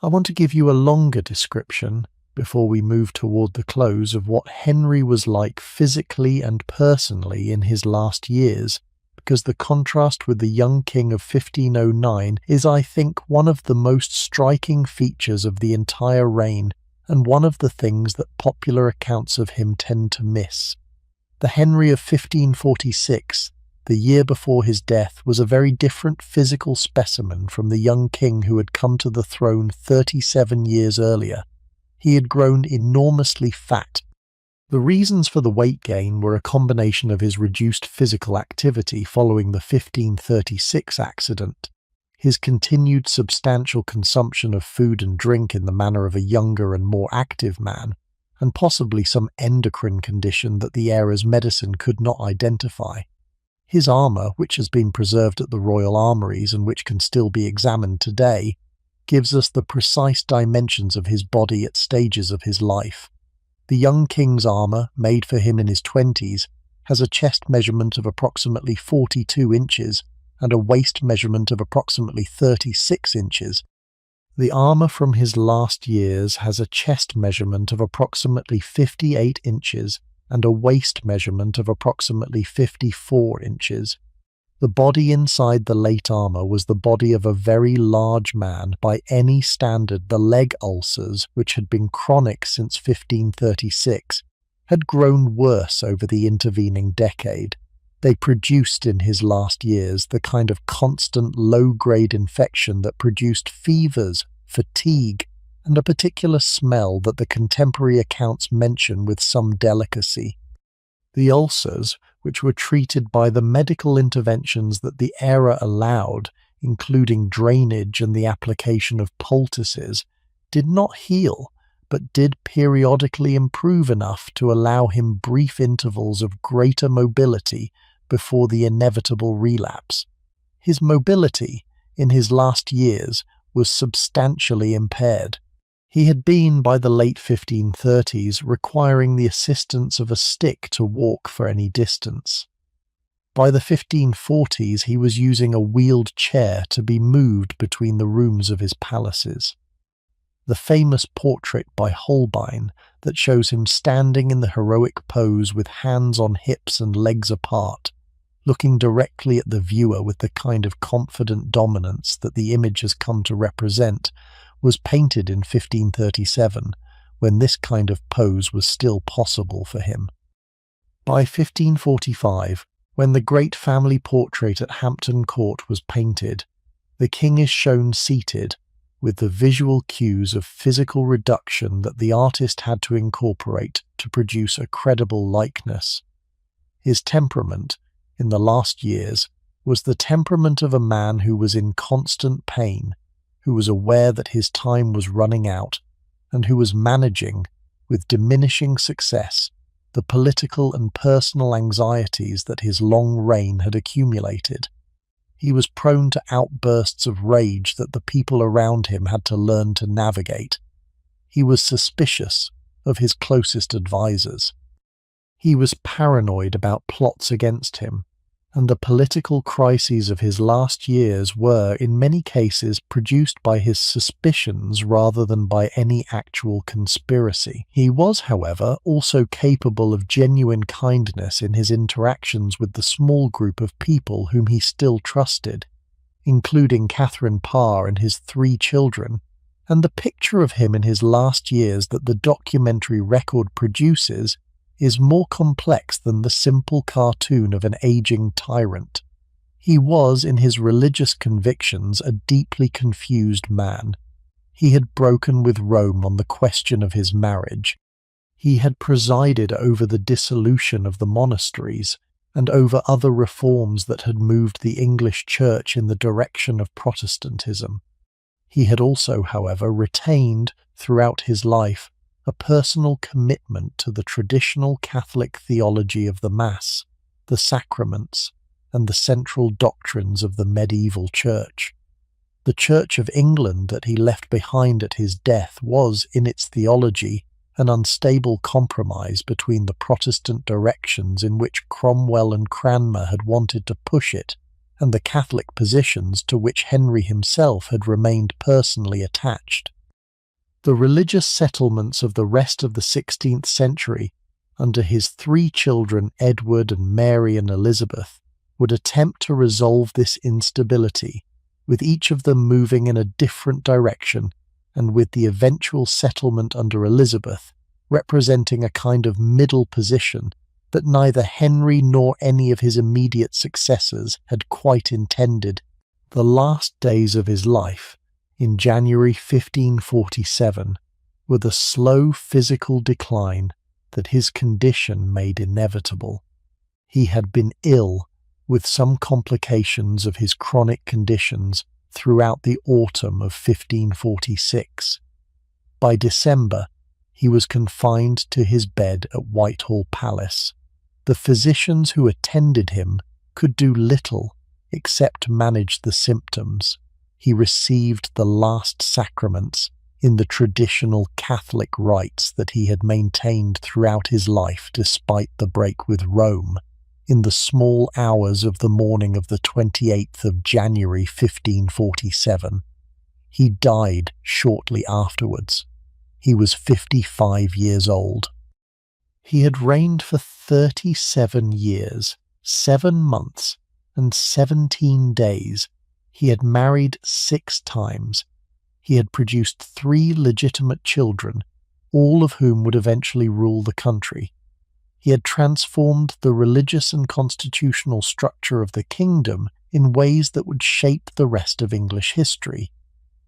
I want to give you a longer description, before we move toward the close, of what Henry was like physically and personally in his last years, because the contrast with the young king of 1509 is, I think, one of the most striking features of the entire reign, and one of the things that popular accounts of him tend to miss. The Henry of 1546, the year before his death, was a very different physical specimen from the young king who had come to the throne 37 years earlier. He had grown enormously fat. The reasons for the weight gain were a combination of his reduced physical activity following the 1536 accident, his continued substantial consumption of food and drink in the manner of a younger and more active man, and possibly some endocrine condition that the era's medicine could not identify. His armour, which has been preserved at the Royal Armouries and which can still be examined today, gives us the precise dimensions of his body at stages of his life. The young king's armour, made for him in his 20s, has a chest measurement of approximately 42 inches and a waist measurement of approximately 36 inches. The armour from his last years has a chest measurement of approximately 58 inches and a waist measurement of approximately 54 inches. The body inside the late armour was the body of a very large man by any standard. The leg ulcers, which had been chronic since 1536, had grown worse over the intervening decade. They produced in his last years the kind of constant low-grade infection that produced fevers, fatigue, and a particular smell that the contemporary accounts mention with some delicacy. The ulcers, which were treated by the medical interventions that the era allowed, including drainage and the application of poultices, did not heal, but did periodically improve enough to allow him brief intervals of greater mobility before the inevitable relapse. His mobility, in his last years, was substantially impaired. He had been, by the late 1530s, requiring the assistance of a stick to walk for any distance. By the 1540s, he was using a wheeled chair to be moved between the rooms of his palaces. The famous portrait by Holbein that shows him standing in the heroic pose with hands on hips and legs apart, looking directly at the viewer with the kind of confident dominance that the image has come to represent, was painted in 1537, when this kind of pose was still possible for him. By 1545, when the great family portrait at Hampton Court was painted, the king is shown seated, with the visual cues of physical reduction that the artist had to incorporate to produce a credible likeness. His temperament, in the last years, was the temperament of a man who was in constant pain, who was aware that his time was running out, and who was managing, with diminishing success, the political and personal anxieties that his long reign had accumulated. He was prone to outbursts of rage that the people around him had to learn to navigate. He was suspicious of his closest advisers. He was paranoid about plots against him, and the political crises of his last years were, in many cases, produced by his suspicions rather than by any actual conspiracy. He was, however, also capable of genuine kindness in his interactions with the small group of people whom he still trusted, including Catherine Parr and his 3 children, and the picture of him in his last years that the documentary record produces is more complex than the simple cartoon of an aging tyrant. He was, in his religious convictions, a deeply confused man. He had broken with Rome on the question of his marriage. He had presided over the dissolution of the monasteries and over other reforms that had moved the English Church in the direction of Protestantism. He had also, however, retained, throughout his life, a personal commitment to the traditional Catholic theology of the Mass, the sacraments, and the central doctrines of the medieval Church. The Church of England that he left behind at his death was, in its theology, an unstable compromise between the Protestant directions in which Cromwell and Cranmer had wanted to push it, and the Catholic positions to which Henry himself had remained personally attached. The religious settlements of the rest of the 16th century, under his 3 children Edward and Mary and Elizabeth, would attempt to resolve this instability, with each of them moving in a different direction, and with the eventual settlement under Elizabeth representing a kind of middle position that neither Henry nor any of his immediate successors had quite intended. The last days of his life, in January 1547, were the slow physical decline that his condition made inevitable. He had been ill with some complications of his chronic conditions throughout the autumn of 1546. By December, he was confined to his bed at Whitehall Palace. The physicians who attended him could do little except manage the symptoms. He received the last sacraments in the traditional Catholic rites that he had maintained throughout his life despite the break with Rome, in the small hours of the morning of the 28th of January 1547. He died shortly afterwards. He was 55 years old. He had reigned for 37 years, 7 months, and 17 days. He had married 6 times. He had produced 3 legitimate children, all of whom would eventually rule the country. He had transformed the religious and constitutional structure of the kingdom in ways that would shape the rest of English history.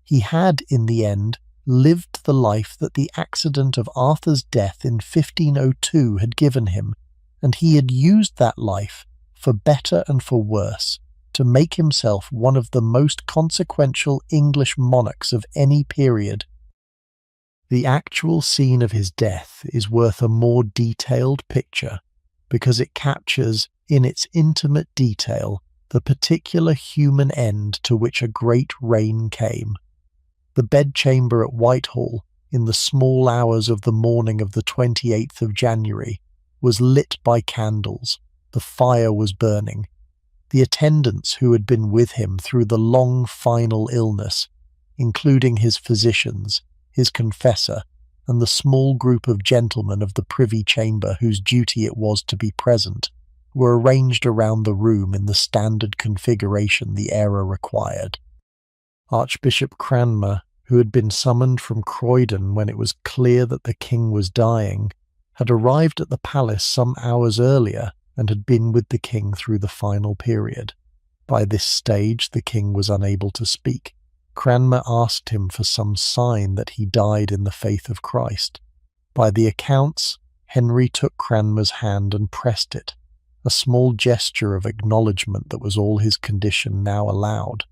He had, in the end, lived the life that the accident of Arthur's death in 1502 had given him, and he had used that life, for better and for worse, to make himself one of the most consequential English monarchs of any period. The actual scene of his death is worth a more detailed picture because it captures, in its intimate detail, the particular human end to which a great reign came. The bedchamber at Whitehall, in the small hours of the morning of the 28th of January, was lit by candles. The fire was burning. The attendants who had been with him through the long final illness, including his physicians, his confessor, and the small group of gentlemen of the Privy Chamber whose duty it was to be present, were arranged around the room in the standard configuration the era required. Archbishop Cranmer, who had been summoned from Croydon when it was clear that the king was dying, had arrived at the palace some hours earlier and had been with the king through the final period. By this stage the king was unable to speak. Cranmer asked him for some sign that he died in the faith of Christ. By the accounts, Henry took Cranmer's hand and pressed it, a small gesture of acknowledgement that was all his condition now allowed.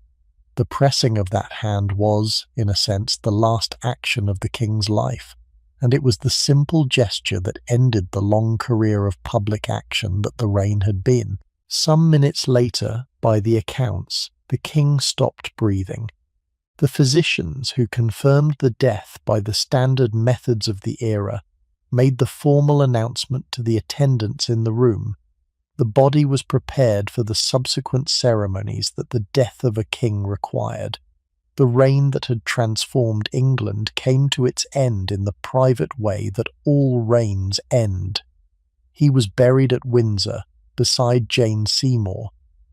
The pressing of that hand was, in a sense, the last action of the king's life, and it was the simple gesture that ended the long career of public action that the reign had been. Some minutes later, by the accounts, the king stopped breathing. The physicians who confirmed the death by the standard methods of the era made the formal announcement to the attendants in the room. The body was prepared for the subsequent ceremonies that the death of a king required. The reign that had transformed England came to its end in the private way that all reigns end. He was buried at Windsor, beside Jane Seymour,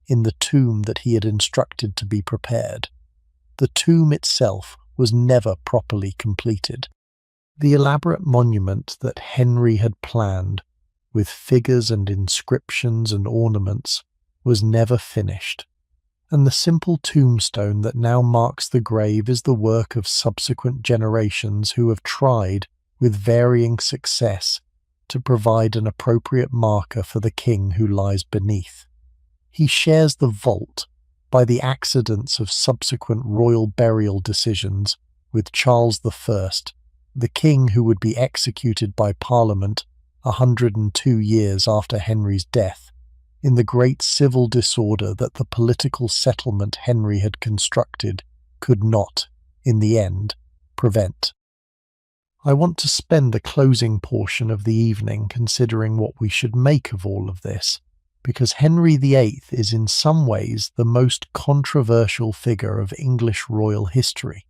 in the tomb that he had instructed to be prepared. The tomb itself was never properly completed. The elaborate monument that Henry had planned, with figures and inscriptions and ornaments, was never finished, and the simple tombstone that now marks the grave is the work of subsequent generations who have tried, with varying success, to provide an appropriate marker for the king who lies beneath. He shares the vault, by the accidents of subsequent royal burial decisions, with Charles I, the king who would be executed by Parliament 102 years after Henry's death, in the great civil disorder that the political settlement Henry had constructed could not, in the end, prevent. I want to spend the closing portion of the evening considering what we should make of all of this, because Henry VIII is in some ways the most controversial figure of English royal history,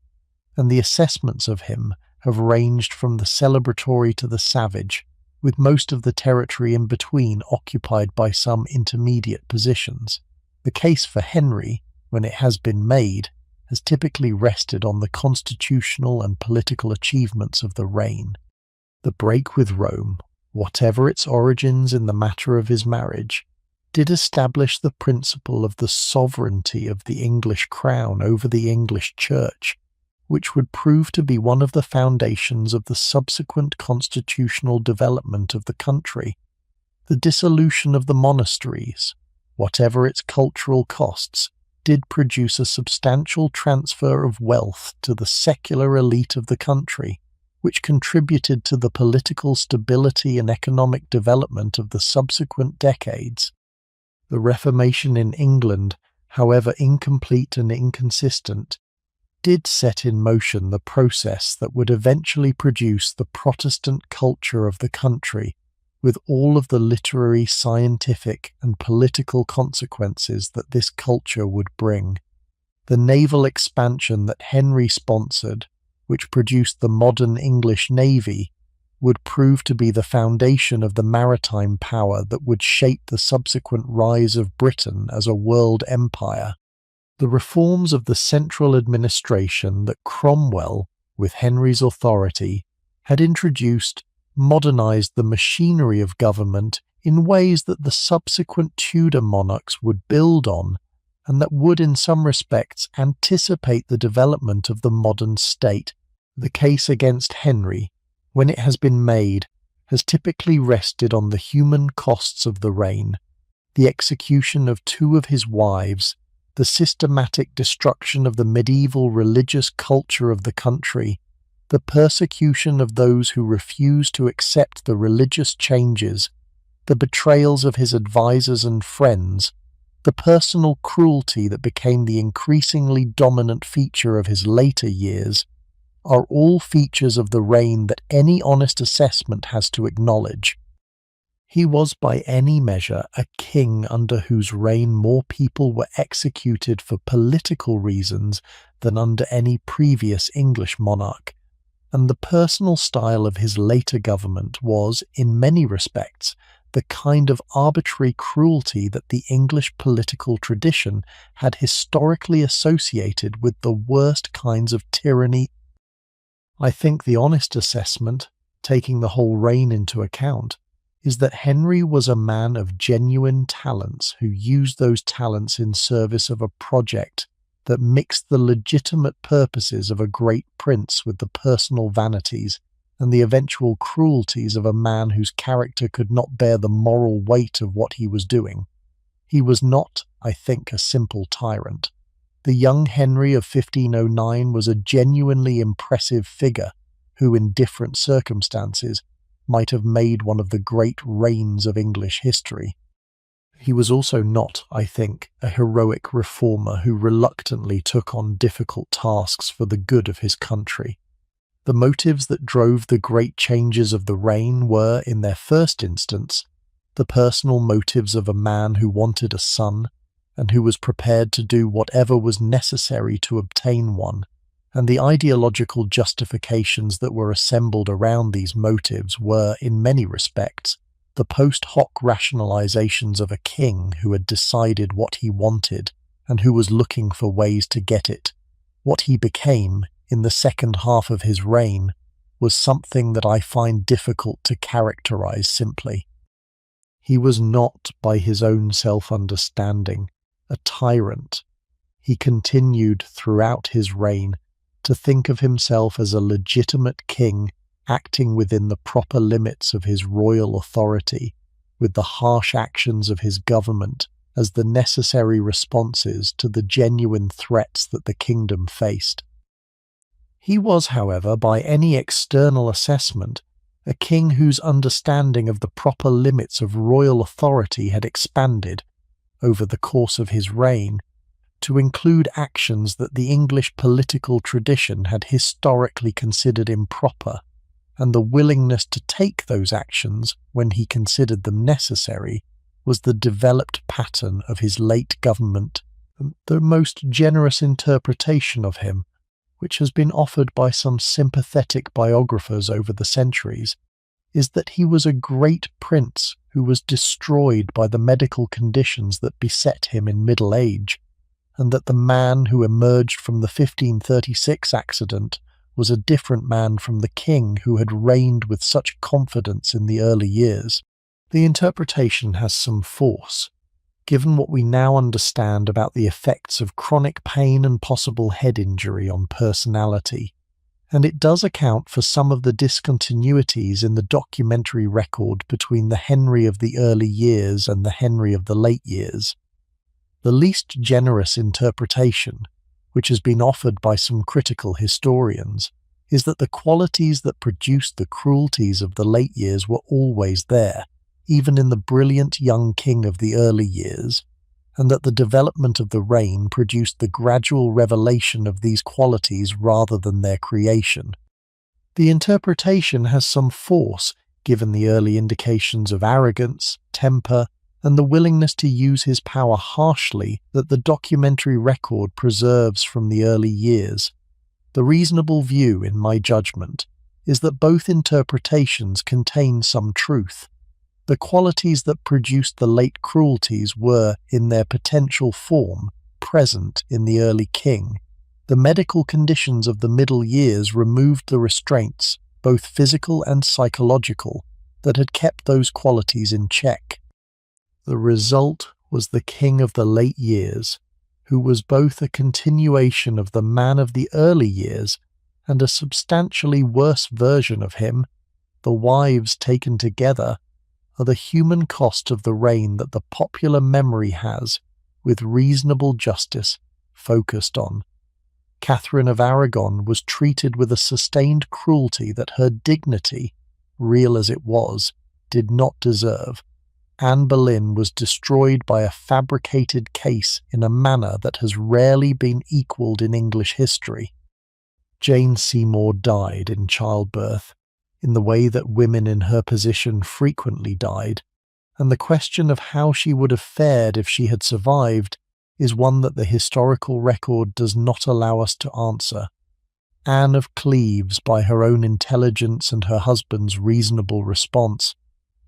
and the assessments of him have ranged from the celebratory to the savage, with most of the territory in between occupied by some intermediate positions. The case for Henry, when it has been made, has typically rested on the constitutional and political achievements of the reign. The break with Rome, whatever its origins in the matter of his marriage, did establish the principle of the sovereignty of the English crown over the English church, which would prove to be one of the foundations of the subsequent constitutional development of the country. The dissolution of the monasteries, whatever its cultural costs, did produce a substantial transfer of wealth to the secular elite of the country, which contributed to the political stability and economic development of the subsequent decades. The Reformation in England, however incomplete and inconsistent, did set in motion the process that would eventually produce the Protestant culture of the country, with all of the literary, scientific, and political consequences that this culture would bring. The naval expansion that Henry sponsored, which produced the modern English Navy, would prove to be the foundation of the maritime power that would shape the subsequent rise of Britain as a world empire. The reforms of the central administration that Cromwell, with Henry's authority, had introduced modernised the machinery of government in ways that the subsequent Tudor monarchs would build on, and that would in some respects anticipate the development of the modern state. The case against Henry, when it has been made, has typically rested on the human costs of the reign, the execution of two of his wives, the systematic destruction of the medieval religious culture of the country, the persecution of those who refused to accept the religious changes, the betrayals of his advisers and friends, the personal cruelty that became the increasingly dominant feature of his later years, are all features of the reign that any honest assessment has to acknowledge. He was by any measure a king under whose reign more people were executed for political reasons than under any previous English monarch, and the personal style of his later government was, in many respects, the kind of arbitrary cruelty that the English political tradition had historically associated with the worst kinds of tyranny. I think the honest assessment, taking the whole reign into account, is that Henry was a man of genuine talents who used those talents in service of a project that mixed the legitimate purposes of a great prince with the personal vanities and the eventual cruelties of a man whose character could not bear the moral weight of what he was doing. He was not, I think, a simple tyrant. The young Henry of 1509 was a genuinely impressive figure who, in different circumstances, might have made one of the great reigns of English history. He was also not, I think, a heroic reformer who reluctantly took on difficult tasks for the good of his country. The motives that drove the great changes of the reign were, in their first instance, the personal motives of a man who wanted a son, and who was prepared to do whatever was necessary to obtain one, and the ideological justifications that were assembled around these motives were, in many respects, the post hoc rationalizations of a king who had decided what he wanted and who was looking for ways to get it. What he became, in the second half of his reign, was something that I find difficult to characterize simply. He was not, by his own self-understanding, a tyrant. He continued throughout his reign to think of himself as a legitimate king acting within the proper limits of his royal authority, with the harsh actions of his government as the necessary responses to the genuine threats that the kingdom faced. He was, however, by any external assessment, a king whose understanding of the proper limits of royal authority had expanded, over the course of his reign, to include actions that the English political tradition had historically considered improper, and the willingness to take those actions when he considered them necessary was the developed pattern of his late government. The most generous interpretation of him, which has been offered by some sympathetic biographers over the centuries, is that he was a great prince who was destroyed by the medical conditions that beset him in middle age, and that the man who emerged from the 1536 accident was a different man from the king who had reigned with such confidence in the early years. The interpretation has some force, given what we now understand about the effects of chronic pain and possible head injury on personality, and it does account for some of the discontinuities in the documentary record between the Henry of the early years and the Henry of the late years. The least generous interpretation, which has been offered by some critical historians, is that the qualities that produced the cruelties of the late years were always there, even in the brilliant young king of the early years, and that the development of the reign produced the gradual revelation of these qualities rather than their creation. The interpretation has some force, given the early indications of arrogance, temper, and the willingness to use his power harshly that the documentary record preserves from the early years. The reasonable view, in my judgment, is that both interpretations contain some truth. The qualities that produced the late cruelties were, in their potential form, present in the early king. The medical conditions of the middle years removed the restraints, both physical and psychological, that had kept those qualities in check. The result was the king of the late years, who was both a continuation of the man of the early years and a substantially worse version of him. The wives taken together are the human cost of the reign that the popular memory has, with reasonable justice, focused on. Catherine of Aragon was treated with a sustained cruelty that her dignity, real as it was, did not deserve. Anne Boleyn was destroyed by a fabricated case in a manner that has rarely been equalled in English history. Jane Seymour died in childbirth, in the way that women in her position frequently died, and the question of how she would have fared if she had survived is one that the historical record does not allow us to answer. Anne of Cleves, by her own intelligence and her husband's reasonable response,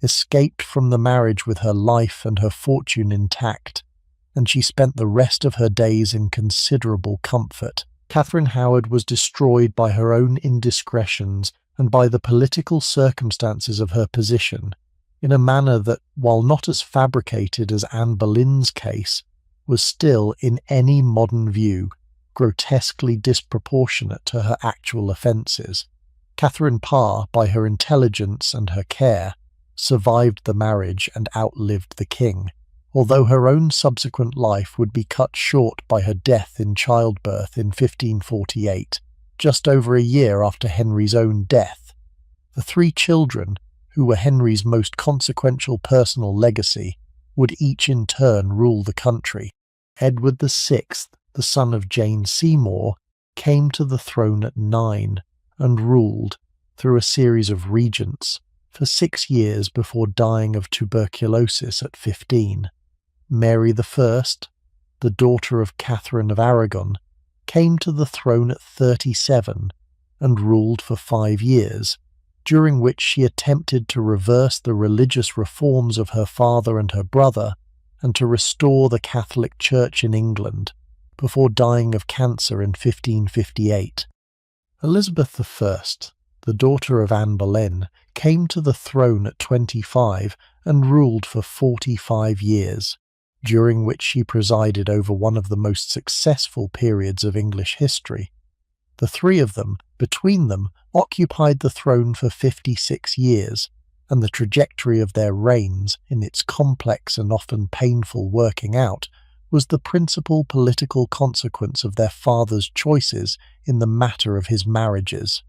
escaped from the marriage with her life and her fortune intact, and she spent the rest of her days in considerable comfort. Catherine Howard was destroyed by her own indiscretions and by the political circumstances of her position, in a manner that, while not as fabricated as Anne Boleyn's case, was still, in any modern view, grotesquely disproportionate to her actual offences. Catherine Parr, by her intelligence and her care, survived the marriage and outlived the king, although her own subsequent life would be cut short by her death in childbirth in 1548, just over a year after Henry's own death. The three children, who were Henry's most consequential personal legacy, would each in turn rule the country. Edward VI, the son of Jane Seymour, came to the throne at 9 and ruled, through a series of regents, for 6 years before dying of tuberculosis at 15. Mary I, the daughter of Catherine of Aragon, came to the throne at 37 and ruled for 5 years, during which she attempted to reverse the religious reforms of her father and her brother and to restore the Catholic Church in England, before dying of cancer in 1558. Elizabeth I, the daughter of Anne Boleyn, came to the throne at 25 and ruled for 45 years, during which she presided over one of the most successful periods of English history. The three of them, between them, occupied the throne for 56 years, and the trajectory of their reigns, in its complex and often painful working out, was the principal political consequence of their father's choices in the matter of his marriages.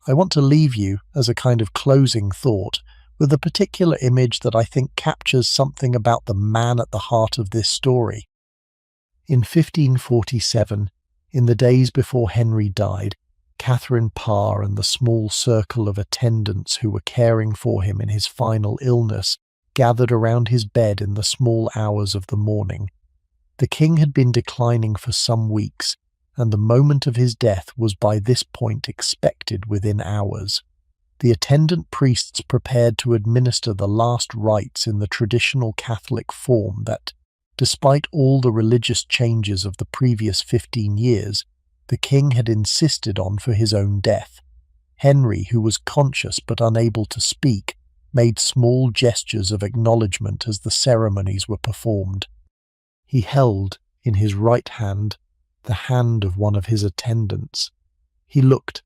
I want to leave you, as a kind of closing thought, with a particular image that I think captures something about the man at the heart of this story. In 1547, in the days before Henry died, Catherine Parr and the small circle of attendants who were caring for him in his final illness gathered around his bed in the small hours of the morning. The king had been declining for some weeks, and the moment of his death was by this point expected within hours. The attendant priests prepared to administer the last rites in the traditional Catholic form that, despite all the religious changes of the previous 15 years, the king had insisted on for his own death. Henry, who was conscious but unable to speak, made small gestures of acknowledgement as the ceremonies were performed. He held, in his right hand, the hand of one of his attendants. He looked,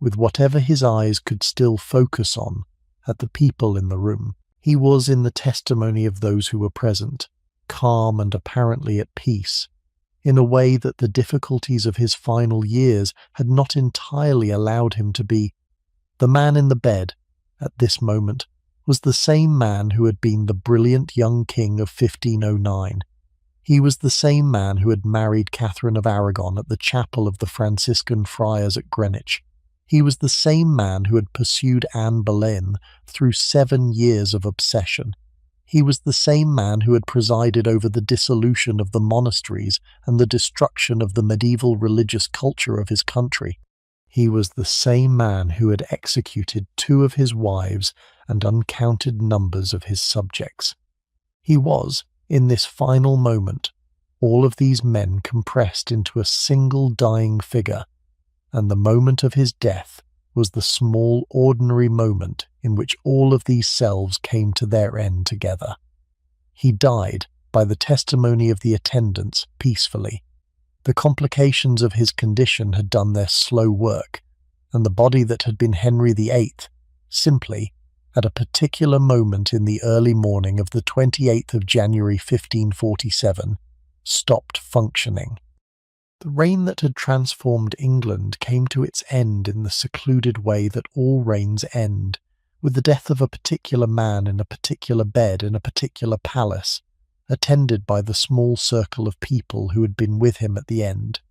with whatever his eyes could still focus on, at the people in the room. He was, in the testimony of those who were present, calm and apparently at peace, in a way that the difficulties of his final years had not entirely allowed him to be. The man in the bed, at this moment, was the same man who had been the brilliant young king of 1509. He was the same man who had married Catherine of Aragon at the chapel of the Franciscan friars at Greenwich. He was the same man who had pursued Anne Boleyn through 7 years of obsession. He was the same man who had presided over the dissolution of the monasteries and the destruction of the medieval religious culture of his country. He was the same man who had executed 2 of his wives and uncounted numbers of his subjects. He was, in this final moment, all of these men compressed into a single dying figure, and the moment of his death was the small, ordinary moment in which all of these selves came to their end together. He died, by the testimony of the attendants, peacefully. The complications of his condition had done their slow work, and the body that had been Henry VIII, simply, at a particular moment in the early morning of the 28th of January 1547, stopped functioning. The reign that had transformed England came to its end in the secluded way that all reigns end, with the death of a particular man in a particular bed in a particular palace, attended by the small circle of people who had been with him at the end.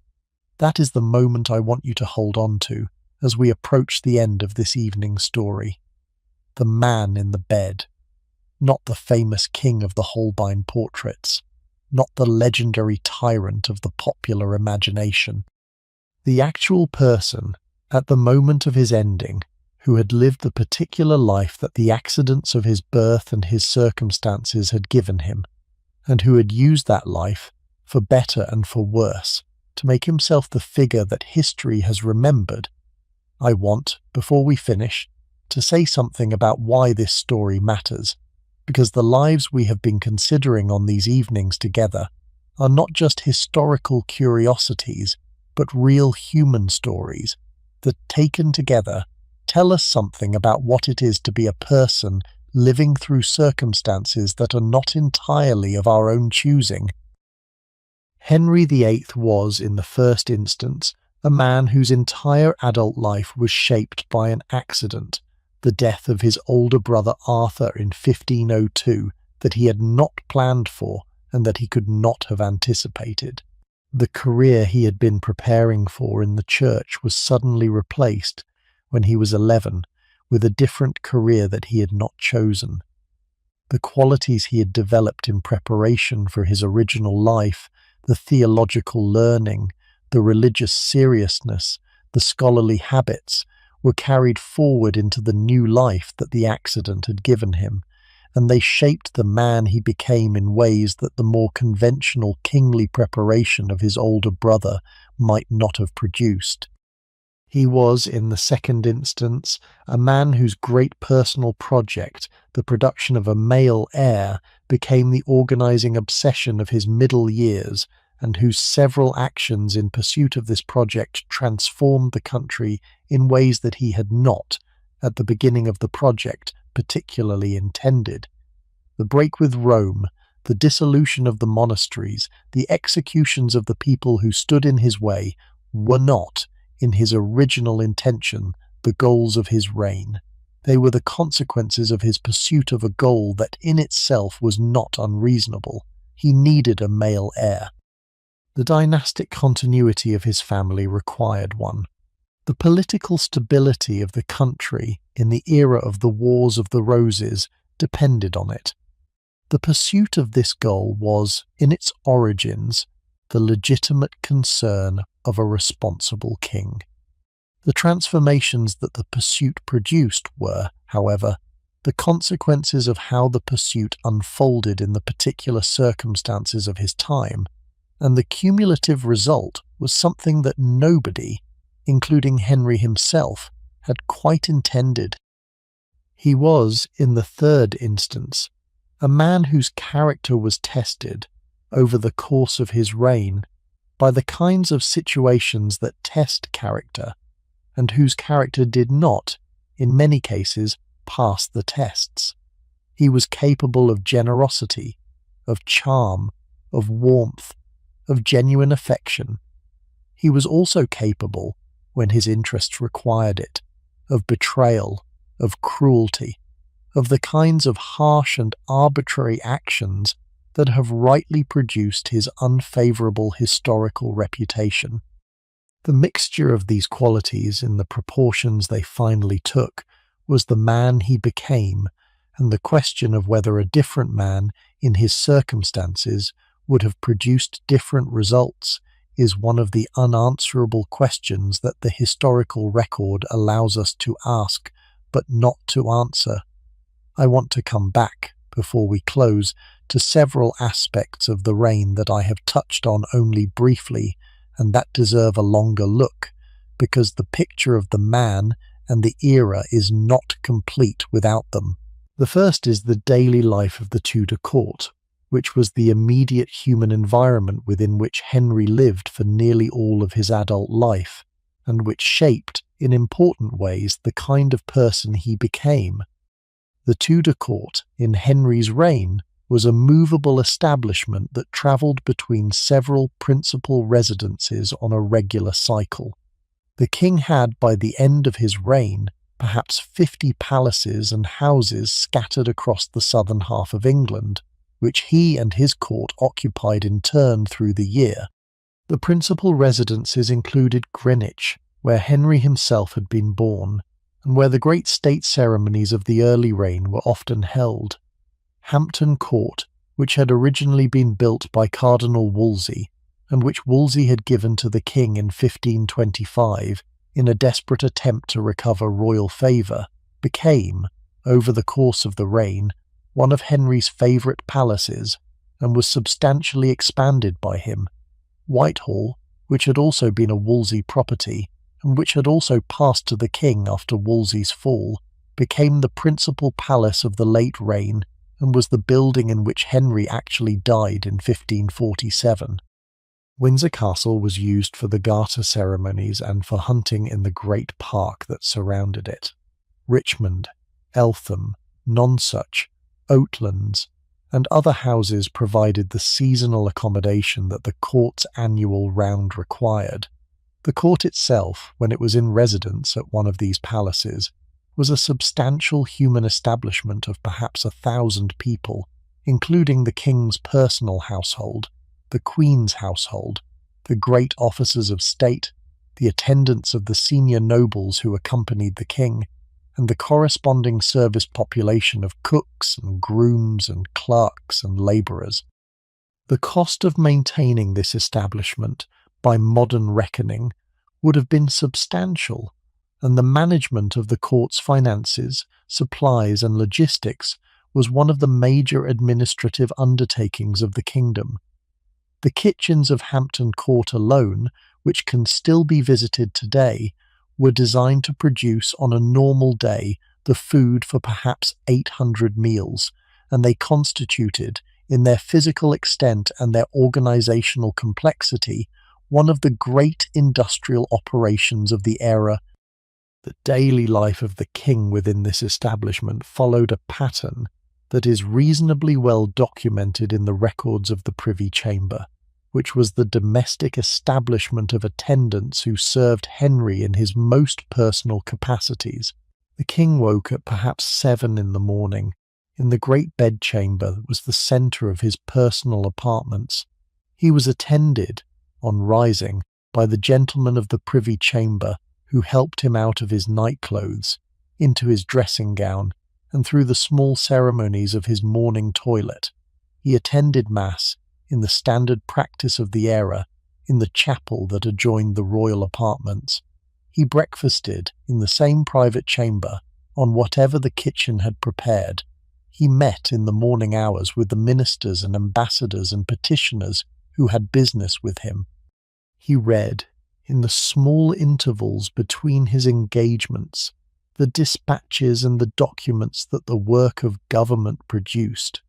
That is the moment I want you to hold on to as we approach the end of this evening's story. The man in the bed, not the famous king of the Holbein portraits, not the legendary tyrant of the popular imagination. The actual person, at the moment of his ending, who had lived the particular life that the accidents of his birth and his circumstances had given him, and who had used that life, for better and for worse, to make himself the figure that history has remembered. I want, before we finish, to say something about why this story matters, because the lives we have been considering on these evenings together are not just historical curiosities, but real human stories that, taken together, tell us something about what it is to be a person living through circumstances that are not entirely of our own choosing. Henry VIII was, in the first instance, a man whose entire adult life was shaped by an accident, the death of his older brother Arthur in 1502, that he had not planned for and that he could not have anticipated. The career he had been preparing for in the church was suddenly replaced, when he was 11, with a different career that he had not chosen. The qualities he had developed in preparation for his original life, the theological learning, the religious seriousness, the scholarly habits, were carried forward into the new life that the accident had given him, and they shaped the man he became in ways that the more conventional kingly preparation of his older brother might not have produced. He was, in the second instance, a man whose great personal project, the production of a male heir, became the organizing obsession of his middle years, and whose several actions in pursuit of this project transformed the country in ways that he had not, at the beginning of the project, particularly intended. The break with Rome, the dissolution of the monasteries, the executions of the people who stood in his way, were not, in his original intention, the goals of his reign. They were the consequences of his pursuit of a goal that in itself was not unreasonable. He needed a male heir. The dynastic continuity of his family required one. The political stability of the country in the era of the Wars of the Roses depended on it. The pursuit of this goal was, in its origins, the legitimate concern of a responsible king. The transformations that the pursuit produced were, however, the consequences of how the pursuit unfolded in the particular circumstances of his time, and the cumulative result was something that nobody, including Henry himself, had quite intended. He was, in the third instance, a man whose character was tested, over the course of his reign, by the kinds of situations that test character, and whose character did not, in many cases, pass the tests. He was capable of generosity, of charm, of warmth, of genuine affection. He was also capable, when his interests required it, of betrayal, of cruelty, of the kinds of harsh and arbitrary actions that have rightly produced his unfavourable historical reputation. The mixture of these qualities in the proportions they finally took was the man he became, and the question of whether a different man, in his circumstances, would have produced different results is one of the unanswerable questions that the historical record allows us to ask, but not to answer. I want to come back, before we close, to several aspects of the reign that I have touched on only briefly, and that deserve a longer look, because the picture of the man and the era is not complete without them. The first is the daily life of the Tudor court, which was the immediate human environment within which Henry lived for nearly all of his adult life, and which shaped, in important ways, the kind of person he became. The Tudor court, in Henry's reign, was a movable establishment that travelled between several principal residences on a regular cycle. The king had, by the end of his reign, perhaps 50 palaces and houses scattered across the southern half of England, which he and his court occupied in turn through the year. The principal residences included Greenwich, where Henry himself had been born, and where the great state ceremonies of the early reign were often held; Hampton Court, which had originally been built by Cardinal Wolsey, and which Wolsey had given to the king in 1525 in a desperate attempt to recover royal favour, became, over the course of the reign, one of Henry's favourite palaces, and was substantially expanded by him. Whitehall, which had also been a Wolsey property, and which had also passed to the king after Wolsey's fall, became the principal palace of the late reign and was the building in which Henry actually died in 1547. Windsor Castle was used for the Garter ceremonies and for hunting in the great park that surrounded it. Richmond, Eltham, Nonsuch, Oatlands, and other houses provided the seasonal accommodation that the court's annual round required. The court itself, when it was in residence at one of these palaces, was a substantial human establishment of perhaps 1,000 people, including the king's personal household, the queen's household, the great officers of state, the attendants of the senior nobles who accompanied the king, and the corresponding service population of cooks and grooms and clerks and labourers. The cost of maintaining this establishment, by modern reckoning, would have been substantial, and the management of the court's finances, supplies and logistics was one of the major administrative undertakings of the kingdom. The kitchens of Hampton Court alone, which can still be visited today, were designed to produce on a normal day the food for perhaps 800 meals, and they constituted, in their physical extent and their organizational complexity, one of the great industrial operations of the era. The daily life of the king within this establishment followed a pattern that is reasonably well documented in the records of the Privy Chamber, which was the domestic establishment of attendants who served Henry in his most personal capacities. The king woke at perhaps 7 in the morning, in the great bedchamber that was the centre of his personal apartments. He was attended, on rising, by the gentlemen of the Privy Chamber, who helped him out of his night-clothes, into his dressing gown, and through the small ceremonies of his morning toilet. He attended Mass, in the standard practice of the era, in the chapel that adjoined the royal apartments. He breakfasted, in the same private chamber, on whatever the kitchen had prepared. He met in the morning hours with the ministers and ambassadors and petitioners who had business with him. He read, in the small intervals between his engagements, the dispatches and the documents that the work of government produced.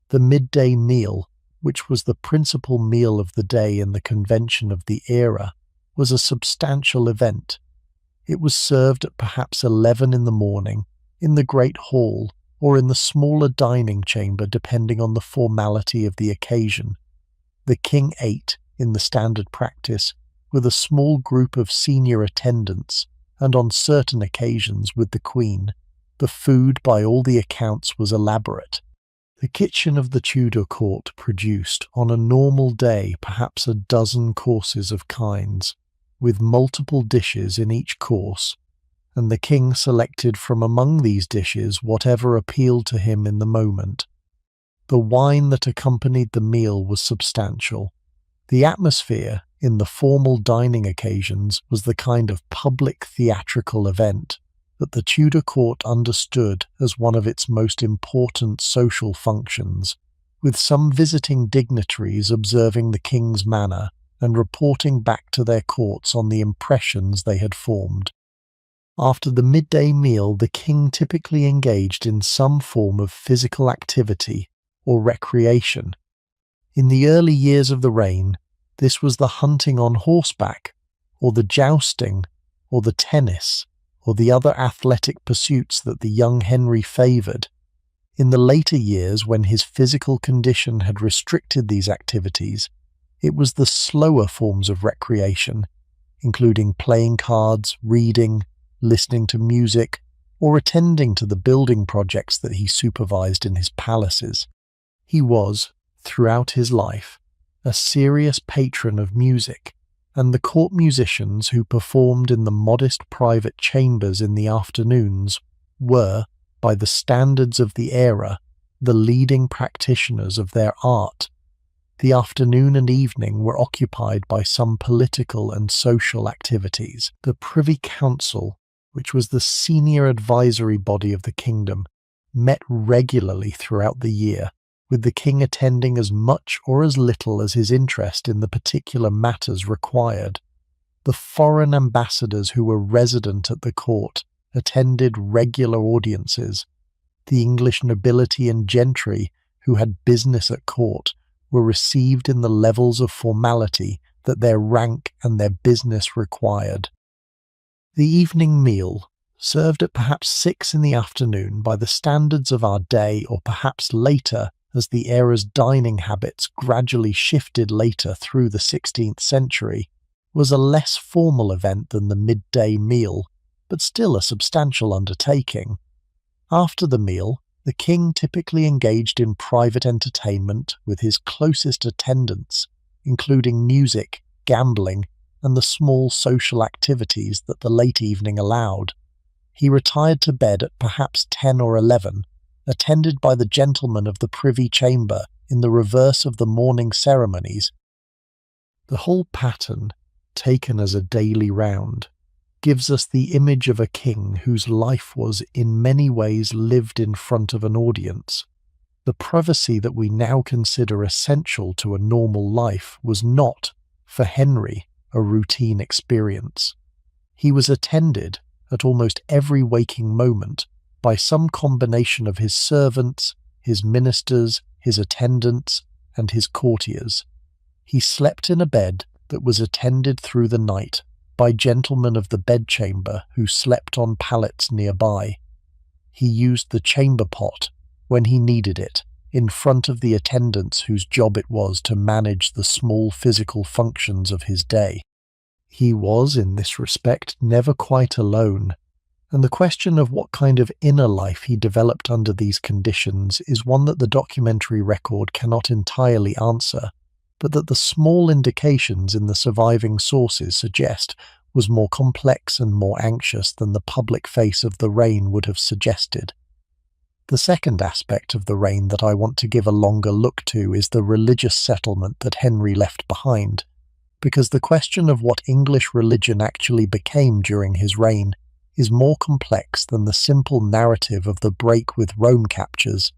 The midday meal, which was the principal meal of the day in the convention of the era, was a substantial event. It was served at perhaps 11 in the morning, in the great hall, or in the smaller dining chamber depending on the formality of the occasion. The king ate, in the standard practice, with a small group of senior attendants, and on certain occasions with the queen. The food, by all the accounts, was elaborate. The kitchen of the Tudor court produced, on a normal day, perhaps a dozen courses of kinds, with multiple dishes in each course, and the king selected from among these dishes whatever appealed to him in the moment. The wine that accompanied the meal was substantial. The atmosphere, in the formal dining occasions, was the kind of public theatrical event that the Tudor court understood as one of its most important social functions, with some visiting dignitaries observing the king's manner and reporting back to their courts on the impressions they had formed. After the midday meal, the king typically engaged in some form of physical activity or recreation. In the early years of the reign, this was the hunting on horseback, or the jousting, or the tennis, or the other athletic pursuits that the young Henry favoured. In the later years, when his physical condition had restricted these activities, it was the slower forms of recreation, including playing cards, reading, listening to music, or attending to the building projects that he supervised in his palaces. He was, throughout his life, a serious patron of music, and the court musicians who performed in the modest private chambers in the afternoons were, by the standards of the era, the leading practitioners of their art. The afternoon and evening were occupied by some political and social activities. The Privy Council, which was the senior advisory body of the kingdom, met regularly throughout the year, with the king attending as much or as little as his interest in the particular matters required. The foreign ambassadors who were resident at the court attended regular audiences. The English nobility and gentry who had business at court were received in the levels of formality that their rank and their business required. The evening meal, served at perhaps 6 in the afternoon by the standards of our day, or perhaps later as the era's dining habits gradually shifted later through the 16th century, was a less formal event than the midday meal, but still a substantial undertaking. After the meal, the king typically engaged in private entertainment with his closest attendants, including music, gambling, and the small social activities that the late evening allowed. He retired to bed at perhaps 10 or 11, attended by the gentlemen of the Privy Chamber in the reverse of the morning ceremonies. The whole pattern, taken as a daily round, gives us the image of a king whose life was in many ways lived in front of an audience. The privacy that we now consider essential to a normal life was not, for Henry, a routine experience. He was attended, at almost every waking moment, by some combination of his servants, his ministers, his attendants, and his courtiers. He slept in a bed that was attended through the night by gentlemen of the bedchamber who slept on pallets nearby. He used the chamber pot, when he needed it, in front of the attendants whose job it was to manage the small physical functions of his day. He was, in this respect, never quite alone, and the question of what kind of inner life he developed under these conditions is one that the documentary record cannot entirely answer, but that the small indications in the surviving sources suggest was more complex and more anxious than the public face of the reign would have suggested. The second aspect of the reign that I want to give a longer look to is the religious settlement that Henry left behind, because the question of what English religion actually became during his reign is more complex than the simple narrative of the break with Rome captures.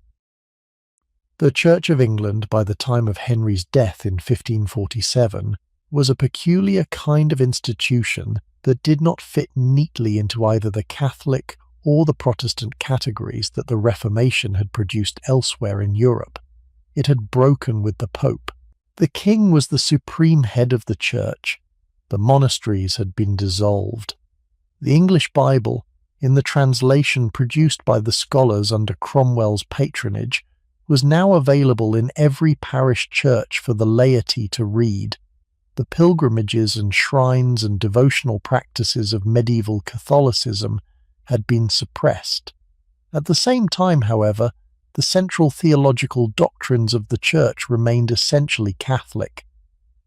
The Church of England, by the time of Henry's death in 1547, was a peculiar kind of institution that did not fit neatly into either the Catholic or the Protestant categories that the Reformation had produced elsewhere in Europe. It had broken with the Pope. The king was the supreme head of the church. The monasteries had been dissolved. The English Bible, in the translation produced by the scholars under Cromwell's patronage, was now available in every parish church for the laity to read. The pilgrimages and shrines and devotional practices of medieval Catholicism had been suppressed. At the same time, however, the central theological doctrines of the Church remained essentially Catholic.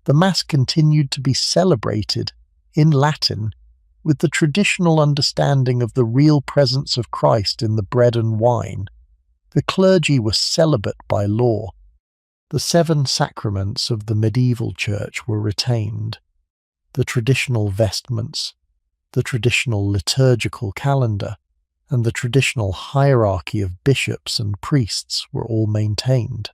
The Mass continued to be celebrated, in Latin, with the traditional understanding of the real presence of Christ in the bread and wine. The clergy were celibate by law. The 7 sacraments of the medieval Church were retained. The traditional vestments, the traditional liturgical calendar, and the traditional hierarchy of bishops and priests were all maintained.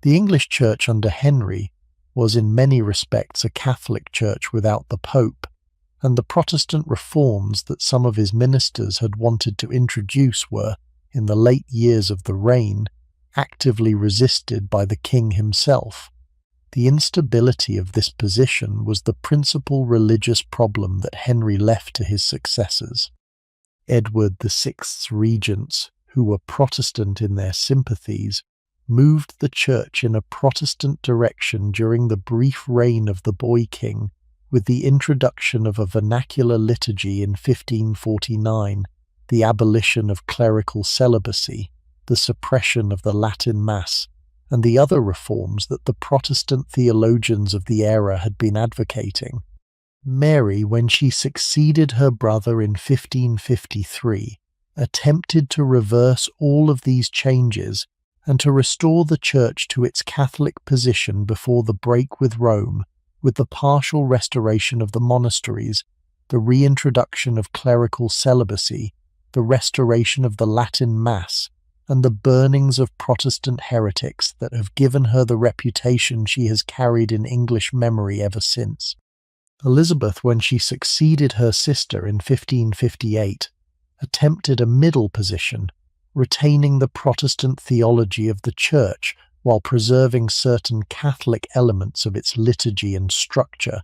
The English Church under Henry was in many respects a Catholic church without the Pope, and the Protestant reforms that some of his ministers had wanted to introduce were, in the late years of the reign, actively resisted by the king himself. The instability of this position was the principal religious problem that Henry left to his successors. Edward VI's regents, who were Protestant in their sympathies, moved the church in a Protestant direction during the brief reign of the boy king, with the introduction of a vernacular liturgy in 1549, the abolition of clerical celibacy, the suppression of the Latin Mass, and the other reforms that the Protestant theologians of the era had been advocating. Mary, when she succeeded her brother in 1553, attempted to reverse all of these changes and to restore the Church to its Catholic position before the break with Rome, with the partial restoration of the monasteries, the reintroduction of clerical celibacy, the restoration of the Latin Mass, and the burnings of Protestant heretics that have given her the reputation she has carried in English memory ever since. Elizabeth, when she succeeded her sister in 1558, attempted a middle position, retaining the Protestant theology of the Church while preserving certain Catholic elements of its liturgy and structure,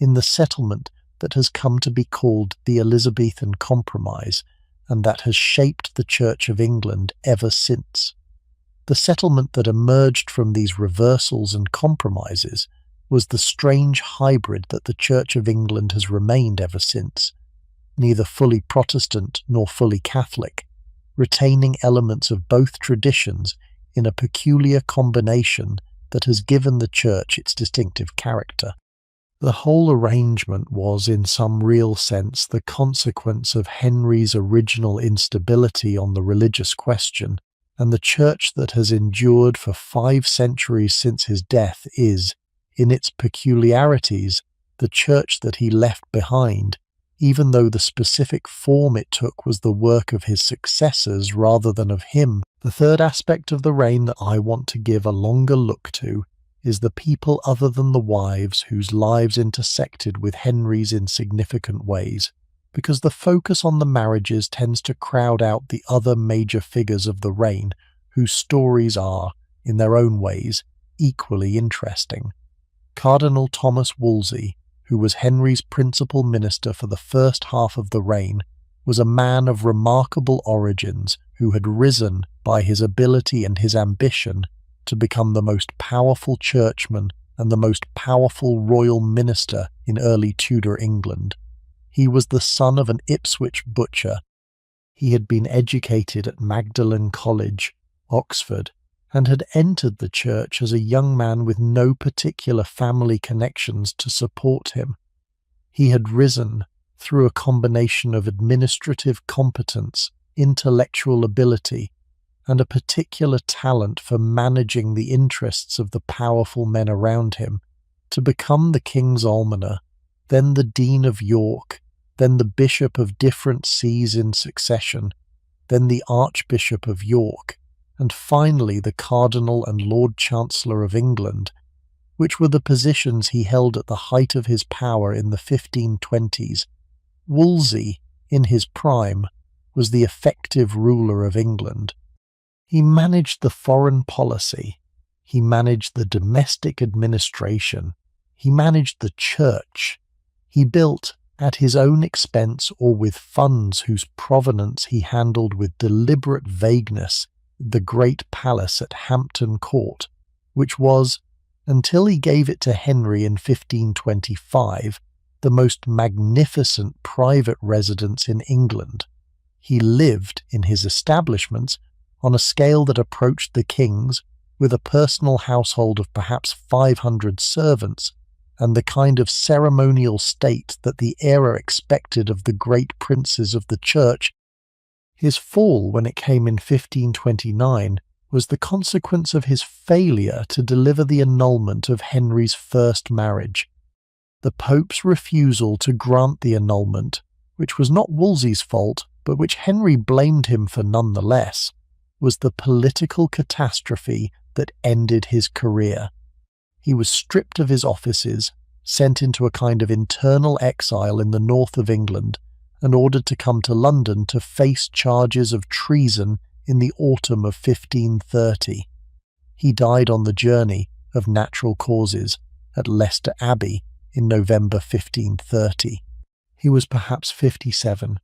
in the settlement that has come to be called the Elizabethan Compromise, and that has shaped the Church of England ever since. The settlement that emerged from these reversals and compromises was the strange hybrid that the Church of England has remained ever since, neither fully Protestant nor fully Catholic, retaining elements of both traditions in a peculiar combination that has given the Church its distinctive character. The whole arrangement was, in some real sense, the consequence of Henry's original instability on the religious question, and the Church that has endured for 5 centuries since his death is, in its peculiarities, the Church that he left behind, even though the specific form it took was the work of his successors rather than of him. The third aspect of the reign that I want to give a longer look to is the people other than the wives whose lives intersected with Henry's in significant ways, because the focus on the marriages tends to crowd out the other major figures of the reign, whose stories are, in their own ways, equally interesting. Cardinal Thomas Wolsey, who was Henry's principal minister for the first half of the reign, was a man of remarkable origins who had risen, by his ability and his ambition, to become the most powerful churchman and the most powerful royal minister in early Tudor England. He was the son of an Ipswich butcher. He had been educated at Magdalen College, Oxford, and had entered the church as a young man with no particular family connections to support him. He had risen through a combination of administrative competence, intellectual ability, and a particular talent for managing the interests of the powerful men around him, to become the King's Almoner, then the Dean of York, then the Bishop of different sees in succession, then the Archbishop of York, and finally the Cardinal and Lord Chancellor of England, which were the positions he held at the height of his power in the 1520s. Wolsey, in his prime, was the effective ruler of England. He managed the foreign policy, he managed the domestic administration, he managed the church, he built, at his own expense or with funds whose provenance he handled with deliberate vagueness, the great palace at Hampton Court, which was, until he gave it to Henry in 1525, the most magnificent private residence in England. He lived in his establishments on a scale that approached the king's, with a personal household of perhaps 500 servants, and the kind of ceremonial state that the era expected of the great princes of the church. His fall, when it came in 1529, was the consequence of his failure to deliver the annulment of Henry's first marriage. The Pope's refusal to grant the annulment, which was not Wolsey's fault, but which Henry blamed him for nonetheless, was the political catastrophe that ended his career. He was stripped of his offices, sent into a kind of internal exile in the north of England and ordered to come to London to face charges of treason in the autumn of 1530. He died on the journey of natural causes at Leicester Abbey in November 1530. He was perhaps 57.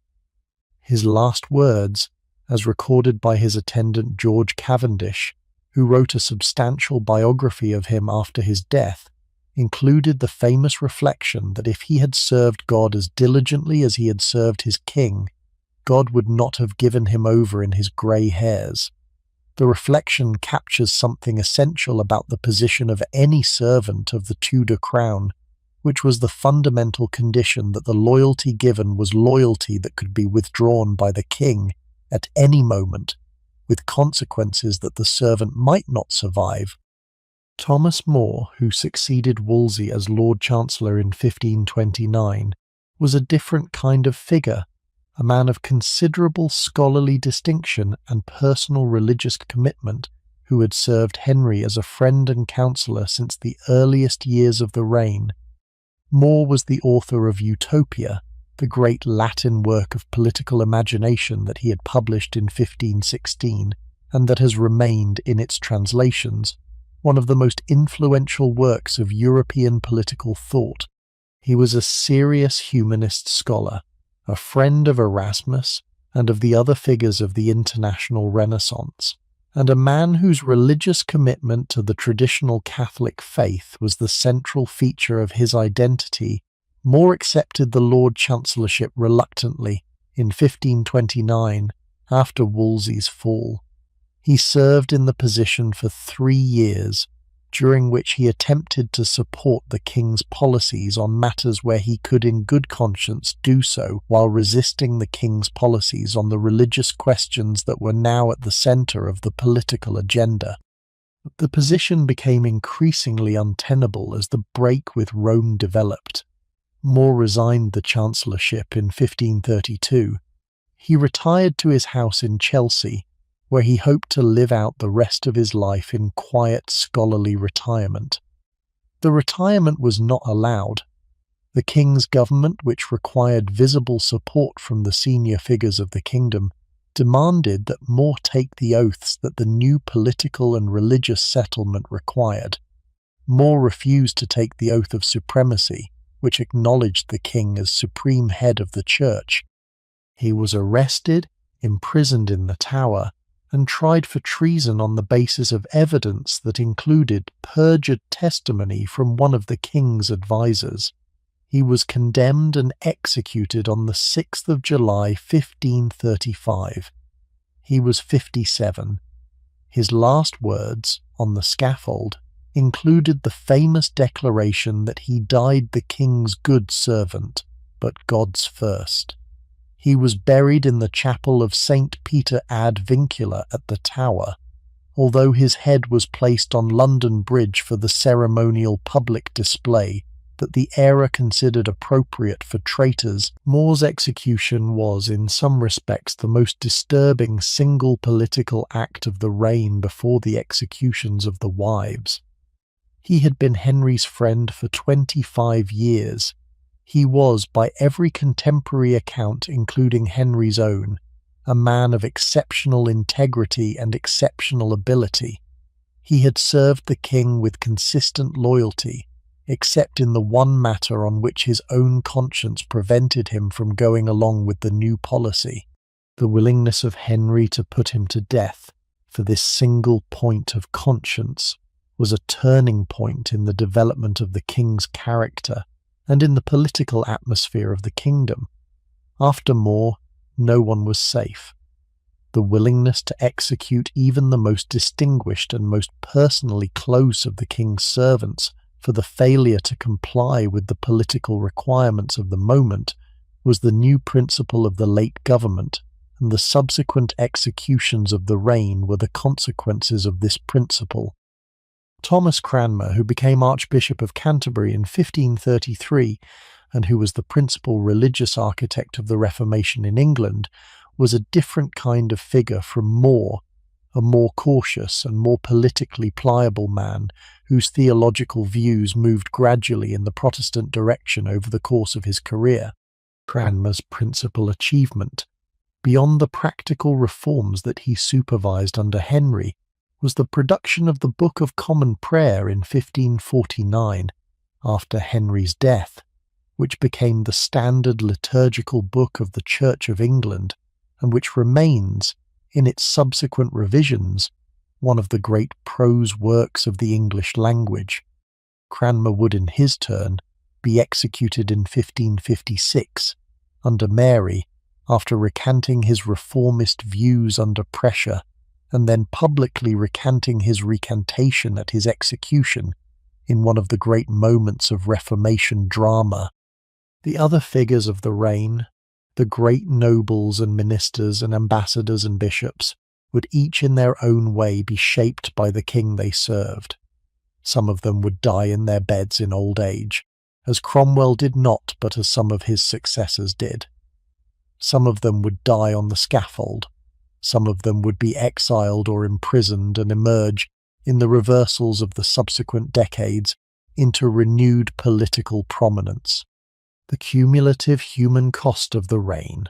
His last words, as recorded by his attendant George Cavendish, who wrote a substantial biography of him after his death, included the famous reflection that if he had served God as diligently as he had served his king, God would not have given him over in his grey hairs. The reflection captures something essential about the position of any servant of the Tudor crown, which was the fundamental condition that the loyalty given was loyalty that could be withdrawn by the king at any moment, with consequences that the servant might not survive. Thomas More, who succeeded Wolsey as Lord Chancellor in 1529, was a different kind of figure, a man of considerable scholarly distinction and personal religious commitment, who had served Henry as a friend and counsellor since the earliest years of the reign. More was the author of Utopia, the great Latin work of political imagination that he had published in 1516, and that has remained in its translations, one of the most influential works of European political thought. He was a serious humanist scholar, a friend of Erasmus and of the other figures of the international Renaissance, and a man whose religious commitment to the traditional Catholic faith was the central feature of his identity. More accepted the Lord Chancellorship reluctantly in 1529 after Wolsey's fall. He served in the position for 3 years, during which he attempted to support the king's policies on matters where he could in good conscience do so while resisting the king's policies on the religious questions that were now at the centre of the political agenda. The position became increasingly untenable as the break with Rome developed. More resigned the chancellorship in 1532. He retired to his house in Chelsea, where he hoped to live out the rest of his life in quiet scholarly retirement. The retirement was not allowed. The king's government, which required visible support from the senior figures of the kingdom, demanded that More take the oaths that the new political and religious settlement required. More refused to take the oath of supremacy, which acknowledged the king as supreme head of the church. He was arrested, imprisoned in the Tower, and tried for treason on the basis of evidence that included perjured testimony from one of the king's advisers. He was condemned and executed on the 6th of July 1535. He was 57. His last words, on the scaffold, included the famous declaration that he died the king's good servant, but God's first. He was buried in the chapel of St. Peter ad Vincula at the Tower, although his head was placed on London Bridge for the ceremonial public display that the era considered appropriate for traitors. More's execution was, in some respects, the most disturbing single political act of the reign before the executions of the wives. He had been Henry's friend for 25 years. He was, by every contemporary account, including Henry's own, a man of exceptional integrity and exceptional ability. He had served the king with consistent loyalty, except in the one matter on which his own conscience prevented him from going along with the new policy. The willingness of Henry to put him to death for this single point of conscience was a turning point in the development of the king's character and in the political atmosphere of the kingdom. After More, no one was safe. The willingness to execute even the most distinguished and most personally close of the king's servants for the failure to comply with the political requirements of the moment was the new principle of the late government, and the subsequent executions of the reign were the consequences of this principle. Thomas Cranmer, who became Archbishop of Canterbury in 1533, and who was the principal religious architect of the Reformation in England, was a different kind of figure from More. a more cautious and more politically pliable man whose theological views moved gradually in the Protestant direction over the course of his career. Cranmer's principal achievement, beyond the practical reforms that he supervised under Henry, was the production of the Book of Common Prayer in 1549, after Henry's death, which became the standard liturgical book of the Church of England, and which remains, in its subsequent revisions, one of the great prose works of the English language. Cranmer would, in his turn, be executed in 1556, under Mary, after recanting his reformist views under pressure, and then publicly recanting his recantation at his execution in one of the great moments of Reformation drama. The other figures of the reign, the great nobles and ministers and ambassadors and bishops, would each in their own way be shaped by the king they served. Some of them would die in their beds in old age, as Cromwell did not, but as some of his successors did. Some of them would die on the scaffold. Some of them would be exiled or imprisoned and emerge, in the reversals of the subsequent decades, into renewed political prominence. The cumulative human cost of the reign,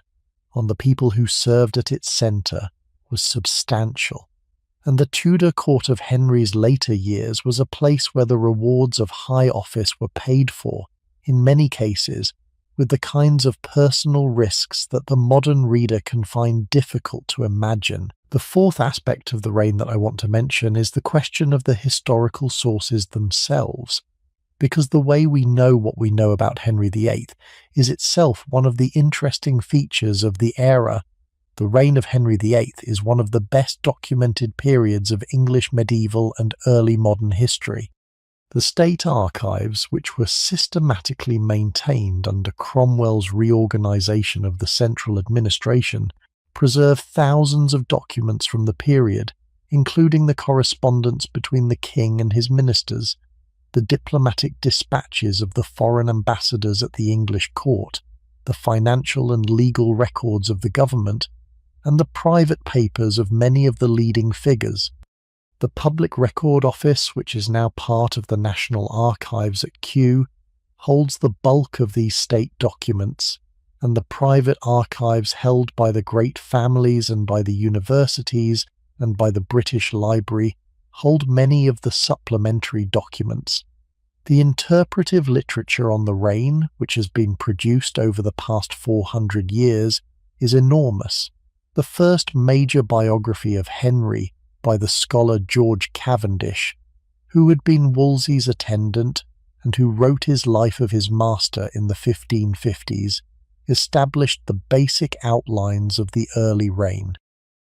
on the people who served at its centre, was substantial, and the Tudor court of Henry's later years was a place where the rewards of high office were paid for, in many cases, with the kinds of personal risks that the modern reader can find difficult to imagine. The fourth aspect of the reign that I want to mention is the question of the historical sources themselves, because the way we know what we know about Henry VIII is itself one of the interesting features of the era. The reign of Henry VIII is one of the best documented periods of English medieval and early modern history. The state archives, which were systematically maintained under Cromwell's reorganisation of the central administration, preserve thousands of documents from the period, including the correspondence between the king and his ministers, the diplomatic dispatches of the foreign ambassadors at the English court, the financial and legal records of the government, and the private papers of many of the leading figures. The Public Record Office, which is now part of the National Archives at Kew, holds the bulk of these state documents, and the private archives held by the great families and by the universities and by the British Library hold many of the supplementary documents. The interpretive literature on the reign, which has been produced over the past 400 years, is enormous. The first major biography of Henry, by the scholar George Cavendish, who had been Wolsey's attendant and who wrote his life of his master in the 1550s, established the basic outlines of the early reign.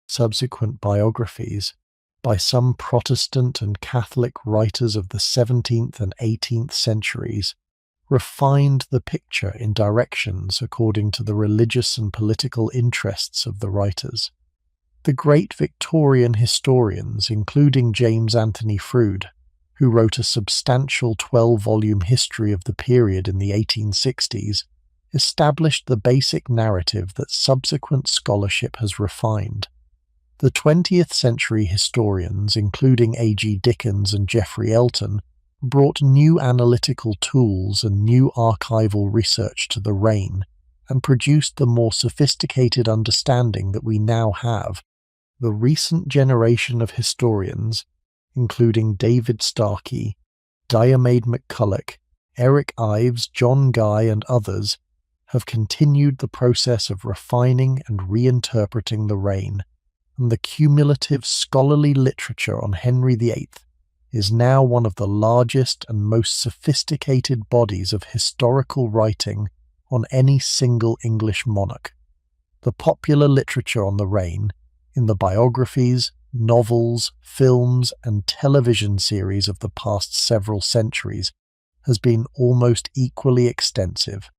Subsequent biographies, by some Protestant and Catholic writers of the 17th and 18th centuries, refined the picture in directions according to the religious and political interests of the writers. The great Victorian historians, including James Anthony Froude, who wrote a substantial 12-volume history of the period in the 1860s, established the basic narrative that subsequent scholarship has refined. The 20th century historians, including A.G. Dickens and Geoffrey Elton, brought new analytical tools and new archival research to the reign, and produced the more sophisticated understanding that we now have. The recent generation of historians, including David Starkey, Diarmaid McCulloch, Eric Ives, John Guy, and others, have continued the process of refining and reinterpreting the reign, and the cumulative scholarly literature on Henry VIII is now one of the largest and most sophisticated bodies of historical writing on any single English monarch. The popular literature on the reign, in the biographies, novels, films, and television series of the past several centuries, has been almost equally extensive.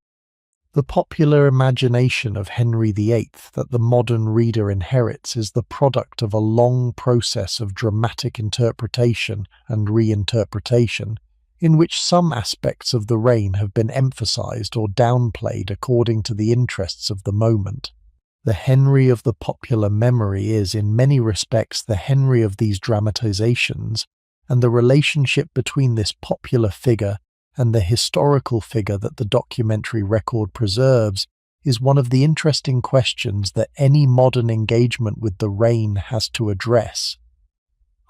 The popular imagination of Henry VIII that the modern reader inherits is the product of a long process of dramatic interpretation and reinterpretation, in which some aspects of the reign have been emphasized or downplayed according to the interests of the moment. The Henry of the popular memory is, in many respects, the Henry of these dramatizations, and the relationship between this popular figure and the historical figure that the documentary record preserves is one of the interesting questions that any modern engagement with the reign has to address.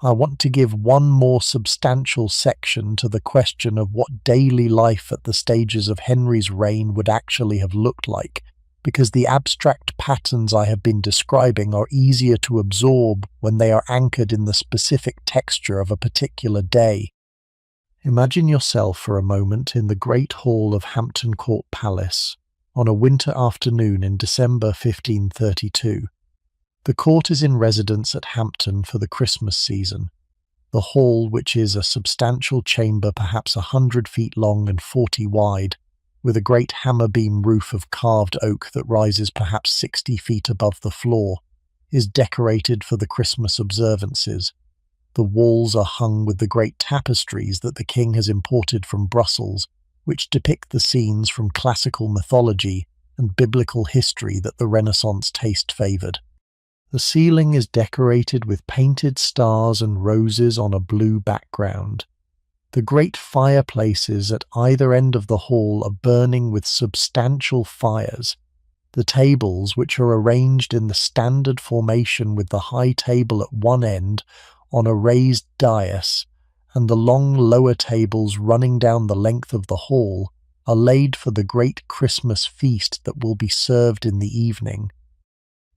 I want to give one more substantial section to the question of what daily life at the stages of Henry's reign would actually have looked like, because the abstract patterns I have been describing are easier to absorb when they are anchored in the specific texture of a particular day. Imagine yourself for a moment in the great hall of Hampton Court Palace on a winter afternoon in December 1532. The court is in residence at Hampton for the Christmas season. The hall, which is a substantial chamber perhaps 100 feet long and 40 wide, with a great hammer-beam roof of carved oak that rises perhaps 60 feet above the floor, is decorated for the Christmas observances. The walls are hung with the great tapestries that the king has imported from Brussels, which depict the scenes from classical mythology and biblical history that the Renaissance taste favoured. The ceiling is decorated with painted stars and roses on a blue background. The great fireplaces at either end of the hall are burning with substantial fires. The tables, which are arranged in the standard formation with the high table at one end on a raised dais, and the long lower tables running down the length of the hall, are laid for the great Christmas feast that will be served in the evening.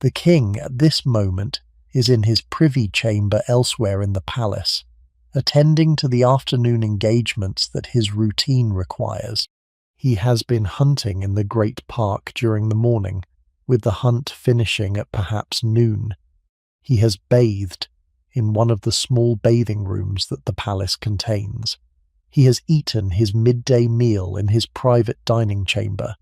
The king, at this moment, is in his privy chamber elsewhere in the palace, attending to the afternoon engagements that his routine requires. He has been hunting in the great park during the morning, with the hunt finishing at perhaps noon. He has bathed in one of the small bathing rooms that the palace contains. He has eaten his midday meal in his private dining chamber.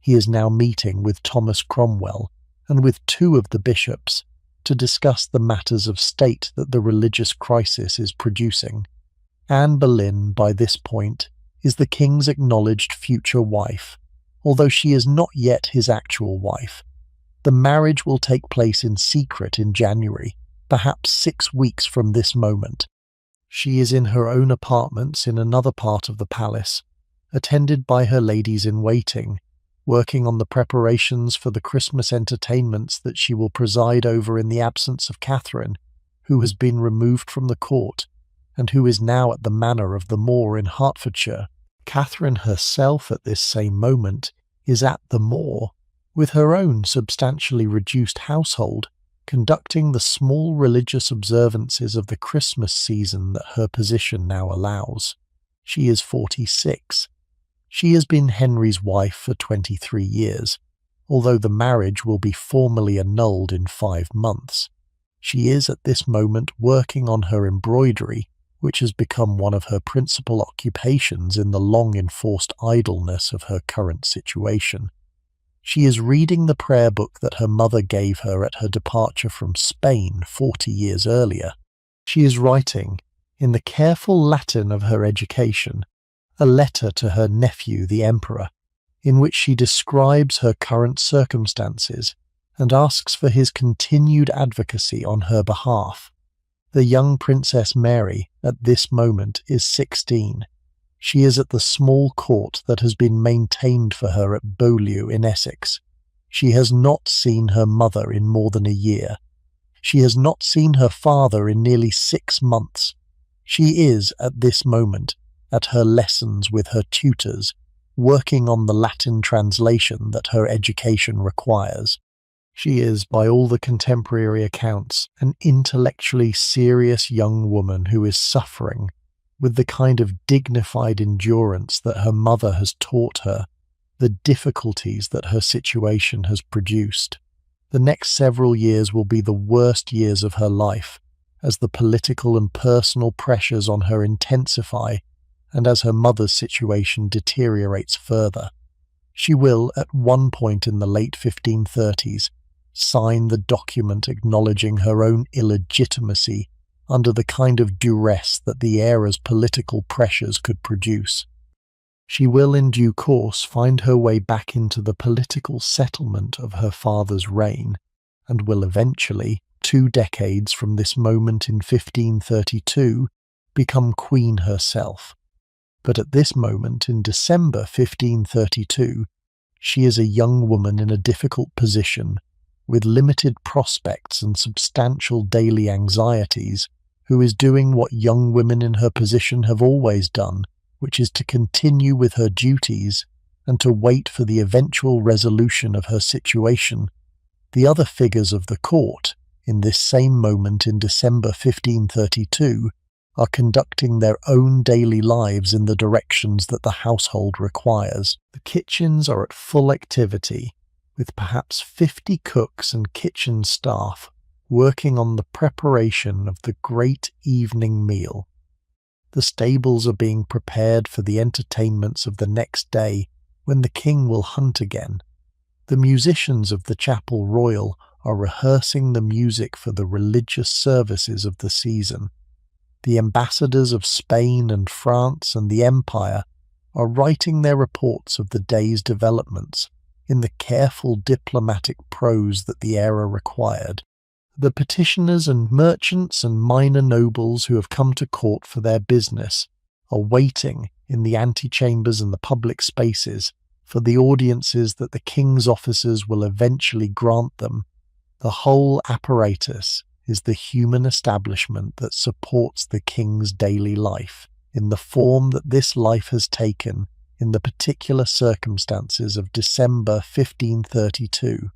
He is now meeting with Thomas Cromwell and with two of the bishops to discuss the matters of state that the religious crisis is producing. Anne Boleyn, by this point, is the king's acknowledged future wife, although she is not yet his actual wife. The marriage will take place in secret in January, perhaps 6 weeks from this moment. She is in her own apartments in another part of the palace, attended by her ladies-in-waiting, working on the preparations for the Christmas entertainments that she will preside over in the absence of Catherine, who has been removed from the court, and who is now at the manor of the Moor in Hertfordshire. Catherine herself at this same moment is at the Moor, with her own substantially reduced household, conducting the small religious observances of the Christmas season that her position now allows. She is 46. She has been Henry's wife for 23 years, although the marriage will be formally annulled in 5 months. She is at this moment working on her embroidery, which has become one of her principal occupations in the long-enforced idleness of her current situation. She is reading the prayer book that her mother gave her at her departure from Spain 40 years earlier. She is writing, in the careful Latin of her education, a letter to her nephew the Emperor, in which she describes her current circumstances and asks for his continued advocacy on her behalf. The young Princess Mary, at this moment, is 16. She is at the small court that has been maintained for her at Beaulieu in Essex. She has not seen her mother in more than a year. She has not seen her father in nearly 6 months. She is, at this moment, at her lessons with her tutors, working on the Latin translation that her education requires. She is, by all the contemporary accounts, an intellectually serious young woman who is suffering with the kind of dignified endurance that her mother has taught her, the difficulties that her situation has produced. The next several years will be the worst years of her life, as the political and personal pressures on her intensify and as her mother's situation deteriorates further. She will, at one point in the late 1530s, sign the document acknowledging her own illegitimacy under the kind of duress that the era's political pressures could produce. She will in due course find her way back into the political settlement of her father's reign, and will eventually, 2 decades from this moment in 1532, become queen herself. But at this moment in December 1532, she is a young woman in a difficult position, with limited prospects and substantial daily anxieties, who is doing what young women in her position have always done, which is to continue with her duties and to wait for the eventual resolution of her situation. The other figures of the court, in this same moment in December 1532, are conducting their own daily lives in the directions that the household requires. The kitchens are at full activity, with perhaps 50 cooks and kitchen staff working on the preparation of the great evening meal. The stables are being prepared for the entertainments of the next day, when the king will hunt again. The musicians of the Chapel Royal are rehearsing the music for the religious services of the season. The ambassadors of Spain and France and the Empire are writing their reports of the day's developments in the careful diplomatic prose that the era required. The petitioners and merchants and minor nobles who have come to court for their business are waiting in the antechambers and the public spaces for the audiences that the king's officers will eventually grant them. The whole apparatus is the human establishment that supports the king's daily life, in the form that this life has taken in the particular circumstances of December 1532.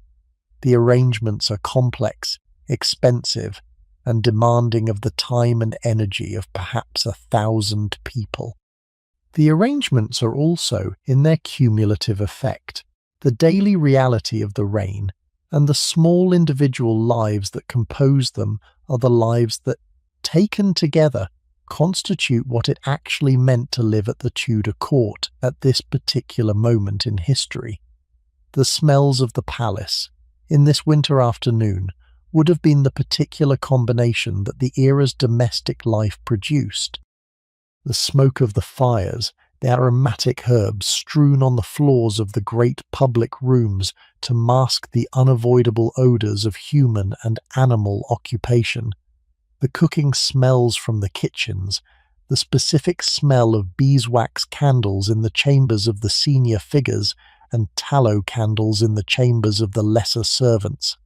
The arrangements are complex, expensive, and demanding of the time and energy of perhaps 1,000 people. The arrangements are also, in their cumulative effect, the daily reality of the reign, and the small individual lives that compose them are the lives that, taken together, constitute what it actually meant to live at the Tudor court at this particular moment in history. The smells of the palace, in this winter afternoon, would have been the particular combination that the era's domestic life produced. The smoke of the fires, the aromatic herbs strewn on the floors of the great public rooms to mask the unavoidable odours of human and animal occupation, the cooking smells from the kitchens, the specific smell of beeswax candles in the chambers of the senior figures and tallow candles in the chambers of the lesser servants,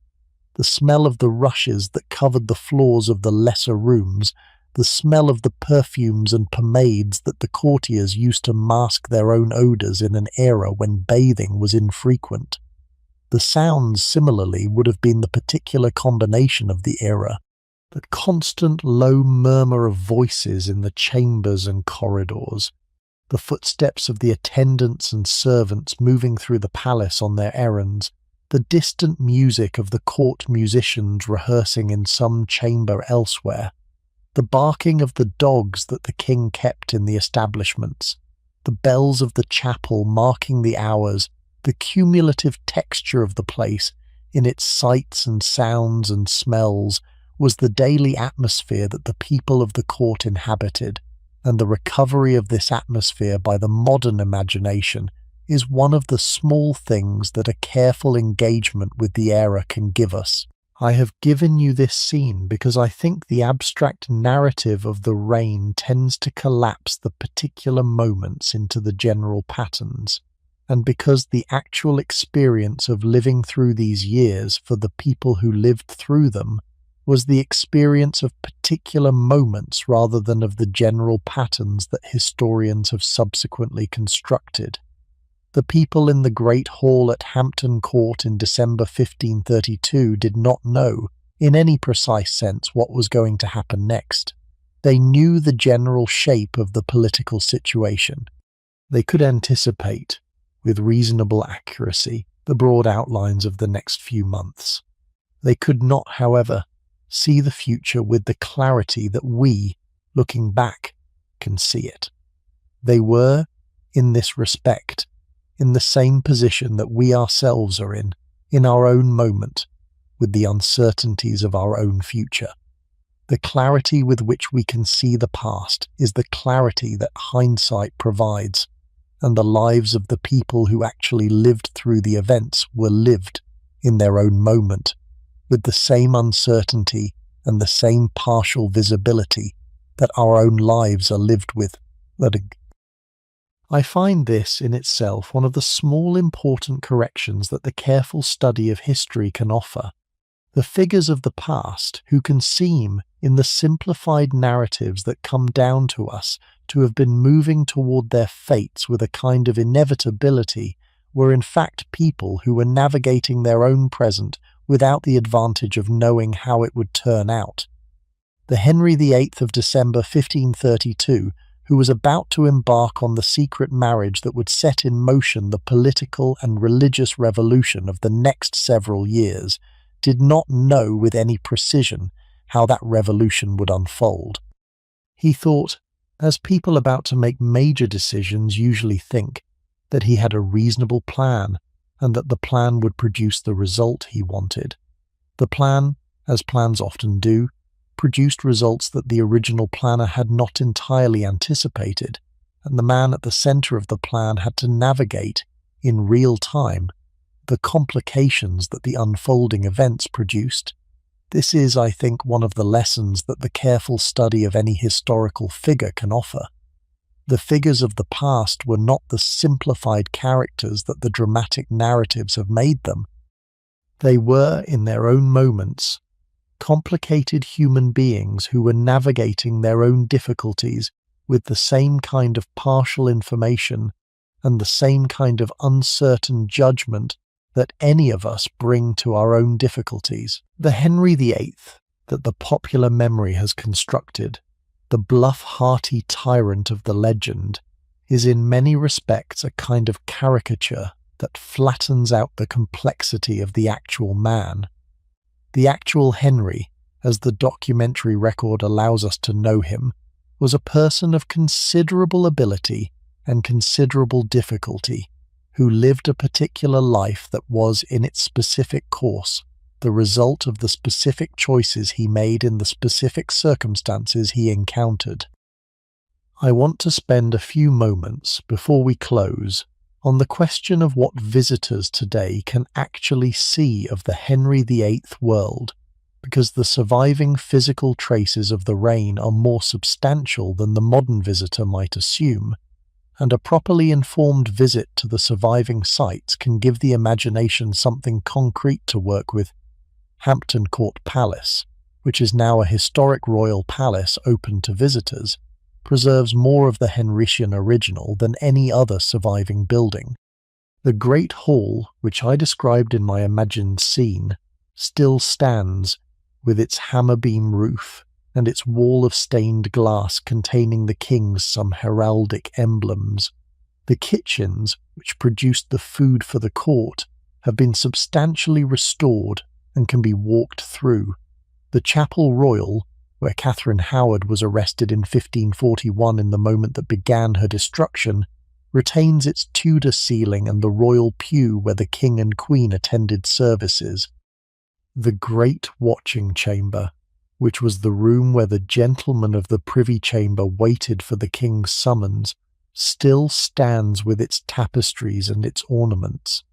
the smell of the rushes that covered the floors of the lesser rooms, the smell of the perfumes and pomades that the courtiers used to mask their own odours in an era when bathing was infrequent. The sounds, similarly, would have been the particular combination of the era. The constant low murmur of voices in the chambers and corridors, the footsteps of the attendants and servants moving through the palace on their errands, the distant music of the court musicians rehearsing in some chamber elsewhere, the barking of the dogs that the king kept in the establishments, the bells of the chapel marking the hours, the cumulative texture of the place in its sights and sounds and smells was the daily atmosphere that the people of the court inhabited, and the recovery of this atmosphere by the modern imagination is one of the small things that a careful engagement with the era can give us. I have given you this scene because I think the abstract narrative of the reign tends to collapse the particular moments into the general patterns, and because the actual experience of living through these years for the people who lived through them was the experience of particular moments rather than of the general patterns that historians have subsequently constructed. The people in the Great Hall at Hampton Court in December 1532 did not know, in any precise sense, what was going to happen next. They knew the general shape of the political situation. They could anticipate, with reasonable accuracy, the broad outlines of the next few months. They could not, however, see the future with the clarity that we, looking back, can see it. They were, in this respect, in the same position that we ourselves are in our own moment, with the uncertainties of our own future. The clarity with which we can see the past is the clarity that hindsight provides. and the lives of the people who actually lived through the events were lived in their own moment, with the same uncertainty and the same partial visibility that our own lives are lived with. I find this in itself one of the small important corrections that the careful study of history can offer. The figures of the past, who can seem, in the simplified narratives that come down to us, to have been moving toward their fates with a kind of inevitability, were in fact people who were navigating their own present without the advantage of knowing how it would turn out. The Henry VIII of December 1532, who was about to embark on the secret marriage that would set in motion the political and religious revolution of the next several years, did not know with any precision how that revolution would unfold. He thought, as people about to make major decisions usually think, that he had a reasonable plan and that the plan would produce the result he wanted. The plan, as plans often do, produced results that the original planner had not entirely anticipated, and the man at the center of the plan had to navigate, in real time, the complications that the unfolding events produced. This is, I think, one of the lessons that the careful study of any historical figure can offer. The figures of the past were not the simplified characters that the dramatic narratives have made them. They were, in their own moments, complicated human beings who were navigating their own difficulties with the same kind of partial information and the same kind of uncertain judgment that any of us bring to our own difficulties. The Henry VIII that the popular memory has constructed, the bluff, hearty tyrant of the legend, is in many respects a kind of caricature that flattens out the complexity of the actual man. The actual Henry, as the documentary record allows us to know him, was a person of considerable ability and considerable difficulty, who lived a particular life that was, in its specific course, the result of the specific choices he made in the specific circumstances he encountered. I want to spend a few moments, before we close, on the question of what visitors today can actually see of the Henry VIII world, because the surviving physical traces of the reign are more substantial than the modern visitor might assume, and a properly informed visit to the surviving sites can give the imagination something concrete to work with. Hampton Court Palace, which is now a historic royal palace open to visitors, preserves more of the Henrician original than any other surviving building. The Great Hall, which I described in my imagined scene, still stands, with its hammer-beam roof and its wall of stained glass containing the king's some heraldic emblems. The kitchens, which produced the food for the court, have been substantially restored and can be walked through. The Chapel Royal, where Catherine Howard was arrested in 1541 in the moment that began her destruction, retains its Tudor ceiling and the royal pew where the king and queen attended services. The Great Watching Chamber, which was the room where the gentlemen of the Privy Chamber waited for the king's summons, still stands with its tapestries and its ornaments.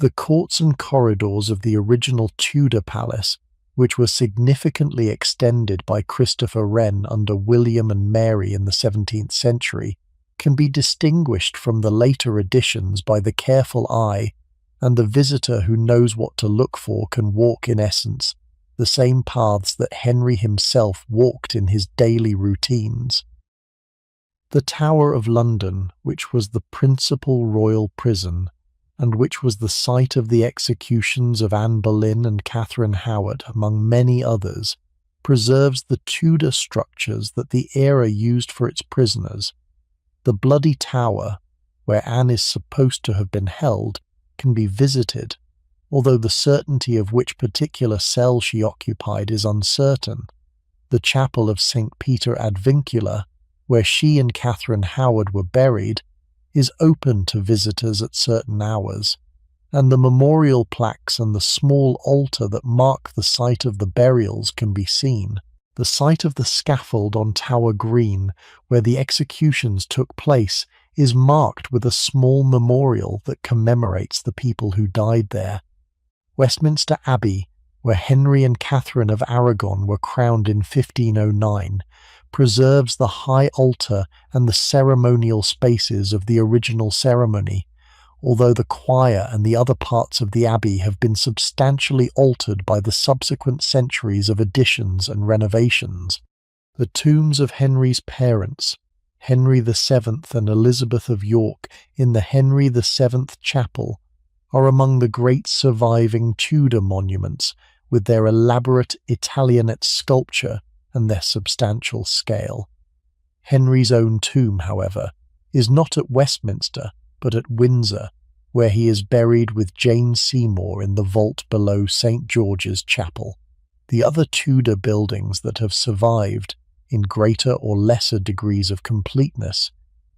The courts and corridors of the original Tudor palace, which were significantly extended by Christopher Wren under William and Mary in the 17th century, can be distinguished from the later additions by the careful eye, and the visitor who knows what to look for can walk, in essence, the same paths that Henry himself walked in his daily routines. The Tower of London, which was the principal royal prison, and which was the site of the executions of Anne Boleyn and Catherine Howard, among many others, preserves the Tudor structures that the era used for its prisoners. The Bloody Tower, where Anne is supposed to have been held, can be visited, although the certainty of which particular cell she occupied is uncertain. The Chapel of St. Peter ad Vincula, where she and Catherine Howard were buried, is open to visitors at certain hours, and the memorial plaques and the small altar that mark the site of the burials can be seen. The site of the scaffold on Tower Green, where the executions took place, is marked with a small memorial that commemorates the people who died there. Westminster Abbey, where Henry and Catherine of Aragon were crowned in 1509, preserves the high altar and the ceremonial spaces of the original ceremony, although the choir and the other parts of the abbey have been substantially altered by the subsequent centuries of additions and renovations. The tombs of Henry's parents, Henry VII and Elizabeth of York, in the Henry VII Chapel, are among the great surviving Tudor monuments, with their elaborate Italianate sculpture and their substantial scale. Henry's own tomb, however, is not at Westminster, but at Windsor, where he is buried with Jane Seymour in the vault below St. George's Chapel. The other Tudor buildings that have survived, in greater or lesser degrees of completeness,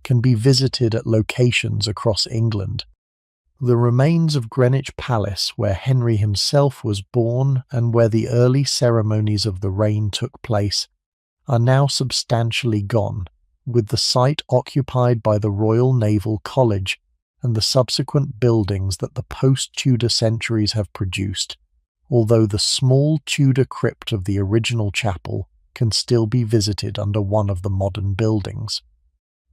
can be visited at locations across England. The remains of Greenwich Palace, where Henry himself was born and where the early ceremonies of the reign took place, are now substantially gone, with the site occupied by the Royal Naval College and the subsequent buildings that the post-Tudor centuries have produced, although the small Tudor crypt of the original chapel can still be visited under one of the modern buildings.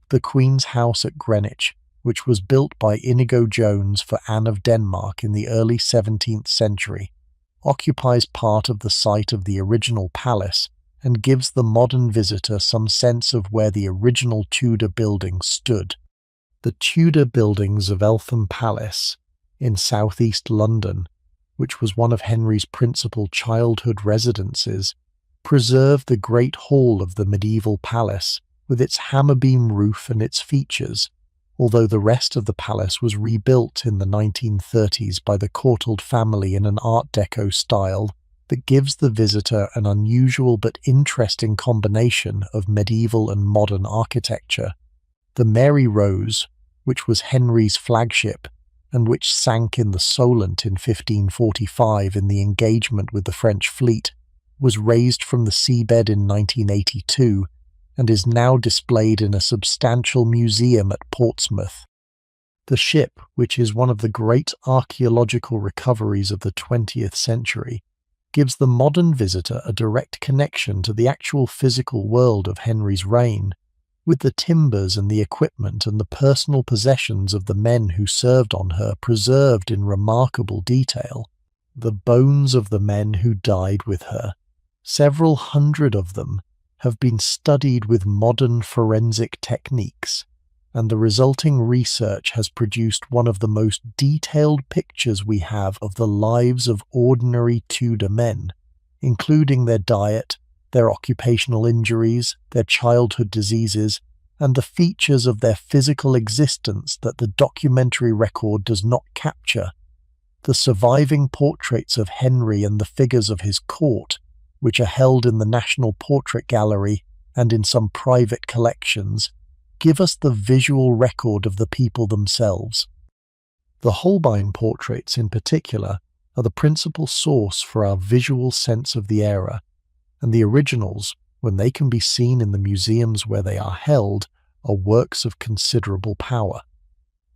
The Queen's House at Greenwich, which was built by Inigo Jones for Anne of Denmark in the early 17th century, occupies part of the site of the original palace and gives the modern visitor some sense of where the original Tudor building stood. The Tudor buildings of Eltham Palace in southeast London, which was one of Henry's principal childhood residences, preserve the great hall of the medieval palace with its hammer-beam roof and its features, although the rest of the palace was rebuilt in the 1930s by the Courtauld family in an Art Deco style that gives the visitor an unusual but interesting combination of medieval and modern architecture. The Mary Rose, which was Henry's flagship, and which sank in the Solent in 1545 in the engagement with the French fleet, was raised from the seabed in 1982 and is now displayed in a substantial museum at Portsmouth. The ship, which is one of the great archaeological recoveries of the 20th century, gives the modern visitor a direct connection to the actual physical world of Henry's reign, with the timbers and the equipment and the personal possessions of the men who served on her preserved in remarkable detail. The bones of the men who died with her, several hundred of them, have been studied with modern forensic techniques, and the resulting research has produced one of the most detailed pictures we have of the lives of ordinary Tudor men, including their diet, their occupational injuries, their childhood diseases, and the features of their physical existence that the documentary record does not capture. The surviving portraits of Henry and the figures of his court, which are held in the National Portrait Gallery and in some private collections, give us the visual record of the people themselves. The Holbein portraits, in particular, are the principal source for our visual sense of the era, and the originals, when they can be seen in the museums where they are held, are works of considerable power.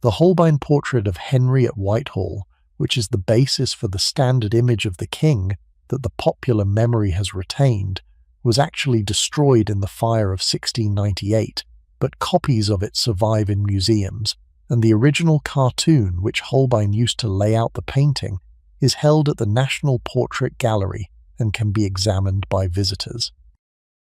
The Holbein portrait of Henry at Whitehall, which is the basis for the standard image of the king that the popular memory has retained, was actually destroyed in the fire of 1698, but copies of it survive in museums, and the original cartoon which Holbein used to lay out the painting is held at the National Portrait Gallery and can be examined by visitors.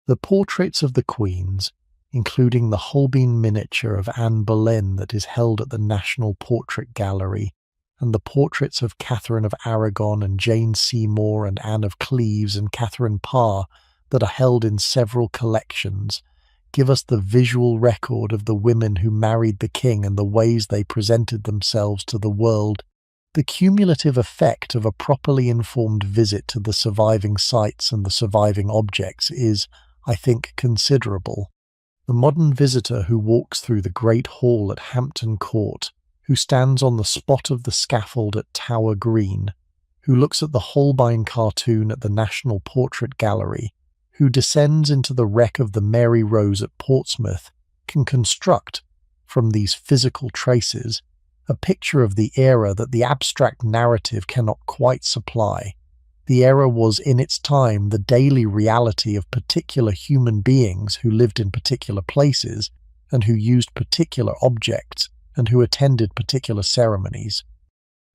The portraits of the queens, including the Holbein miniature of Anne Boleyn that is held at the National Portrait Gallery, and the portraits of Catherine of Aragon and Jane Seymour and Anne of Cleves and Catherine Parr that are held in several collections, give us the visual record of the women who married the king and the ways they presented themselves to the world. The cumulative effect of a properly informed visit to the surviving sites and the surviving objects is, I think, considerable. The modern visitor who walks through the Great Hall at Hampton Court, who stands on the spot of the scaffold at Tower Green, who looks at the Holbein cartoon at the National Portrait Gallery, who descends into the wreck of the Mary Rose at Portsmouth, can construct, from these physical traces, a picture of the era that the abstract narrative cannot quite supply. The era was in its time the daily reality of particular human beings who lived in particular places and who used particular objects and who attended particular ceremonies.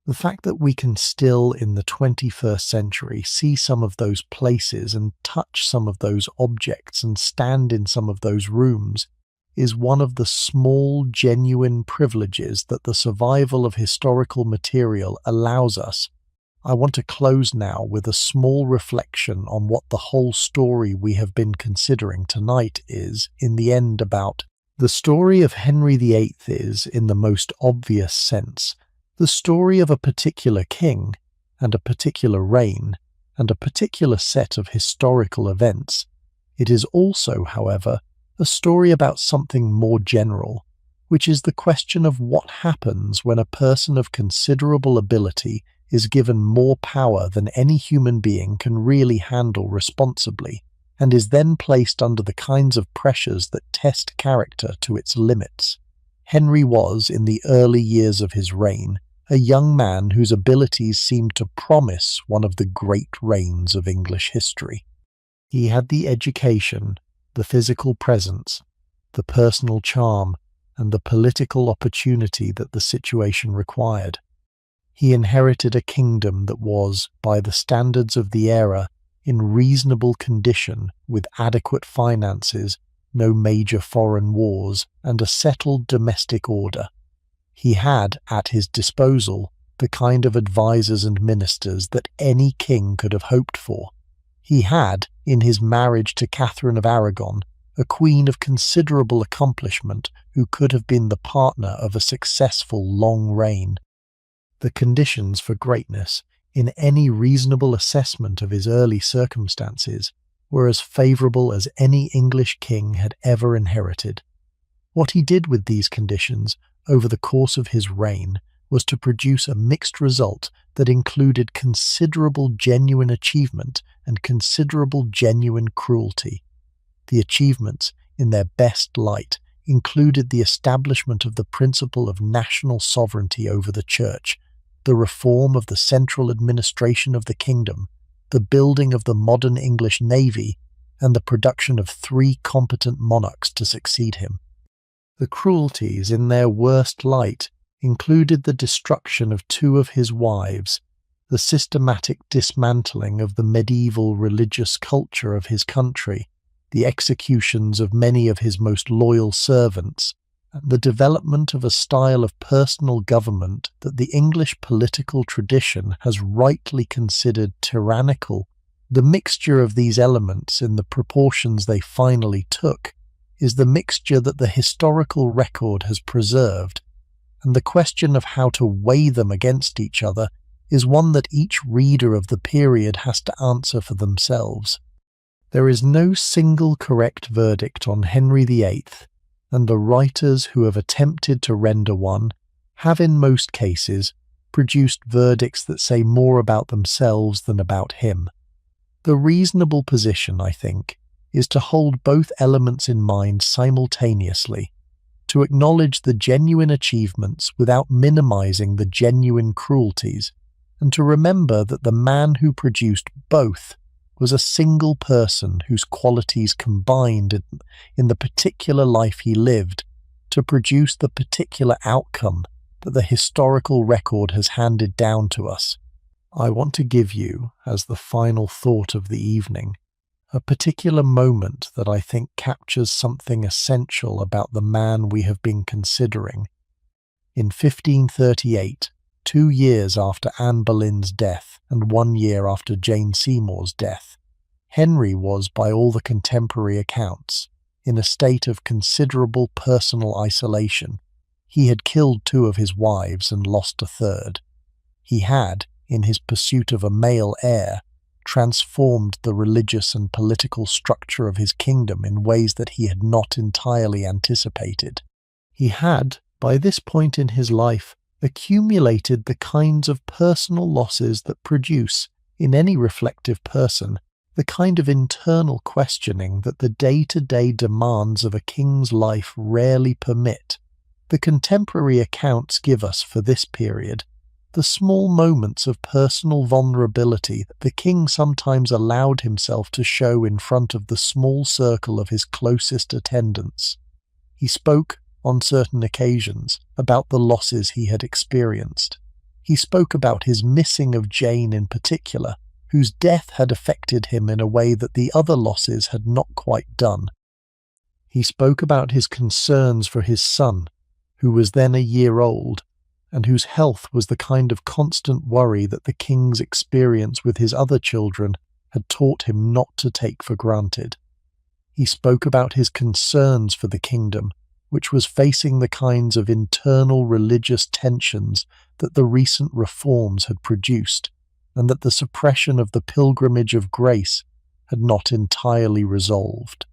The fact that we can still, in the 21st century, see some of those places and touch some of those objects and stand in some of those rooms is one of the small, genuine privileges that the survival of historical material allows us. I want to close now with a small reflection on what the whole story we have been considering tonight is, in the end, about. The story of Henry VIII is, in the most obvious sense, the story of a particular king and a particular reign and a particular set of historical events. It is also, however, a story about something more general, which is the question of what happens when a person of considerable ability is given more power than any human being can really handle responsibly, and is then placed under the kinds of pressures that test character to its limits. Henry was, in the early years of his reign, a young man whose abilities seemed to promise one of the great reigns of English history. He had the education, the physical presence, the personal charm, and the political opportunity that the situation required. He inherited a kingdom that was, by the standards of the era, in reasonable condition, with adequate finances, no major foreign wars, and a settled domestic order. He had, at his disposal, the kind of advisers and ministers that any king could have hoped for. He had, in his marriage to Catherine of Aragon, a queen of considerable accomplishment who could have been the partner of a successful long reign. The conditions for greatness, in any reasonable assessment of his early circumstances, were as favourable as any English king had ever inherited. What he did with these conditions over the course of his reign was to produce a mixed result that included considerable genuine achievement and considerable genuine cruelty. The achievements, in their best light, included the establishment of the principle of national sovereignty over the Church, the reform of the central administration of the kingdom, the building of the modern English navy, and the production of 3 competent monarchs to succeed him. The cruelties, in their worst light, included the destruction of 2 of his wives, the systematic dismantling of the medieval religious culture of his country, the executions of many of his most loyal servants, and the development of a style of personal government that the English political tradition has rightly considered tyrannical. The mixture of these elements in the proportions they finally took is the mixture that the historical record has preserved, and the question of how to weigh them against each other is one that each reader of the period has to answer for themselves. There is no single correct verdict on Henry VIII, and the writers who have attempted to render one have in most cases produced verdicts that say more about themselves than about him. The reasonable position, I think, is to hold both elements in mind simultaneously, to acknowledge the genuine achievements without minimizing the genuine cruelties, and to remember that the man who produced both was a single person whose qualities combined in the particular life he lived to produce the particular outcome that the historical record has handed down to us. I want to give you, as the final thought of the evening, a particular moment that I think captures something essential about the man we have been considering. In 1538, 2 years after Anne Boleyn's death and 1 year after Jane Seymour's death, Henry was, by all the contemporary accounts, in a state of considerable personal isolation. He had killed 2 of his wives and lost a third. He had, in his pursuit of a male heir, transformed the religious and political structure of his kingdom in ways that he had not entirely anticipated. He had, by this point in his life, accumulated the kinds of personal losses that produce, in any reflective person, the kind of internal questioning that the day-to-day demands of a king's life rarely permit, The contemporary accounts give us for this period the small moments of personal vulnerability that the king sometimes allowed himself to show in front of the small circle of his closest attendants. He spoke, on certain occasions, about the losses he had experienced. He spoke about his missing of Jane in particular, whose death had affected him in a way that the other losses had not quite done. He spoke about his concerns for his son, who was then a year old, and whose health was the kind of constant worry that the king's experience with his other children had taught him not to take for granted. He spoke about his concerns for the kingdom, which was facing the kinds of internal religious tensions that the recent reforms had produced, and that the suppression of the pilgrimage of grace had not entirely resolved.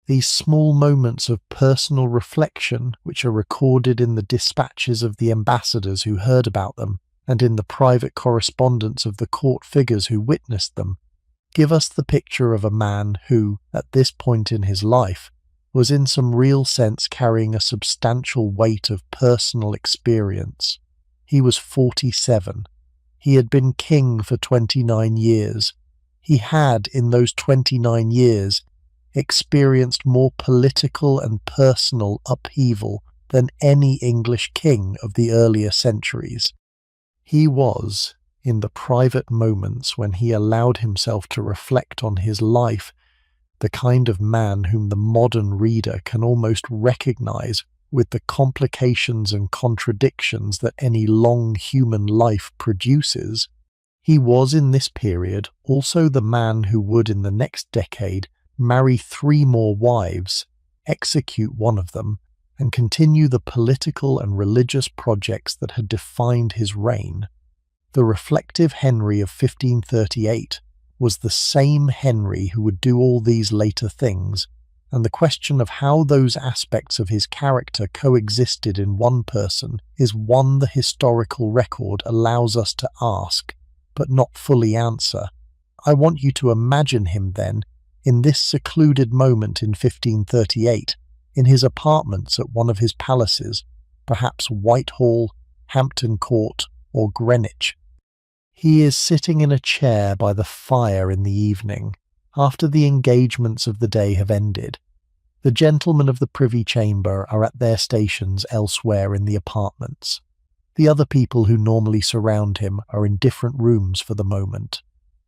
These small moments of personal reflection, which are recorded in the dispatches of the ambassadors who heard about them, and in the private correspondence of the court figures who witnessed them, give us the picture of a man who, at this point in his life, was in some real sense carrying a substantial weight of personal experience. He was 47. He had been king for 29 years. He had, in those 29 years, experienced more political and personal upheaval than any English king of the earlier centuries. He was, in the private moments when he allowed himself to reflect on his life, the kind of man whom the modern reader can almost recognize with the complications and contradictions that any long human life produces. He was in this period also the man who would in the next decade marry 3 more wives, execute one of them, and continue the political and religious projects that had defined his reign. The reflective Henry of 1538 was the same Henry who would do all these later things, and the question of how those aspects of his character coexisted in one person is one the historical record allows us to ask, but not fully answer. I want you to imagine him then, in this secluded moment in 1538, in his apartments at one of his palaces, perhaps Whitehall, Hampton Court, or Greenwich. He is sitting in a chair by the fire in the evening, after the engagements of the day have ended. The gentlemen of the Privy Chamber are at their stations elsewhere in the apartments. The other people who normally surround him are in different rooms for the moment.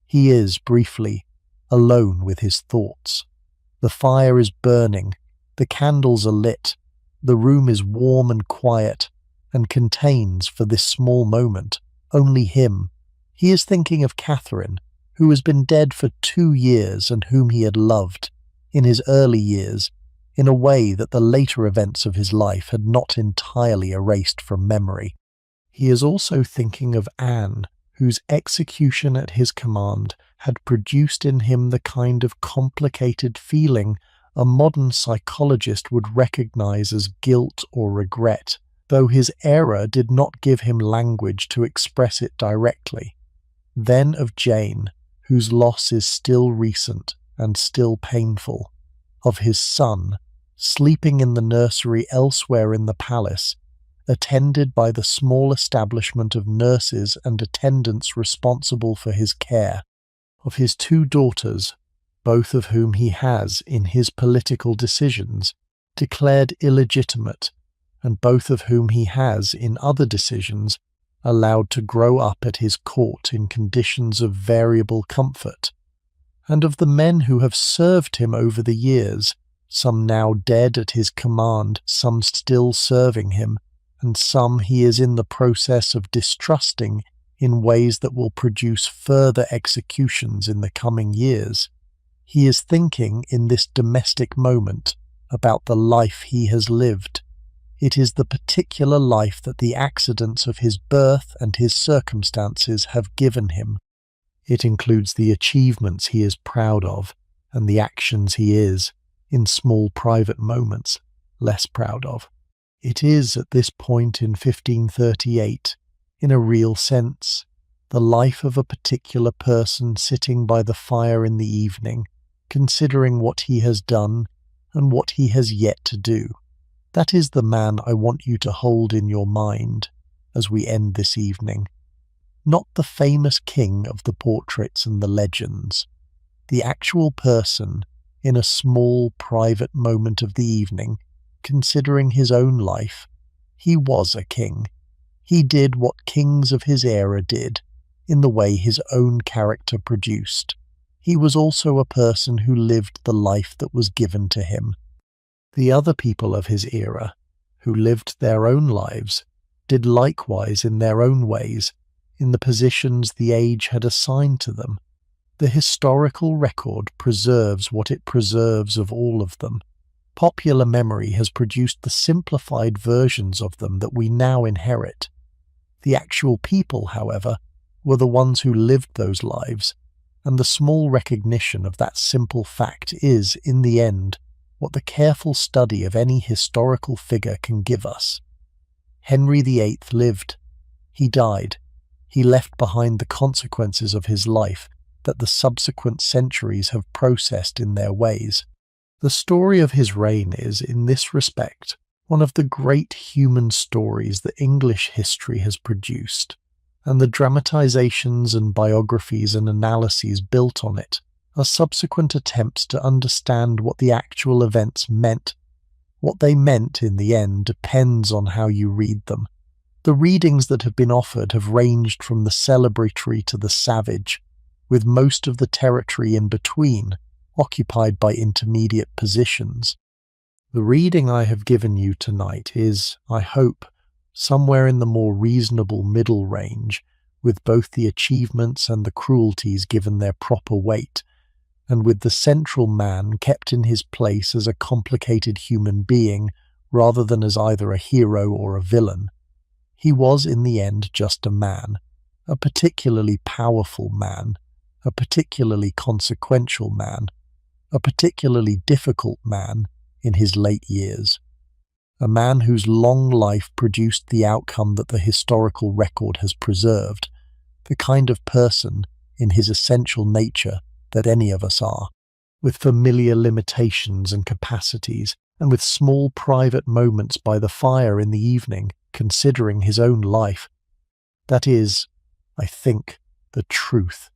He is, briefly, alone with his thoughts. The fire is burning, the candles are lit, the room is warm and quiet, and contains, for this small moment, only him. He is thinking of Catherine, who has been dead for 2 years and whom he had loved, in his early years, in a way that the later events of his life had not entirely erased from memory. He is also thinking of Anne, whose execution at his command had produced in him the kind of complicated feeling a modern psychologist would recognize as guilt or regret, though his error did not give him language to express it directly. Then of Jane, whose loss is still recent and still painful, of his son, sleeping in the nursery elsewhere in the palace, attended by the small establishment of nurses and attendants responsible for his care, of his 2 daughters, both of whom he has, in his political decisions, declared illegitimate, and both of whom he has, in other decisions, allowed to grow up at his court in conditions of variable comfort, and of the men who have served him over the years, some now dead at his command, some still serving him, and some he is in the process of distrusting in ways that will produce further executions in the coming years. He is thinking in this domestic moment about the life he has lived. It is the particular life that the accidents of his birth and his circumstances have given him. It includes the achievements he is proud of and the actions he is, in small private moments, less proud of. It is at this point in 1538, in a real sense, the life of a particular person sitting by the fire in the evening, considering what he has done and what he has yet to do. That is the man I want you to hold in your mind as we end this evening. Not the famous king of the portraits and the legends, the actual person in a small private moment of the evening, considering his own life. He was a king. He did what kings of his era did, in the way his own character produced. He was also a person who lived the life that was given to him. The other people of his era, who lived their own lives, did likewise in their own ways, in the positions the age had assigned to them. The historical record preserves what it preserves of all of them. Popular memory has produced the simplified versions of them that we now inherit. The actual people, however, were the ones who lived those lives, and the small recognition of that simple fact is, in the end, what the careful study of any historical figure can give us. Henry VIII lived. He died. He left behind the consequences of his life that the subsequent centuries have processed in their ways. The story of his reign is, in this respect, one of the great human stories that English history has produced, and the dramatizations and biographies and analyses built on it are subsequent attempts to understand what the actual events meant. What they meant in the end depends on how you read them. The readings that have been offered have ranged from the celebratory to the savage, with most of the territory in between occupied by intermediate positions. The reading I have given you tonight is, I hope, somewhere in the more reasonable middle range, with both the achievements and the cruelties given their proper weight, and with the central man kept in his place as a complicated human being rather than as either a hero or a villain. He was in the end just a man, a particularly powerful man, a particularly consequential man, a particularly difficult man in his late years, a man whose long life produced the outcome that the historical record has preserved, the kind of person, in his essential nature, that any of us are, with familiar limitations and capacities, and with small private moments by the fire in the evening, considering his own life. That is, I think, the truth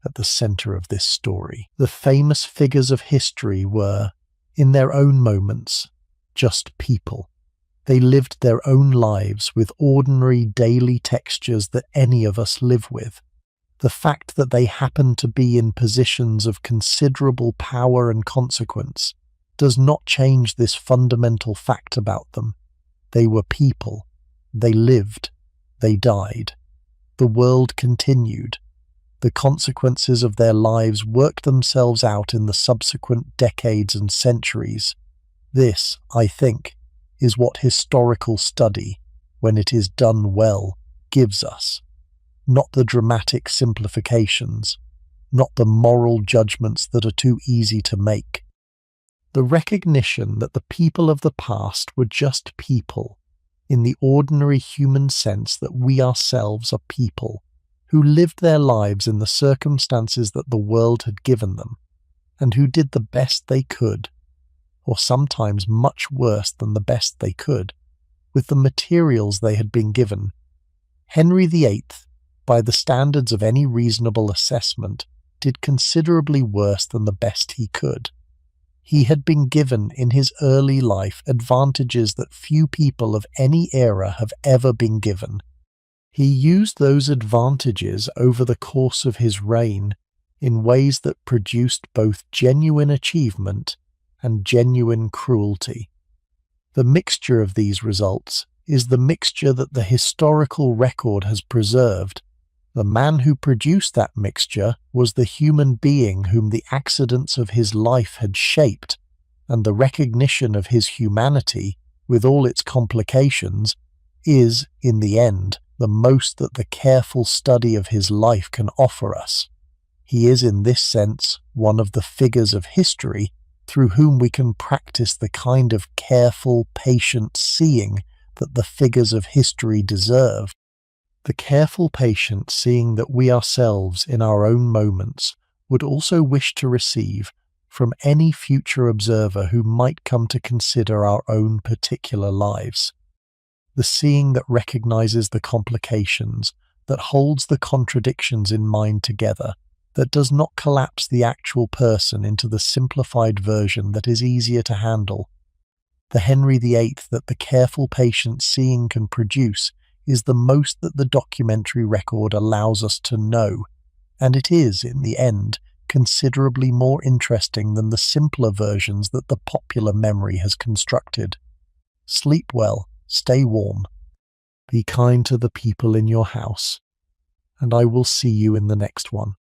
at the center of this story. The famous figures of history were, in their own moments, just people. They lived their own lives with ordinary daily textures that any of us live with. The fact that they happened to be in positions of considerable power and consequence does not change this fundamental fact about them. They were people. They lived. They died. The world continued. The consequences of their lives worked themselves out in the subsequent decades and centuries. This, I think, is what historical study, when it is done well, gives us. Not the dramatic simplifications, not the moral judgments that are too easy to make. The recognition that the people of the past were just people, in the ordinary human sense that we ourselves are people, who lived their lives in the circumstances that the world had given them, and who did the best they could, or sometimes much worse than the best they could, with the materials they had been given. Henry VIII, by the standards of any reasonable assessment, did considerably worse than the best he could. He had been given in his early life advantages that few people of any era have ever been given. He used those advantages over the course of his reign in ways that produced both genuine achievement and genuine cruelty. The mixture of these results is the mixture that the historical record has preserved. The man who produced that mixture was the human being whom the accidents of his life had shaped, and the recognition of his humanity, with all its complications, is, in the end, the most that the careful study of his life can offer us. He is in this sense one of the figures of history through whom we can practice the kind of careful, patient seeing that the figures of history deserve. The careful patient seeing that we ourselves in our own moments would also wish to receive from any future observer who might come to consider our own particular lives. The seeing that recognizes the complications, that holds the contradictions in mind together, that does not collapse the actual person into the simplified version that is easier to handle. The Henry VIII that the careful patient seeing can produce is the most that the documentary record allows us to know, and it is, in the end, considerably more interesting than the simpler versions that the popular memory has constructed. Sleep well, stay warm, be kind to the people in your house, and I will see you in the next one.